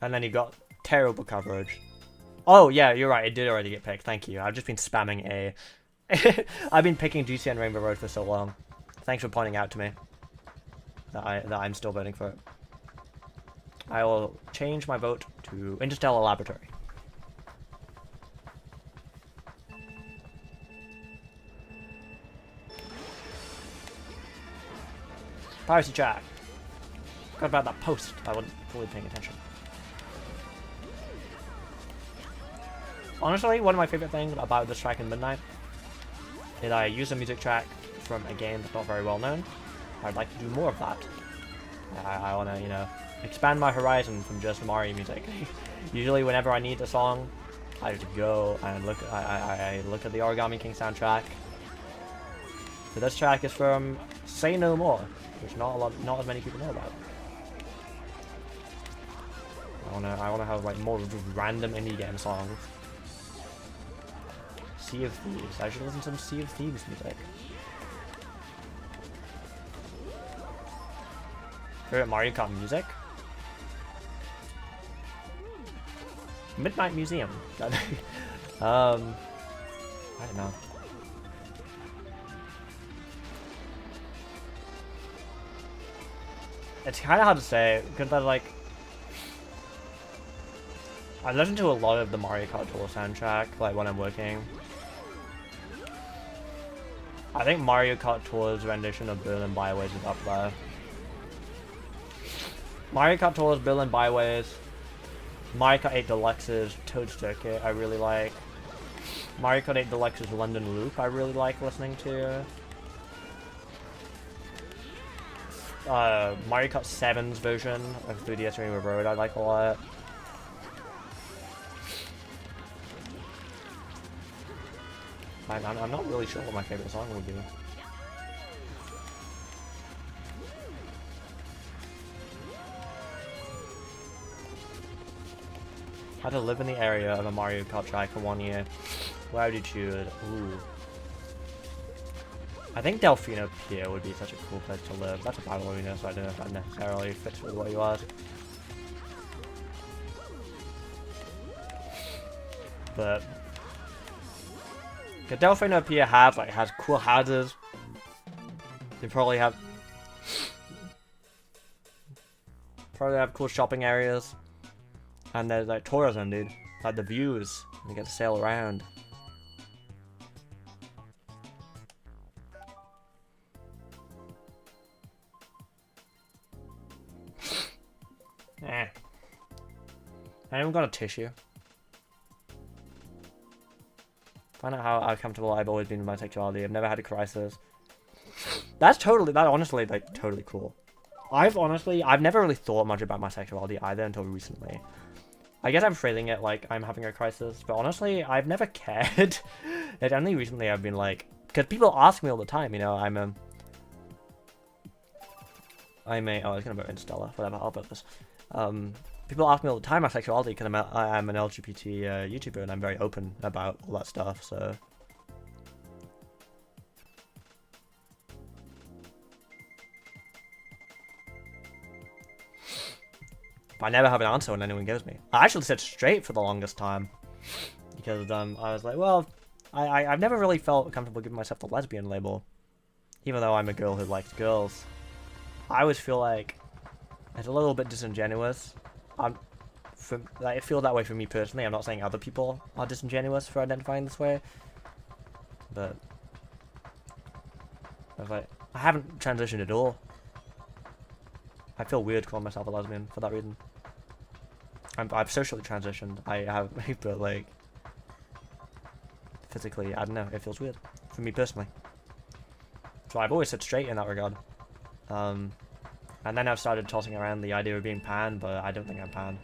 And then he got terrible coverage. Oh yeah, you're right, it did already get picked. Thank you. I've just been spamming A. I've been picking GCN Rainbow Road for so long. Thanks for pointing out to me that I'm still voting for it. I will change my vote to Interstellar Laboratory. Piracy Jack. Forgot about that post. I wasn't fully paying attention. Honestly, one of my favorite things about this track in Midnight is I use a music track from a game that's not very well known. I'd like to do more of that. I want to, you know, expand my horizon from just Mario music. Usually, whenever I need a song, I just go and look. I look at the Origami King soundtrack. So this track is from Say No More, which not as many people know about. I wanna have like more random indie game songs. Sea of Thieves. I should listen to some Sea of Thieves music. Favorite Mario Kart music? Midnight Museum. I don't know. It's kind of hard to say because I listen to a lot of the Mario Kart Tour soundtrack like when I'm working. I think Mario Kart Tour's rendition of Berlin Byways is up there. Mario Kart Tour's Berlin Byways, Mario Kart 8 Deluxe's Toad Circuit I really like. Mario Kart 8 Deluxe's London Loop I really like listening to. Mario Kart 7's version of 3DS Rainbow Road I like a lot. I'm not really sure what my favorite song would be. Had to live in the area of a Mario Kart track for 1 year. Where would you choose? Ooh. I think Delfino Pier would be such a cool place to live. That's a battle arena, so I don't know if that necessarily fits with what you ask. But the Delfino Pier has cool houses. They probably have cool shopping areas. And there's like tourism, dude. Like the views. You get to sail around. Eh. I haven't got a tissue. Find out how uncomfortable I've always been with my sexuality. I've never had a crisis. That's honestly like totally cool. I've never really thought much about my sexuality either until recently. I guess I'm phrasing it like I'm having a crisis, but honestly, I've never cared. It's only recently I've been like, because people ask me all the time, you know, oh, it's gonna be Interstellar, whatever, I'll put this. People ask me all the time my sexuality because I'm an LGBT YouTuber and I'm very open about all that stuff, so. But I never have an answer when anyone gives me. I actually said straight for the longest time. Because I was like, well, I've never really felt comfortable giving myself the lesbian label. Even though I'm a girl who likes girls. I always feel like it's a little bit disingenuous. It feels that way for me personally. I'm not saying other people are disingenuous for identifying this way. But I was like, I haven't transitioned at all. I feel weird calling myself a lesbian for that reason. I've socially transitioned. I have, but like physically, I don't know. It feels weird for me personally. So I've always said straight in that regard. And then I've started tossing around the idea of being pan, but I don't think I'm pan.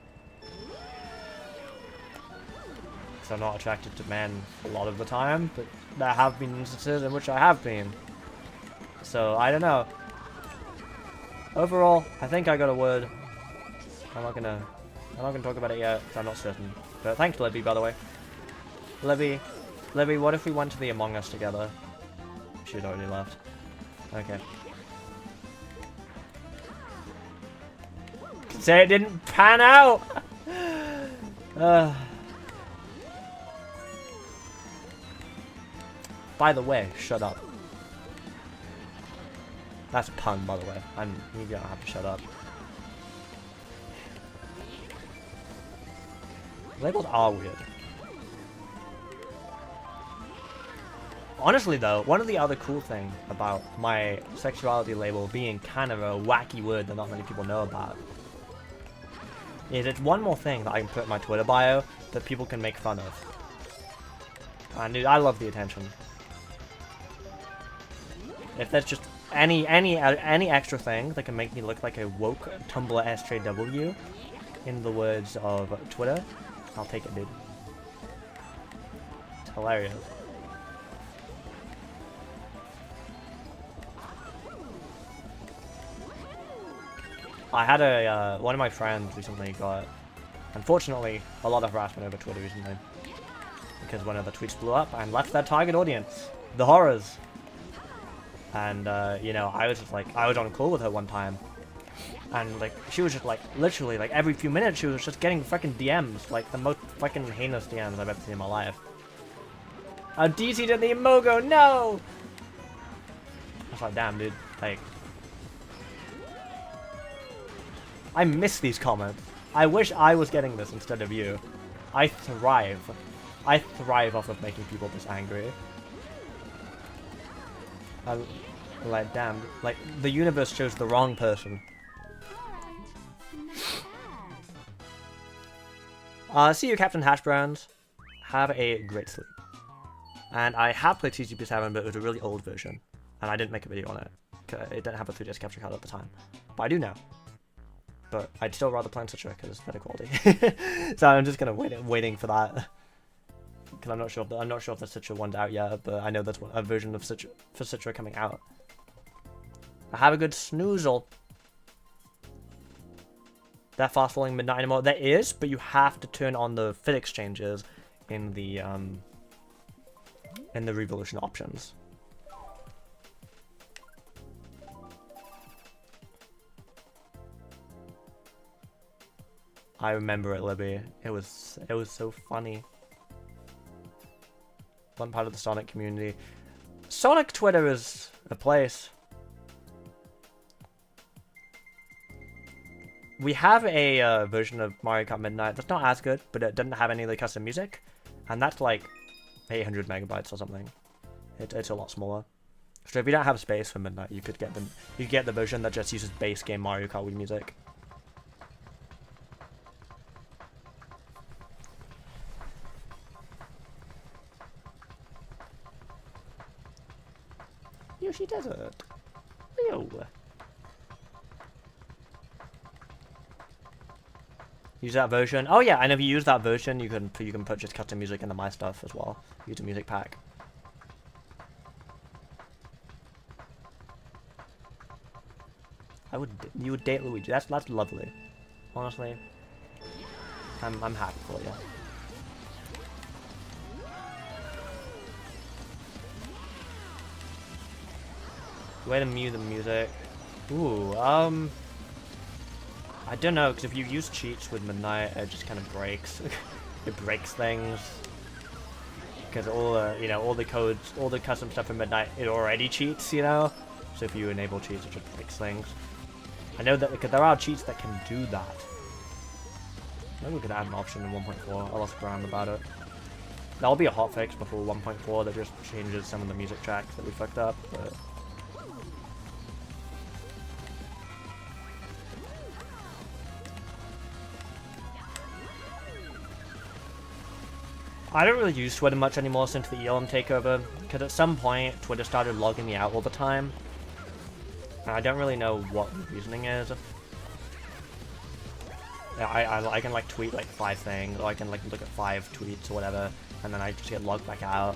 Because I'm not attracted to men a lot of the time, but there have been instances in which I have been. So I don't know. Overall, I think I got a word. I'm not gonna talk about it yet, because I'm not certain. But thanks, Libby, by the way. Libby, what if we went to the Among Us together? She had already left. Okay. Say it didn't pan out! By the way, shut up. That's a pun, by the way. You don't have to shut up. Labels are weird. Honestly, though, one of the other cool things about my sexuality label being kind of a wacky word that not many people know about is it's one more thing that I can put in my Twitter bio that people can make fun of. And dude, I love the attention. If there's just any extra thing that can make me look like a woke Tumblr SJW, in the words of Twitter, I'll take it, dude. It's hilarious. I had one of my friends recently got, unfortunately, a lot of harassment over Twitter recently. Because one of the tweets blew up and left their target audience. The horrors. And, you know, I was just like, I was on a call with her one time. And like she was just like literally like every few minutes she was just getting fucking DMs, like the most fucking heinous DMs I've ever seen in my life. DC did the Emogo, no! I was like, damn, dude, like I miss these comments. I wish I was getting this instead of you. I thrive off of making people this angry. Like, damn, like the universe chose the wrong person. See you, Captain Hash Browns. Have a great sleep. And I have played TCP7, but it was a really old version, and I didn't make a video on it. It didn't have a 3DS capture card at the time, but I do now. But I'd still rather play on Citra because it's better quality. So I'm just gonna waiting for that. Because I'm not sure if the Citra one's out yet, but I know there's a version of Citra coming out. I have a good snoozle. They're fast falling midnight anymore. There is, but you have to turn on the fit exchanges in the Revolution options. I remember it, Libby. It was so funny. One part of the Sonic community. Sonic Twitter is a place. We have a version of Mario Kart Midnight that's not as good, but it doesn't have any of the custom music, and that's like 800 megabytes or something. It's a lot smaller. So if you don't have space for Midnight, you could get the version that just uses base game Mario Kart Wii music. Yoshi Desert. Leo. Use that version. Oh yeah, and if you use that version, you can purchase custom music into my stuff as well. Use a music pack. You would date Luigi. That's lovely. Honestly, I'm happy for you. Way to mute the music. Ooh, I don't know, because if you use cheats with Midnight, it just kind of breaks. It breaks things. Because all the codes, all the custom stuff in Midnight, it already cheats, you know? So if you enable cheats, it just breaks things. I know that, because there are cheats that can do that. Maybe we could add an option in 1.4. I'll ask around about it. That'll be a hotfix before 1.4 that just changes some of the music tracks that we fucked up, but... I don't really use Twitter much anymore since the ELM takeover, because at some point Twitter started logging me out all the time, and I don't really know what the reasoning is. Yeah, I can like tweet like 5 things, or I can like look at 5 tweets or whatever, and then I just get logged back out.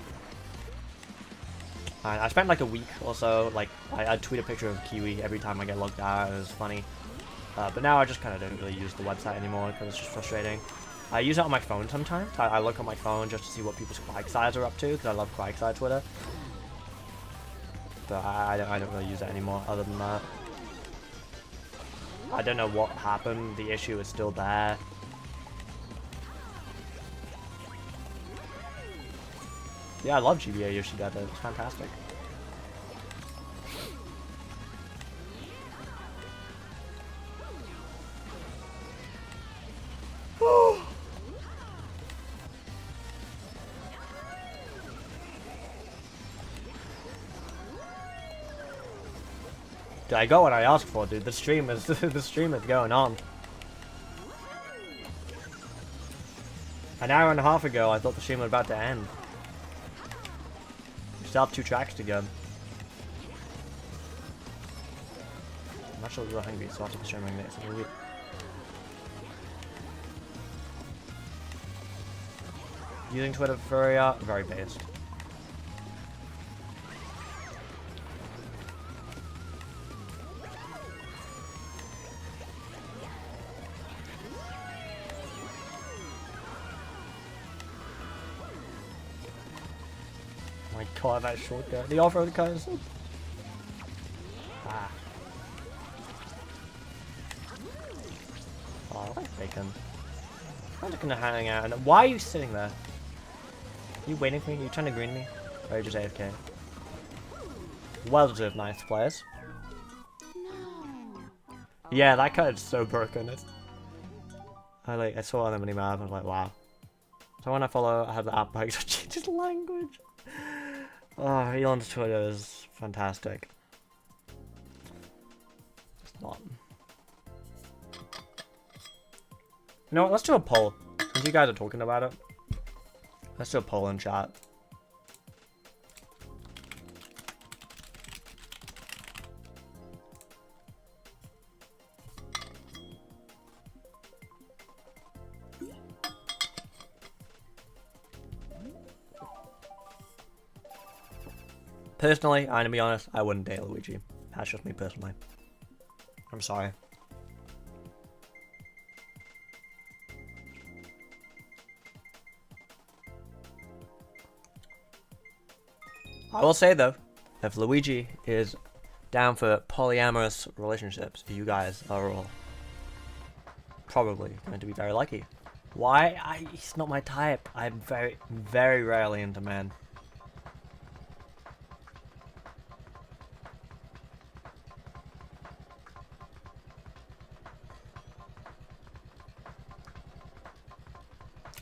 And I spent like a week or so, like I'd tweet a picture of Kiwi every time I get logged out. It was funny, but now I just kind of don't really use the website anymore because it's just frustrating. I use it on my phone sometimes. I look on my phone just to see what people's Quagsides are up to, because I love Quagside Twitter. But I don't really use it anymore, other than that. I don't know what happened. The issue is still there. Yeah, I love GBA Yoshida. It's fantastic. I got what I asked for, dude. The stream is going on. An hour and a half ago, I thought the stream was about to end. We still have 2 tracks to go. I'm actually real hungry, so I'll take the streaming next week. Using Twitter for very based. God, that shortcut. The off-road car is so... Ah. Hi, Bacon. I'm just gonna hang out. And why are you sitting there? Are you waiting for me? Are you trying to green me? Or are you just AFK? Well deserved, nice players. Yeah, that card is so broken. I saw on the mini map and I was like, wow. So when I follow, I have the app bikes that changes language. Oh, Elon's Twitter is fantastic. It's not. You know what? Let's do a poll. Since you guys are talking about it, let's do a poll in chat. Personally, I'm gonna be honest, I wouldn't date Luigi. That's just me personally. I'm sorry. I will say though, if Luigi is down for polyamorous relationships, you guys are all probably going to be very lucky. Why? He's not my type. I'm very, very rarely into men.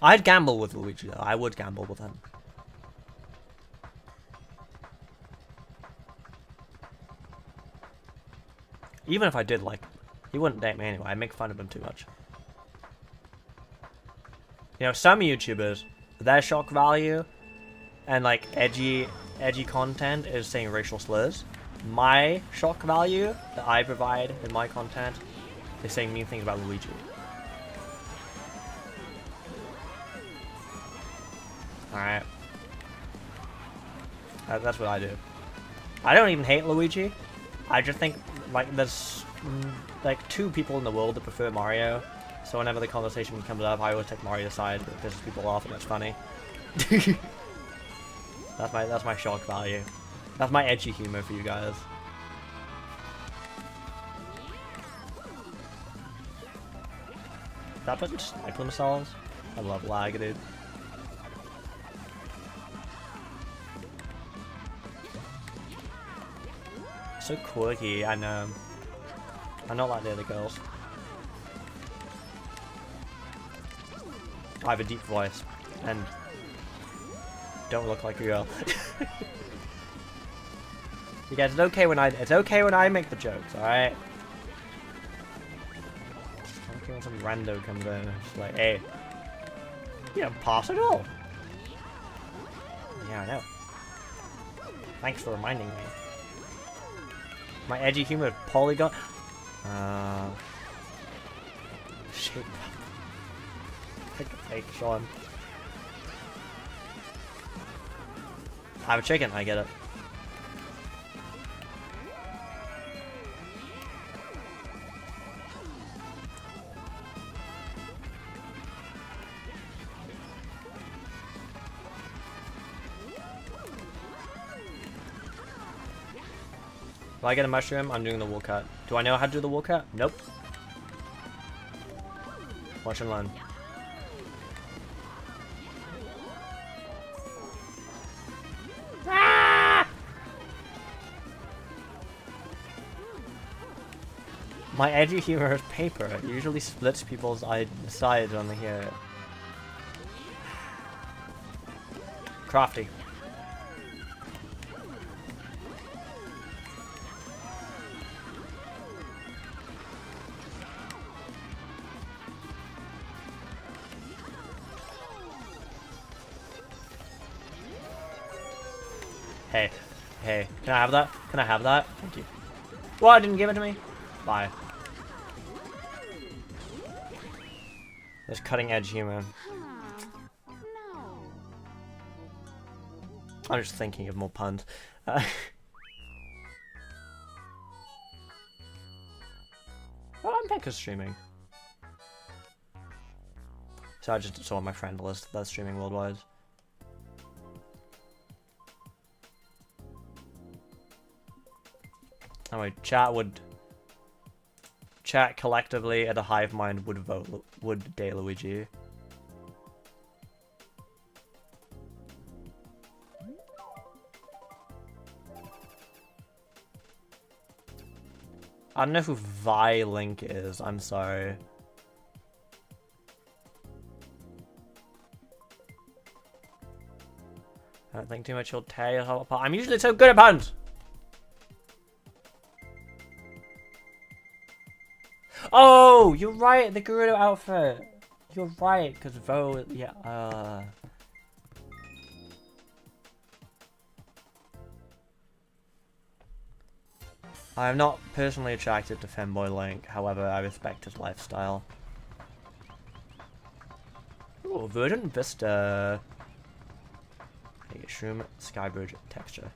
I'd gamble with Luigi though. I would gamble with him. Even if I did like, he wouldn't date me anyway. I make fun of him too much. You know, some YouTubers, their shock value and like edgy content is saying racial slurs. My shock value that I provide in my content is saying mean things about Luigi. Alright. That's what I do. I don't even hate Luigi. I just think like there's like 2 people in the world that prefer Mario. So whenever the conversation comes up, I always take Mario's side. It pisses people off and it's funny. That's my shock value. That's my edgy humor for you guys. That person just snipe themselves? I love lag, dude. So quirky, I know. I'm not like the other girls. I have a deep voice and don't look like a girl. You guys, it's okay when I make the jokes, alright? Okay, when some rando comes in, it's like, hey, you don't pass at all. Yeah, I know. Thanks for reminding me. My edgy humor polygon. Shit. Take a fake, Sean. I have a chicken, I get it. If I get a mushroom, I'm doing the wool cut. Do I know how to do the wool cut? Nope. Watch and learn. Ah! My edgy humor is paper. It usually splits people's sides when they hear it. Crafty. Hey, hey, can I have that? Can I have that? Thank you. What? Didn't give it to me? Bye. There's cutting edge humor. I'm just thinking of more puns. Oh, I'm Pekka's streaming. So I just saw my friend list that's streaming worldwide. Anyway, chat chat collectively at a hive mind would vote would Luigi. I don't know who Vi-Link is, I'm sorry. I don't think too much will tear your heart apart. I'm usually so good at puns! Oh, you're right, the Gerudo outfit. You're right, because Vo, yeah, I am not personally attracted to Femboy Link, however, I respect his lifestyle. Ooh, Verdant Vista. Okay, Shroom Skybridge texture.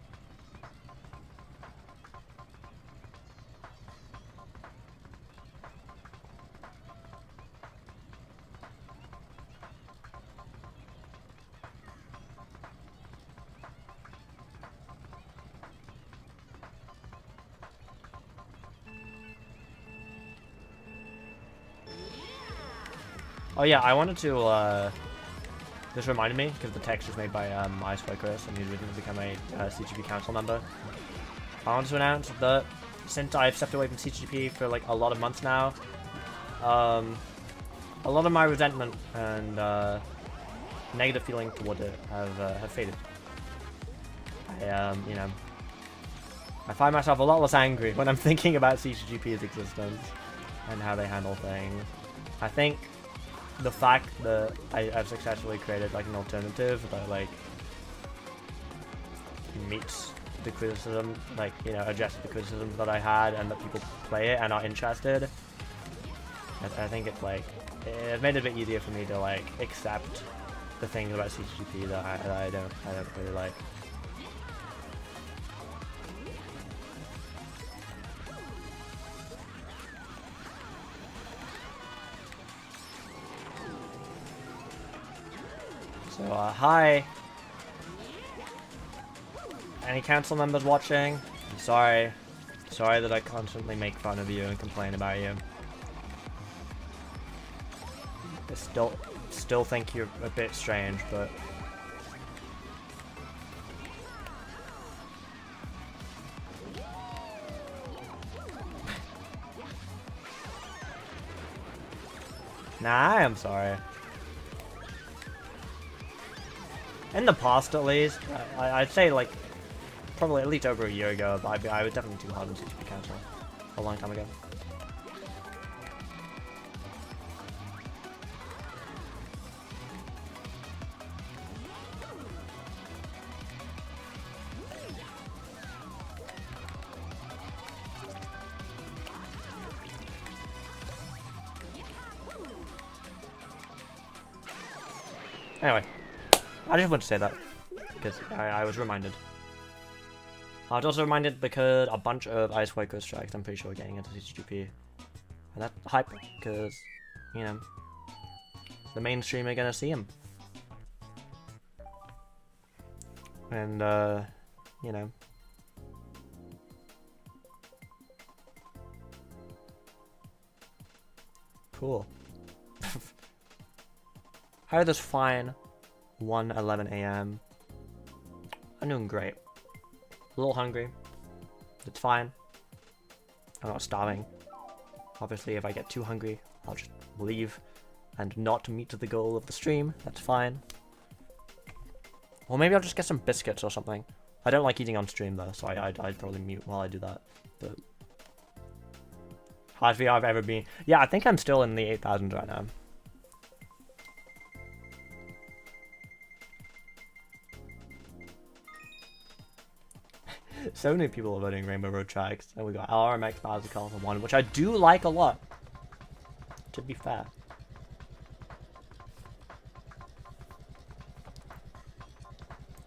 Oh yeah, I wanted to, this reminded me, because the text was made by Iceboy Chris, and he's recently become a CGP council member. I wanted to announce that since I've stepped away from CGP for like a lot of months now, a lot of my resentment and negative feeling toward it have faded. You know, I find myself a lot less angry when I'm thinking about CGP's existence and how they handle things. I think the fact that I've successfully created like an alternative that like meets the criticism, like, you know, addresses the criticisms that I had, and that people play it and are interested, I think it's like, it made it a bit easier for me to like accept the things about CGP that I don't really like. So, hi. Any council members watching? I'm sorry. Sorry that I constantly make fun of you and complain about you. I still think you're a bit strange, but... Nah, I am sorry. In the past, at least, I'd say like probably at least over a year ago, but I was definitely too hard on CGP Council a long time ago. Anyway. I just want to say that, because I was reminded. I was also reminded because a bunch of Ice White Ghost tracks I'm pretty sure are getting into CGP. And that's hype, because, you know, the mainstream are gonna see them. And, you know. Cool. How are this fine? 1:11 a.m. I'm doing great. A little hungry. It's fine. I'm not starving. Obviously, if I get too hungry, I'll just leave and not meet the goal of the stream. That's fine. Or maybe I'll just get some biscuits or something. I don't like eating on stream though, so I'd probably mute while I do that. But highest VR I've ever been. Yeah, I think I'm still in the 8,000s right now. So many people are voting Rainbow Road tracks, and we got RMX Bowser Call for 1, which I do like a lot, to be fair.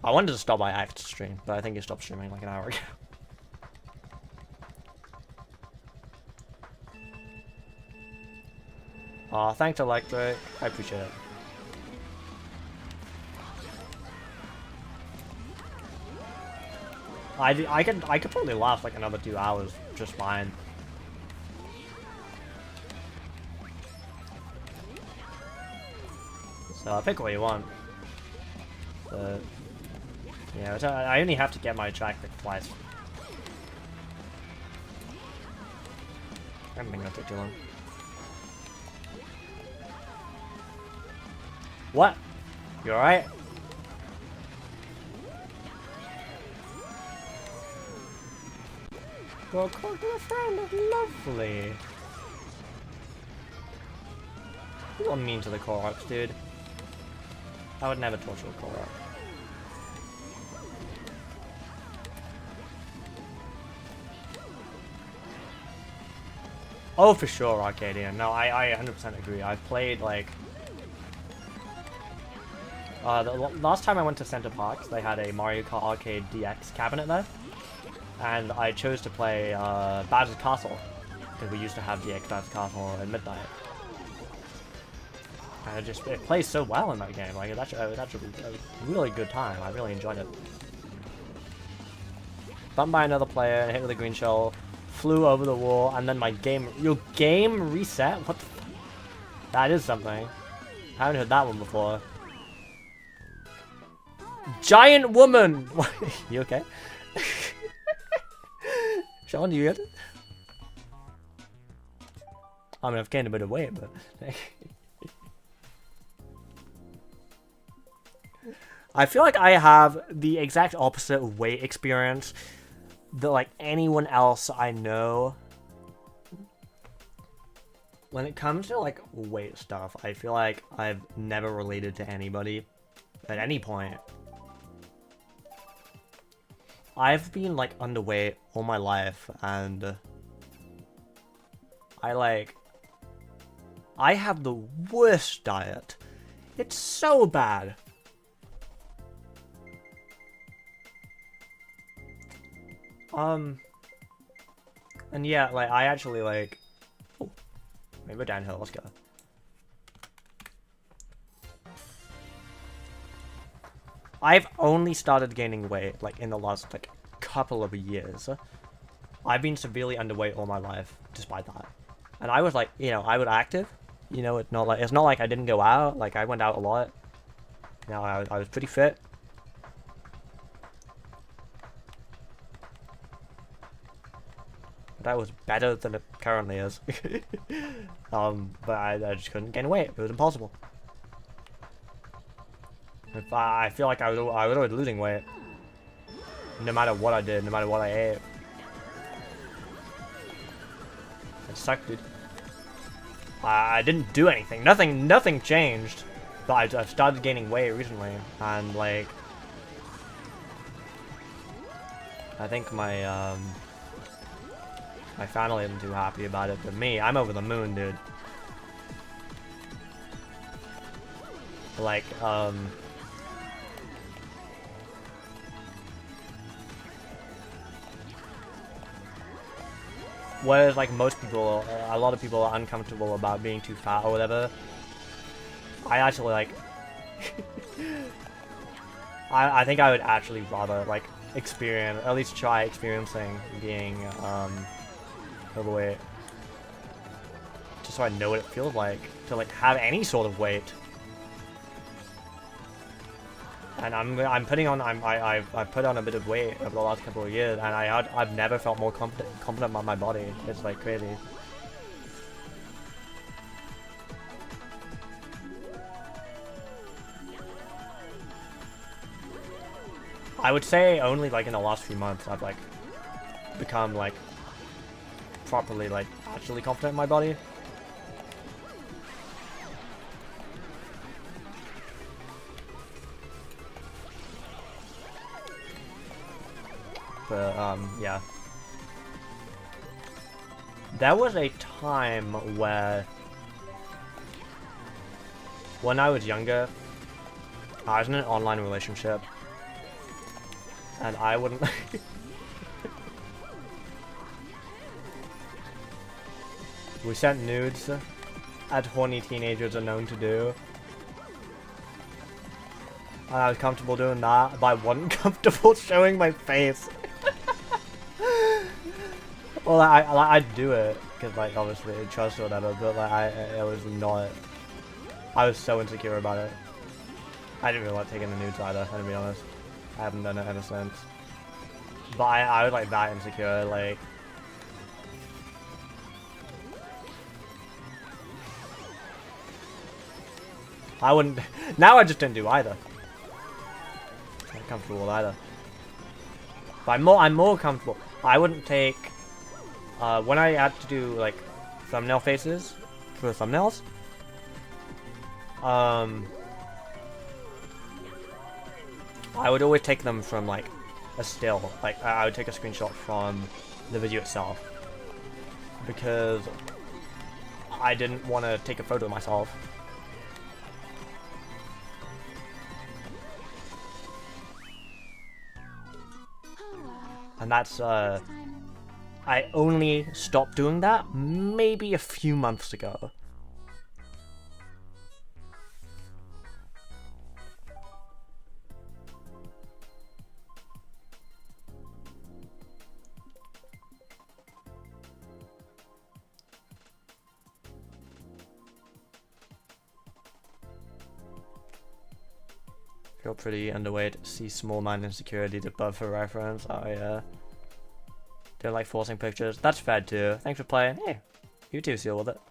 I wanted to stop my Act stream, but I think it stopped streaming like an hour ago. Aw, thanks Electric, I appreciate it. I could probably last like another 2 hours just fine. So pick what you want. But yeah, I only have to get my track pick twice. I don't think that'll take too long. What? You alright? Well, call to a friend, that's lovely. You are mean to the Koroks, dude. I would never torture a Korok. Oh, for sure, Arcadian. No, I 100% agree. I've played, like... the last time I went to Center Parks, they had a Mario Kart Arcade DX cabinet there. And I chose to play Bowser's Castle, because we used to have DX Bowser's Castle at midnight. And it plays so well in that game. Like, that's a really good time. I really enjoyed it. Bumped by another player and hit with a green shell, flew over the wall, and then your game reset? What the fuck? That is something. I haven't heard that one before. Giant woman! You okay? Sean, do you get it? I mean, I've gained a bit of weight, but... I feel like I have the exact opposite weight experience that, like, anyone else I know. When it comes to, like, weight stuff, I feel like I've never related to anybody at any point. I've been, like, underweight all my life, and I have the worst diet. It's so bad. And yeah, like, I actually, like... Oh, maybe we're downhill, let's go. I've only started gaining weight, like, in the last, like, couple of years. I've been severely underweight all my life, despite that. And I was, like, you know, I was active. You know, it's not like I didn't go out. Like, I went out a lot. You know, I was pretty fit. That was better than it currently is. But I just couldn't gain weight. It was impossible. If I feel like I was always losing weight. No matter what I did, no matter what I ate. It sucked, dude. I didn't do anything. Nothing changed. But I've started gaining weight recently. And, like... I think my family isn't too happy about it, but me, I'm over the moon, dude. Like, whereas, like, most people, a lot of people are uncomfortable about being too fat or whatever, I actually, like... I think I would actually rather, like, experience, at least try experiencing being, overweight. Just so I know what it feels like to, like, have any sort of weight. And I'm putting on, I've put on a bit of weight over the last couple of years, and I've never felt more confident about my body. It's, like, crazy. I would say only, like, in the last few months I've, like, become, like, properly, like, actually confident in my body. But, yeah. There was a time where, when I was younger, I was in an online relationship, and I wouldn't... We sent nudes, as horny teenagers are known to do. And I was comfortable doing that, but I wasn't comfortable showing my face. Well, I'd do it, because, like, obviously, trust or whatever, but, like, it was not... I was so insecure about it. I didn't really like taking the nudes either, to be honest. I haven't done it ever since. But I was like that insecure, like... I wouldn't... Now I just didn't do either. I'm not comfortable with either. But I'm more comfortable. I wouldn't take... when I had to do, like, thumbnail faces for thumbnails, I would always take them from, like, a still. Like, I would take a screenshot from the video itself. Because I didn't want to take a photo of myself. And that's, I only stopped doing that maybe a few months ago. Feel pretty underweight. See small mind insecurities above for reference. I don't like forcing pictures. That's fair too. Thanks for playing. Hey, you two deal with it.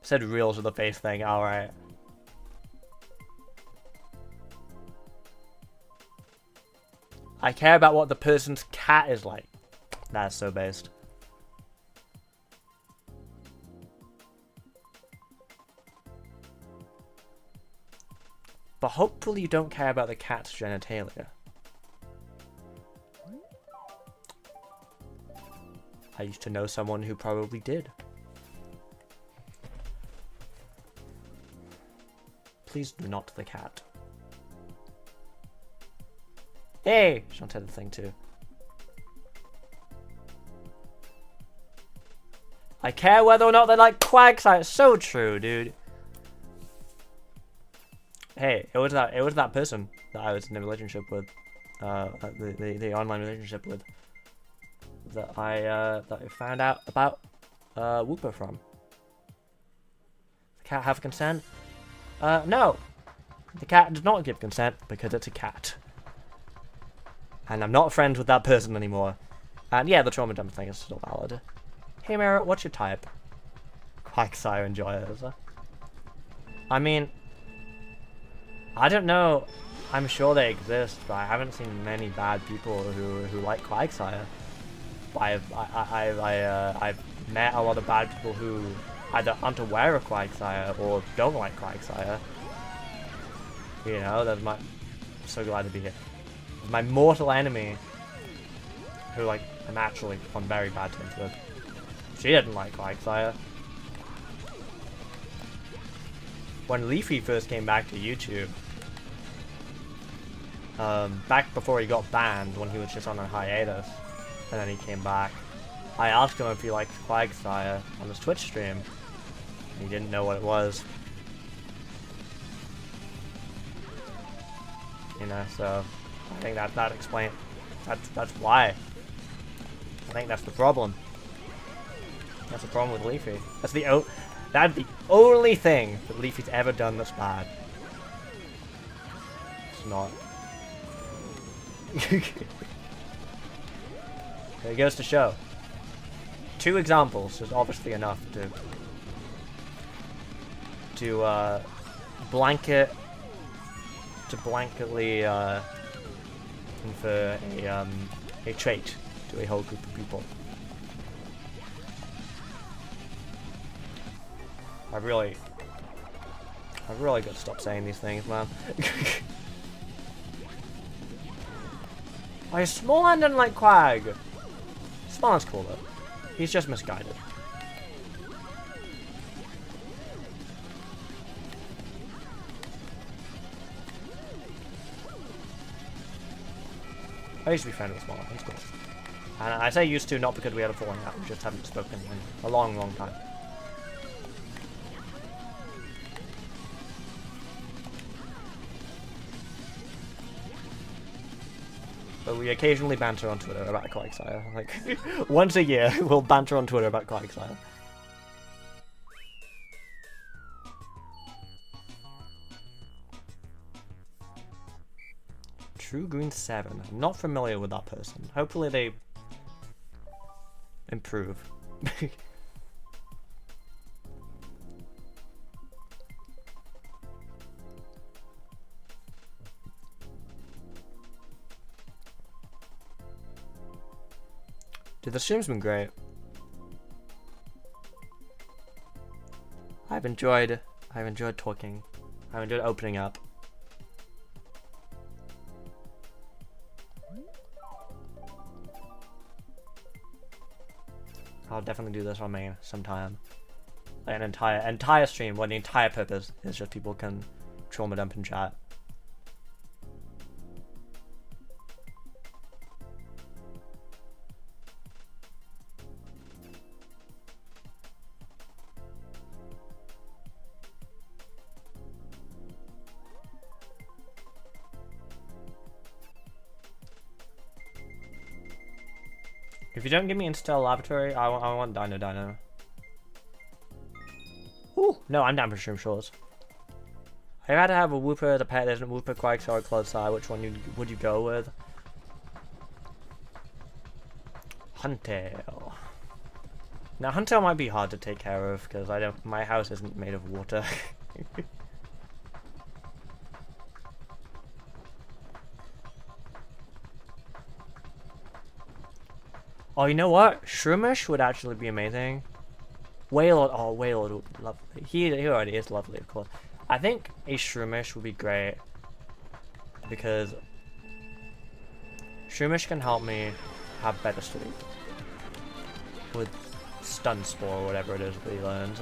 Said reels with the face thing. All right. I care about what the person's cat is like. That's so based. But hopefully you don't care about the cat's genitalia. I used to know someone who probably did. Please do not the cat. Hey! She wanted the thing too. I care whether or not they like Quagsire. It's so true, dude. Hey, it was that person that I was in a relationship with, the online relationship with, that I found out about Whooper from. The cat have consent? No. The cat does not give consent because it's a cat. And I'm not friends with that person anymore. And yeah, the trauma dump thing is still valid. Hey Mara, what's your type? Quagsire enjoyers. I mean, I don't know. I'm sure they exist, but I haven't seen many bad people who like Quagsire. I've met a lot of bad people who either aren't aware of Quagsire or don't like Quagsire. You know, that's my... I'm so glad to be here. My mortal enemy, who like I'm actually on very bad terms with. She didn't like Quagsire. When Leafy first came back to YouTube, back before he got banned, when he was just on a hiatus, and then he came back, I asked him if he liked Quagsire on his Twitch stream. He didn't know what it was. You know, so I think that explains. That's why. I think that's the problem. That's the problem with Leafy. That's that'd the only thing that Leafy's ever done that's bad. It's not. It goes to show. 2 examples is obviously enough to blanketly infer a trait to a whole group of people. I've really got to stop saying these things, man. Why Smallland didn't like Quag? Smallland's cool though. He's just misguided. I used to be friends with Smallland. He's cool. And I say used to not because we had a falling out. We just haven't spoken in a long, long time. But we occasionally banter on Twitter about Quagsire. Like, once a year, we'll banter on Twitter about Quagsire. True Green 7. I'm not familiar with that person. Hopefully they improve. Dude, the stream's been great. I've enjoyed talking. I've enjoyed opening up. I'll definitely do this on main sometime. Like an entire stream where the entire purpose is just people can trauma dump in chat. If you don't give me Interstellar Laboratory, I want Dino. Ooh, no, I'm down for Shroom Shores. If you had to have a Wooper as a pet, isn't Wooper, Quagsire, or Clodsire, which one would you go with? Huntail. Now, Huntail might be hard to take care of, because my house isn't made of water. Oh, you know what? Shroomish would actually be amazing. Wailord, oh, Wailord would be lovely. He already is lovely, of course. I think a Shroomish would be great. Because Shroomish can help me have better sleep. With Stun Spore or whatever it is that he learns.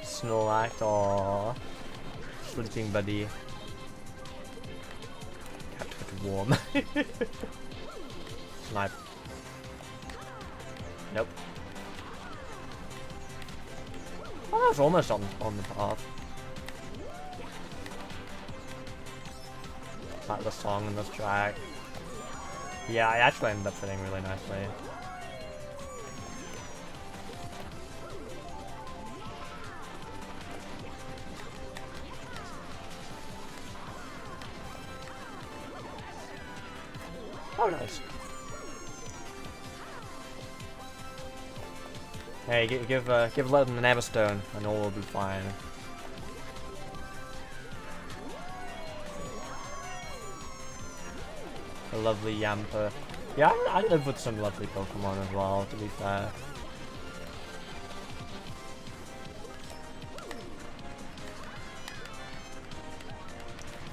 Snorlax, or sleeping buddy. Kept it warm. Snipe. Nope. Oh, that was almost on the path. Like the song and this track. Yeah, I actually ended up fitting really nicely. Oh, nice. Hey, give Legend an Everstone, and all will be fine. A lovely Yamper. Yeah, I live with some lovely Pokemon as well, to be fair.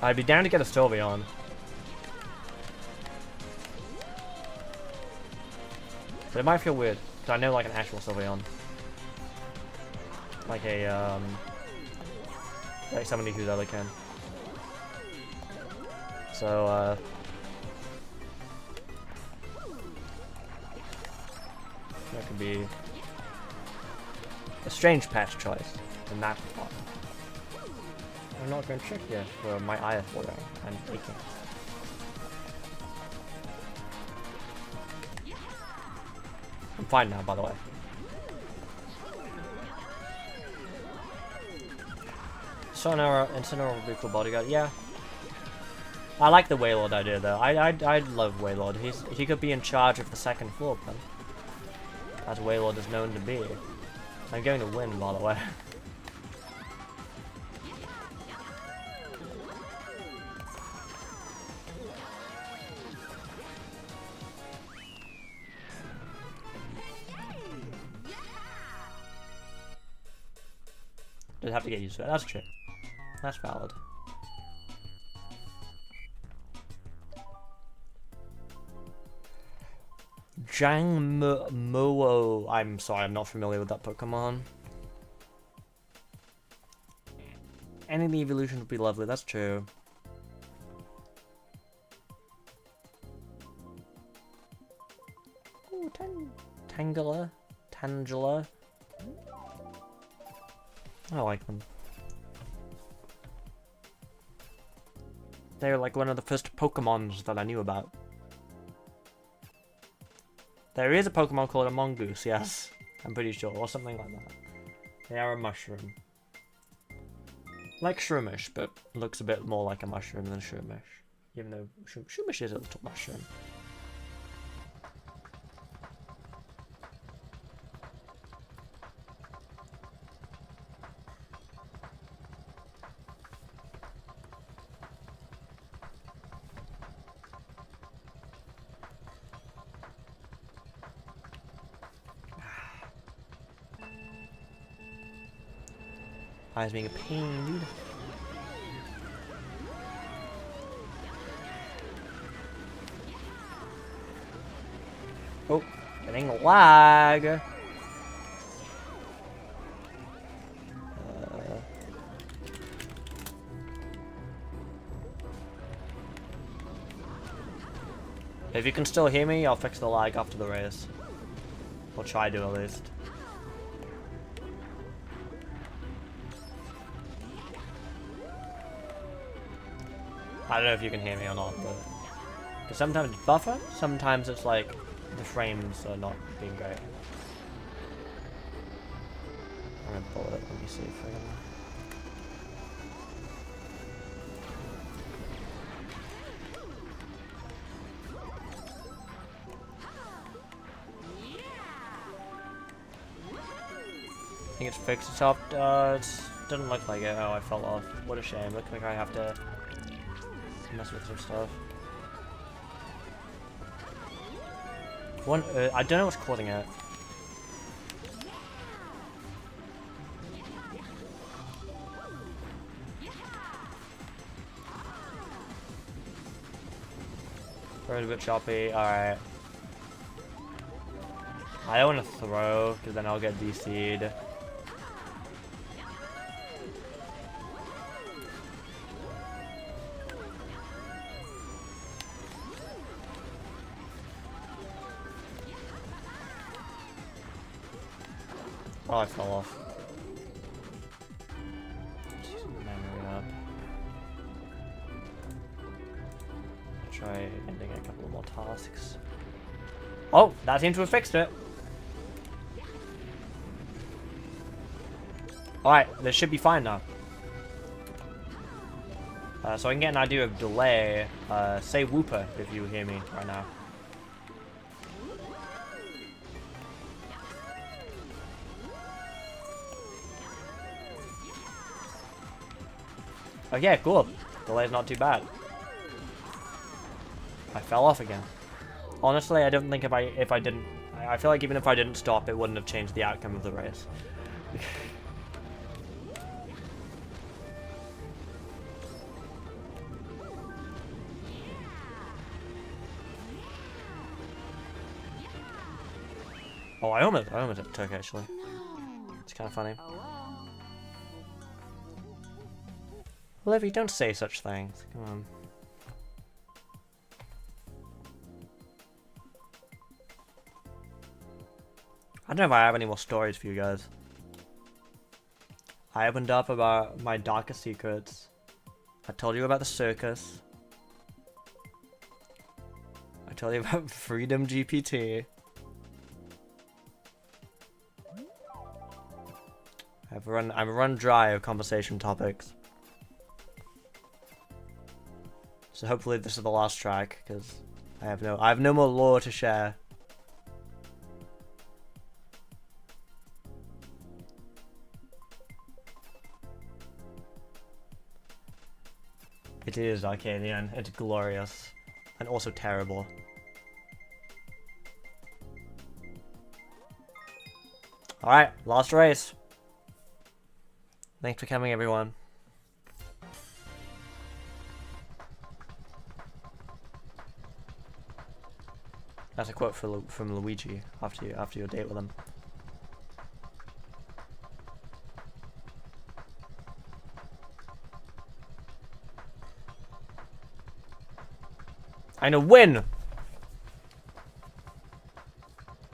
I'd be down to get a Sylveon. But it might feel weird, because I know like an actual Sylveon. Like a, like somebody who's other can. So, that could be a strange patch choice in that part. I'm not going to check here for my eye is watering and aching. I'm fine now, by the way. Incineroar would be a cool bodyguard. Yeah. I like the Wailord idea though. I love Wailord. He could be in charge of the second floor plan, as Wailord is known to be. I'm going to win, by the way. Just have to get used to it. That's true. That's valid. Jangmo-o. I'm sorry, I'm not familiar with that Pokemon. Any of the evolutions would be lovely, that's true. Ooh, Tangela. I like them. They're like one of the first Pokemons that I knew about. There is a Pokemon called a Mongoose, yes. I'm pretty sure, or something like that. They are a mushroom. Like Shroomish, but looks a bit more like a mushroom than Shroomish. Even though Shroomish is a little mushroom. Eyes being a pain, dude. Oh, getting lag. If you can still hear me, I'll fix the lag after the race. Or try to at least. I don't know if you can hear me or not, but because sometimes it's buffer, sometimes it's like the frames are not being great. I'm gonna pull it. Let me see if I can. I think it's fixed itself. It doesn't look like it. Oh, I fell off. What a shame. Looks like I have to mess with some stuff. One, I don't know what's causing it. Road a bit choppy. Alright. I don't want to throw, because then I'll get DC'd. Oh, I fell off. Just memory up. Try ending a couple more tasks. Oh, that seems to have fixed it. Alright, this should be fine now. So I can get an idea of delay. Say Whooper if you hear me right now. Oh yeah, cool. Delay's not too bad. I fell off again. Honestly, I don't think if I didn't, I feel like even if I didn't stop, it wouldn't have changed the outcome of the race. Oh, I almost took actually. It's kind of funny. Livy, don't say such things. Come on. I don't know if I have any more stories for you guys. I opened up about my darkest secrets. I told you about the circus. I told you about Freedom GPT. I'm run dry of conversation topics. So hopefully this is the last track, because I have no more lore to share. It is Arcadian. It's glorious, and also terrible. All right, last race. Thanks for coming, everyone. That's a quote from Luigi after your date with him. And a win!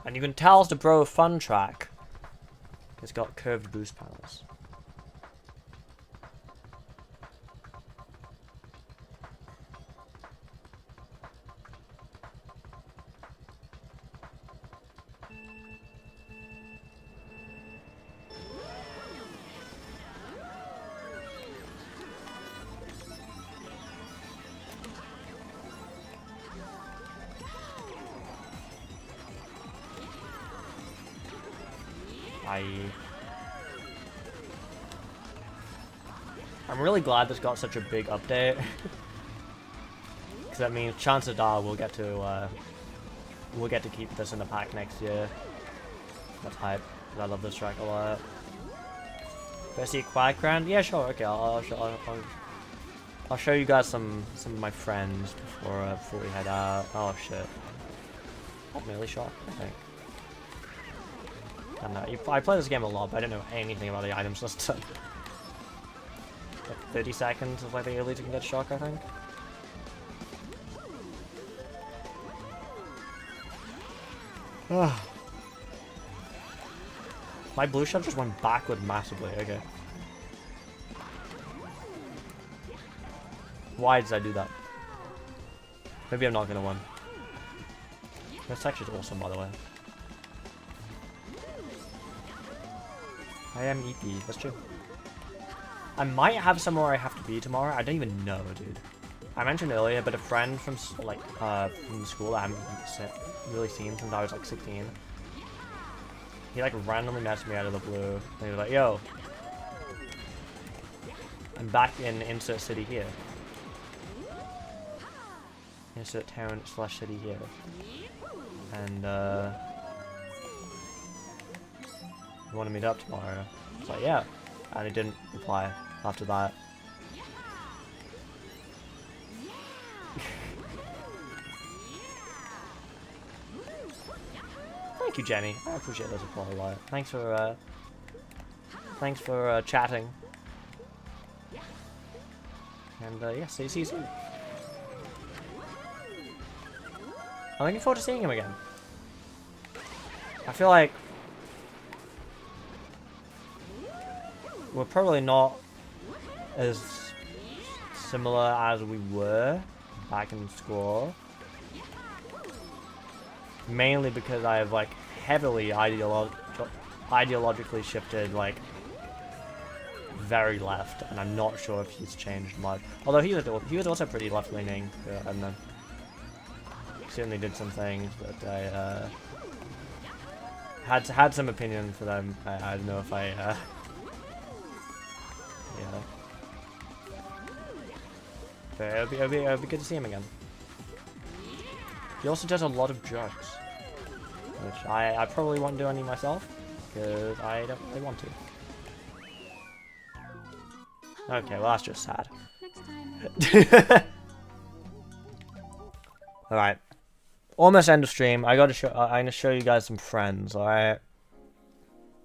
And you can tell it's the Bro Fun track. It's got curved boost panels. I'm really glad this got such a big update. Because that means chances are we'll get to keep this in the pack next year. That's hype. I love this track a lot. Do I see a Quag Grand? Yeah, sure. Okay, I'll show you guys some of my friends before we head out. Oh shit! Not melee shot, I think. I don't know. I play this game a lot, but I don't know anything about the items list. Like 30 seconds of like the elite can get shock, I think. My blue shot just went backward massively. Okay. Why did I do that? Maybe I'm not gonna win. This actually is awesome, by the way. I am EP. That's true. I might have somewhere I have to be tomorrow. I don't even know, dude. I mentioned earlier, but a friend from from the school I haven't really seen since I was like 16. He like randomly messaged me out of the blue. And he was like, "Yo, I'm back in insert city here. Insert town / city here." And you want to meet up tomorrow? I was like, "Yeah," and he didn't reply after that. Thank you, Jenny. I appreciate those applause a lot. Thanks for chatting. And yeah, see you soon. I'm looking forward to seeing him again. I feel like we're probably not as similar as we were back in school. Mainly because I have like heavily ideologically shifted like very left, and I'm not sure if he's changed much. Although he was also pretty left leaning, and then certainly did some things that I had some opinion for them. I don't know if I yeah. But it'll be good to see him again. He also does a lot of jokes, which I probably won't do any myself, because I don't really want to. Okay, well that's just sad. Next time. Alright. Almost end of stream. I'm gonna show you guys some friends, alright?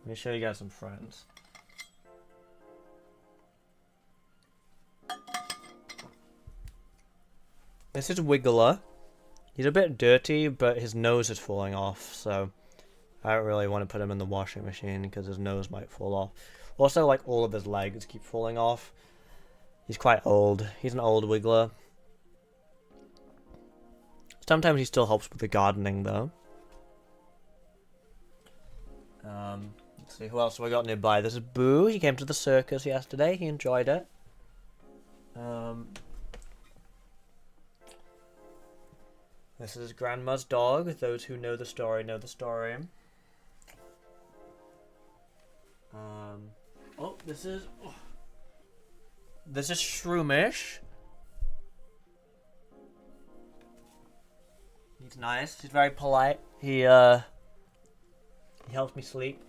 Let me show you guys some friends. This is Wiggler. He's a bit dirty, but his nose is falling off, so I don't really want to put him in the washing machine because his nose might fall off. Also, like, all of his legs keep falling off. He's quite old. He's an old Wiggler. Sometimes he still helps with the gardening, though. Let's see, who else have I got nearby? There's Boo. He came to the circus yesterday. He enjoyed it. This is Grandma's dog. Those who know the story know the story. Oh, this is Shroomish. He's nice. He's very polite. He helps me sleep.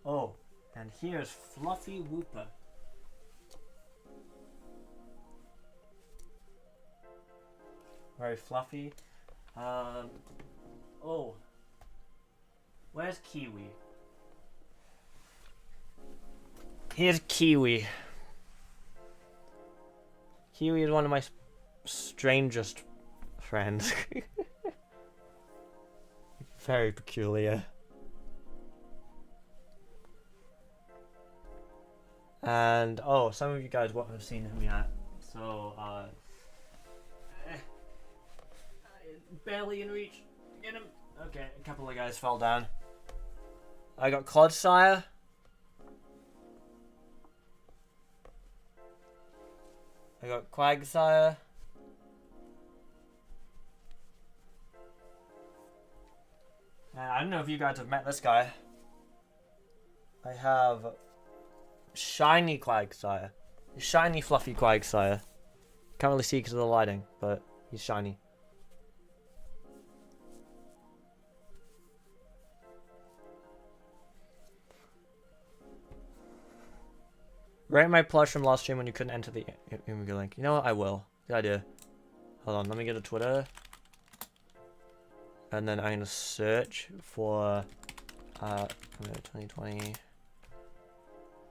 Oh, and here's Fluffy Whooper. Very fluffy. Oh. Where's Kiwi? Here's Kiwi. Kiwi is one of my strangest friends. Very peculiar. And, oh, some of you guys won't have seen him yet. So, barely in reach. Get him. Okay, a couple of guys fell down. I got Clodsire. I got Quagsire. I don't know if you guys have met this guy. I have shiny Quagsire. Shiny, fluffy Quagsire. Can't really see because of the lighting, but he's shiny. Rate my plush from last stream when you couldn't enter the immigrant link. You know what? I will. Good idea. Hold on, let me go to Twitter. And then I'm gonna search for 2020.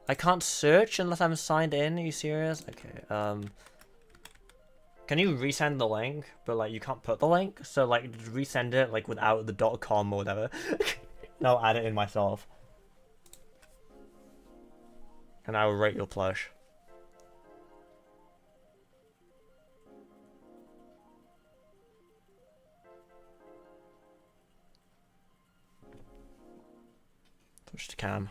I can't search unless I'm signed in. Are you serious? Okay. Can you resend the link? But like you can't put the link, so like just resend it like without the .com or whatever. I'll add it in myself. And I will rate your plush. Switch to cam.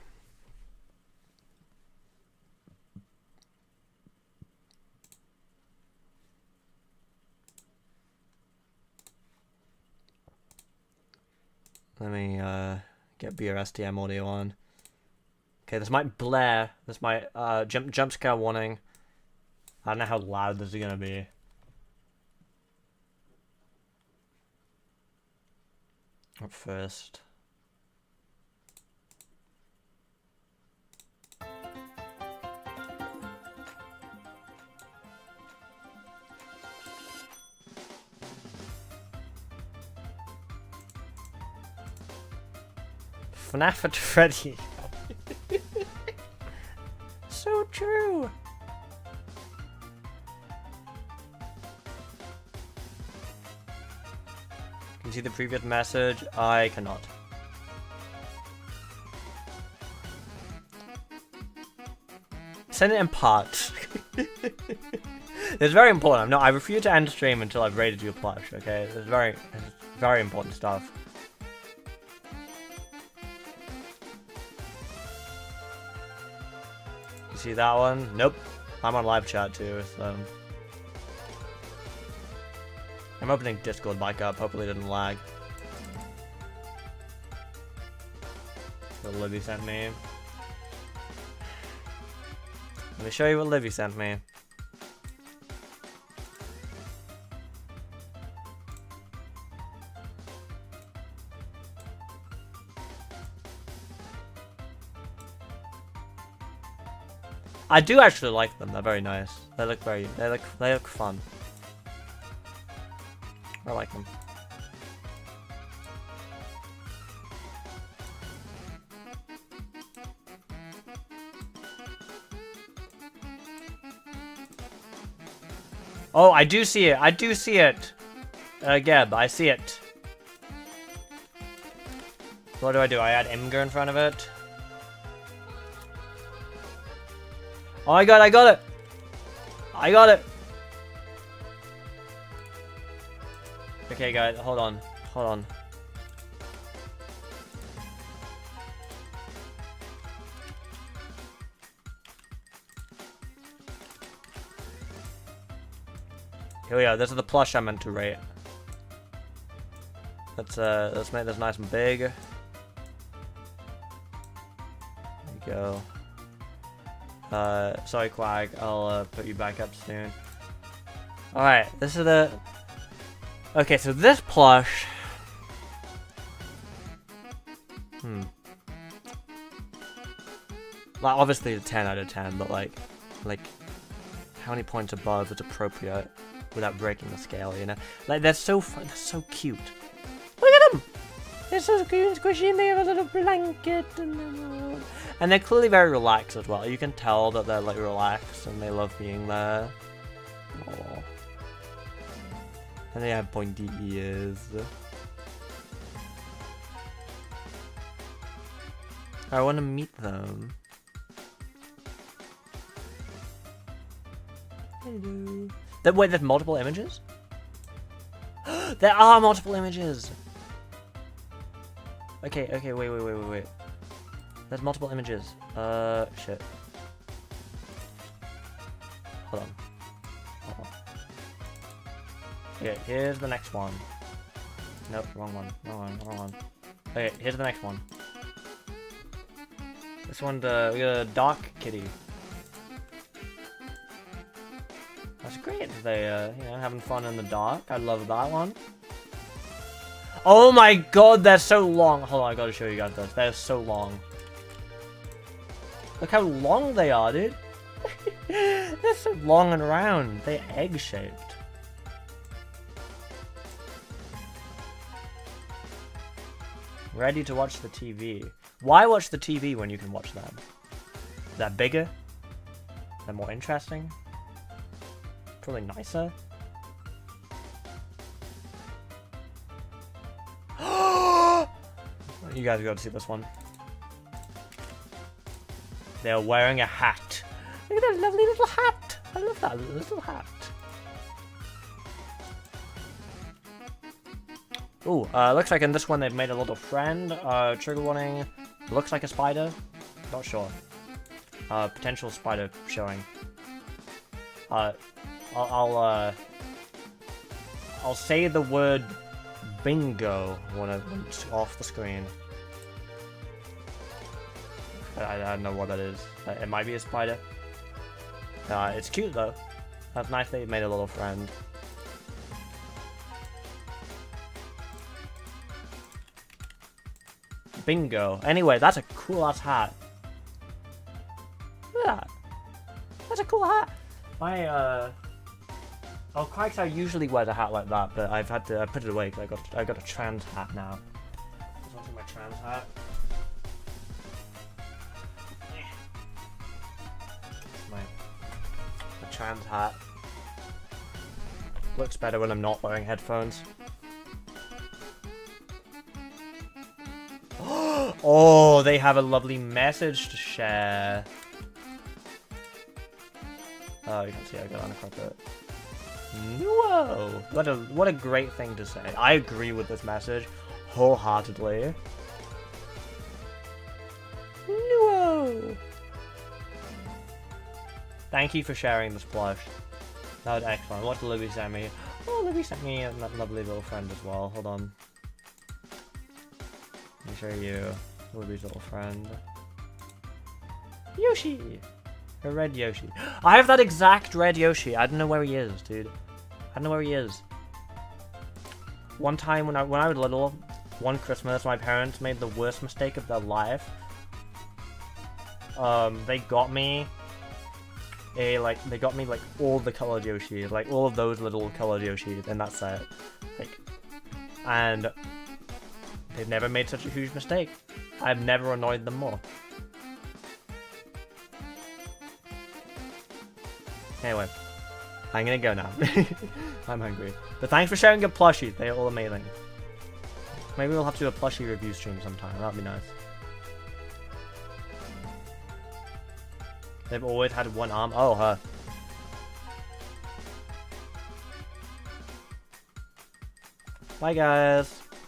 Let me get BRSTM audio on. Okay, this might blare. This might jump scare warning. I don't know how loud this is gonna be. Up first. FNAF at Freddy. So true. Can you see the previous message? I cannot. Send it in parts. It's very important. No, I refuse to end stream until I've rated your plush. Okay, it's very important stuff. You see that one? Nope. I'm on live chat too, so I'm opening Discord back up. Hopefully it didn't lag. What Livy sent me. Let me show you what Livy sent me. I do actually like them. They're very nice. They look fun. I like them. Oh, I do see it. I do see it. Geb, I see it. What do? I add Imgur in front of it. Oh my god, I got it! I got it! Okay guys, hold on. Hold on. Here we go, this is the plush I meant to rate. Let's make this nice and big. There we go. Sorry Quag, I'll put you back up soon. Alright, this is the... Okay, so this plush... Like, obviously a 10 out of 10, but like, how many points above is appropriate without breaking the scale, you know? Like, they're so fun, they're so cute. Look at them! They're so cute and squishy, and they have a little blanket, and they're clearly very relaxed as well. You can tell that they're like relaxed and they love being there. Aww. And they have pointy ears. I want to meet them. Hello. Wait, there's multiple images? There are multiple images! Okay, wait. There's multiple images. Shit. Hold on. Okay, here's the next one. Nope, wrong one. Okay, here's the next one. This one, we got a Dark Kitty. That's great. They, you know, having fun in the dark. I love that one. Oh my god, they're so long. Hold on, I gotta show you guys this. They're so long. Look how long they are, dude. They're so long and round. They're egg-shaped. Ready to watch the TV. Why watch the TV when you can watch them? Is that bigger? Is that more interesting? Probably nicer. You guys got to see this one. They're wearing a hat. Look at that lovely little hat. I love that little hat. Ooh, looks like in this one they've made a little friend. Trigger warning. Looks like a spider. Not sure. Potential spider showing. I'll say the word bingo when it's off the screen. I don't know what that is. It might be a spider. It's cute though. That's nice that you made a little friend. Bingo. Anyway, that's a cool ass hat. Look at that. That's a cool hat. Oh, crikes, I usually wear a hat like that, but I put it away because I got a trans hat now. This one's my trans hat. My trans hat. Looks better when I'm not wearing headphones. Oh, they have a lovely message to share. Oh, you can see I got on a carpet. Whoa! What a great thing to say. I agree with this message wholeheartedly. Whoa! Thank you for sharing this plush. That was excellent. What did Libby send me? Oh, Libby sent me a lovely little friend as well. Hold on. Let me show you Libby's little friend. Yoshi! A red Yoshi. I have that exact red Yoshi. I don't know where he is, dude. I don't know where he is. One time when I was little, one Christmas, my parents made the worst mistake of their life. They got me all the colored Yoshi, like all of those little colored Yoshi in that set. And they've never made such a huge mistake. I've never annoyed them more. Anyway, I'm gonna go now. I'm hungry. But thanks for sharing your plushies. They're all amazing. Maybe we'll have to do a plushie review stream sometime. That'd be nice. They've always had one arm. Oh, her. Bye, guys.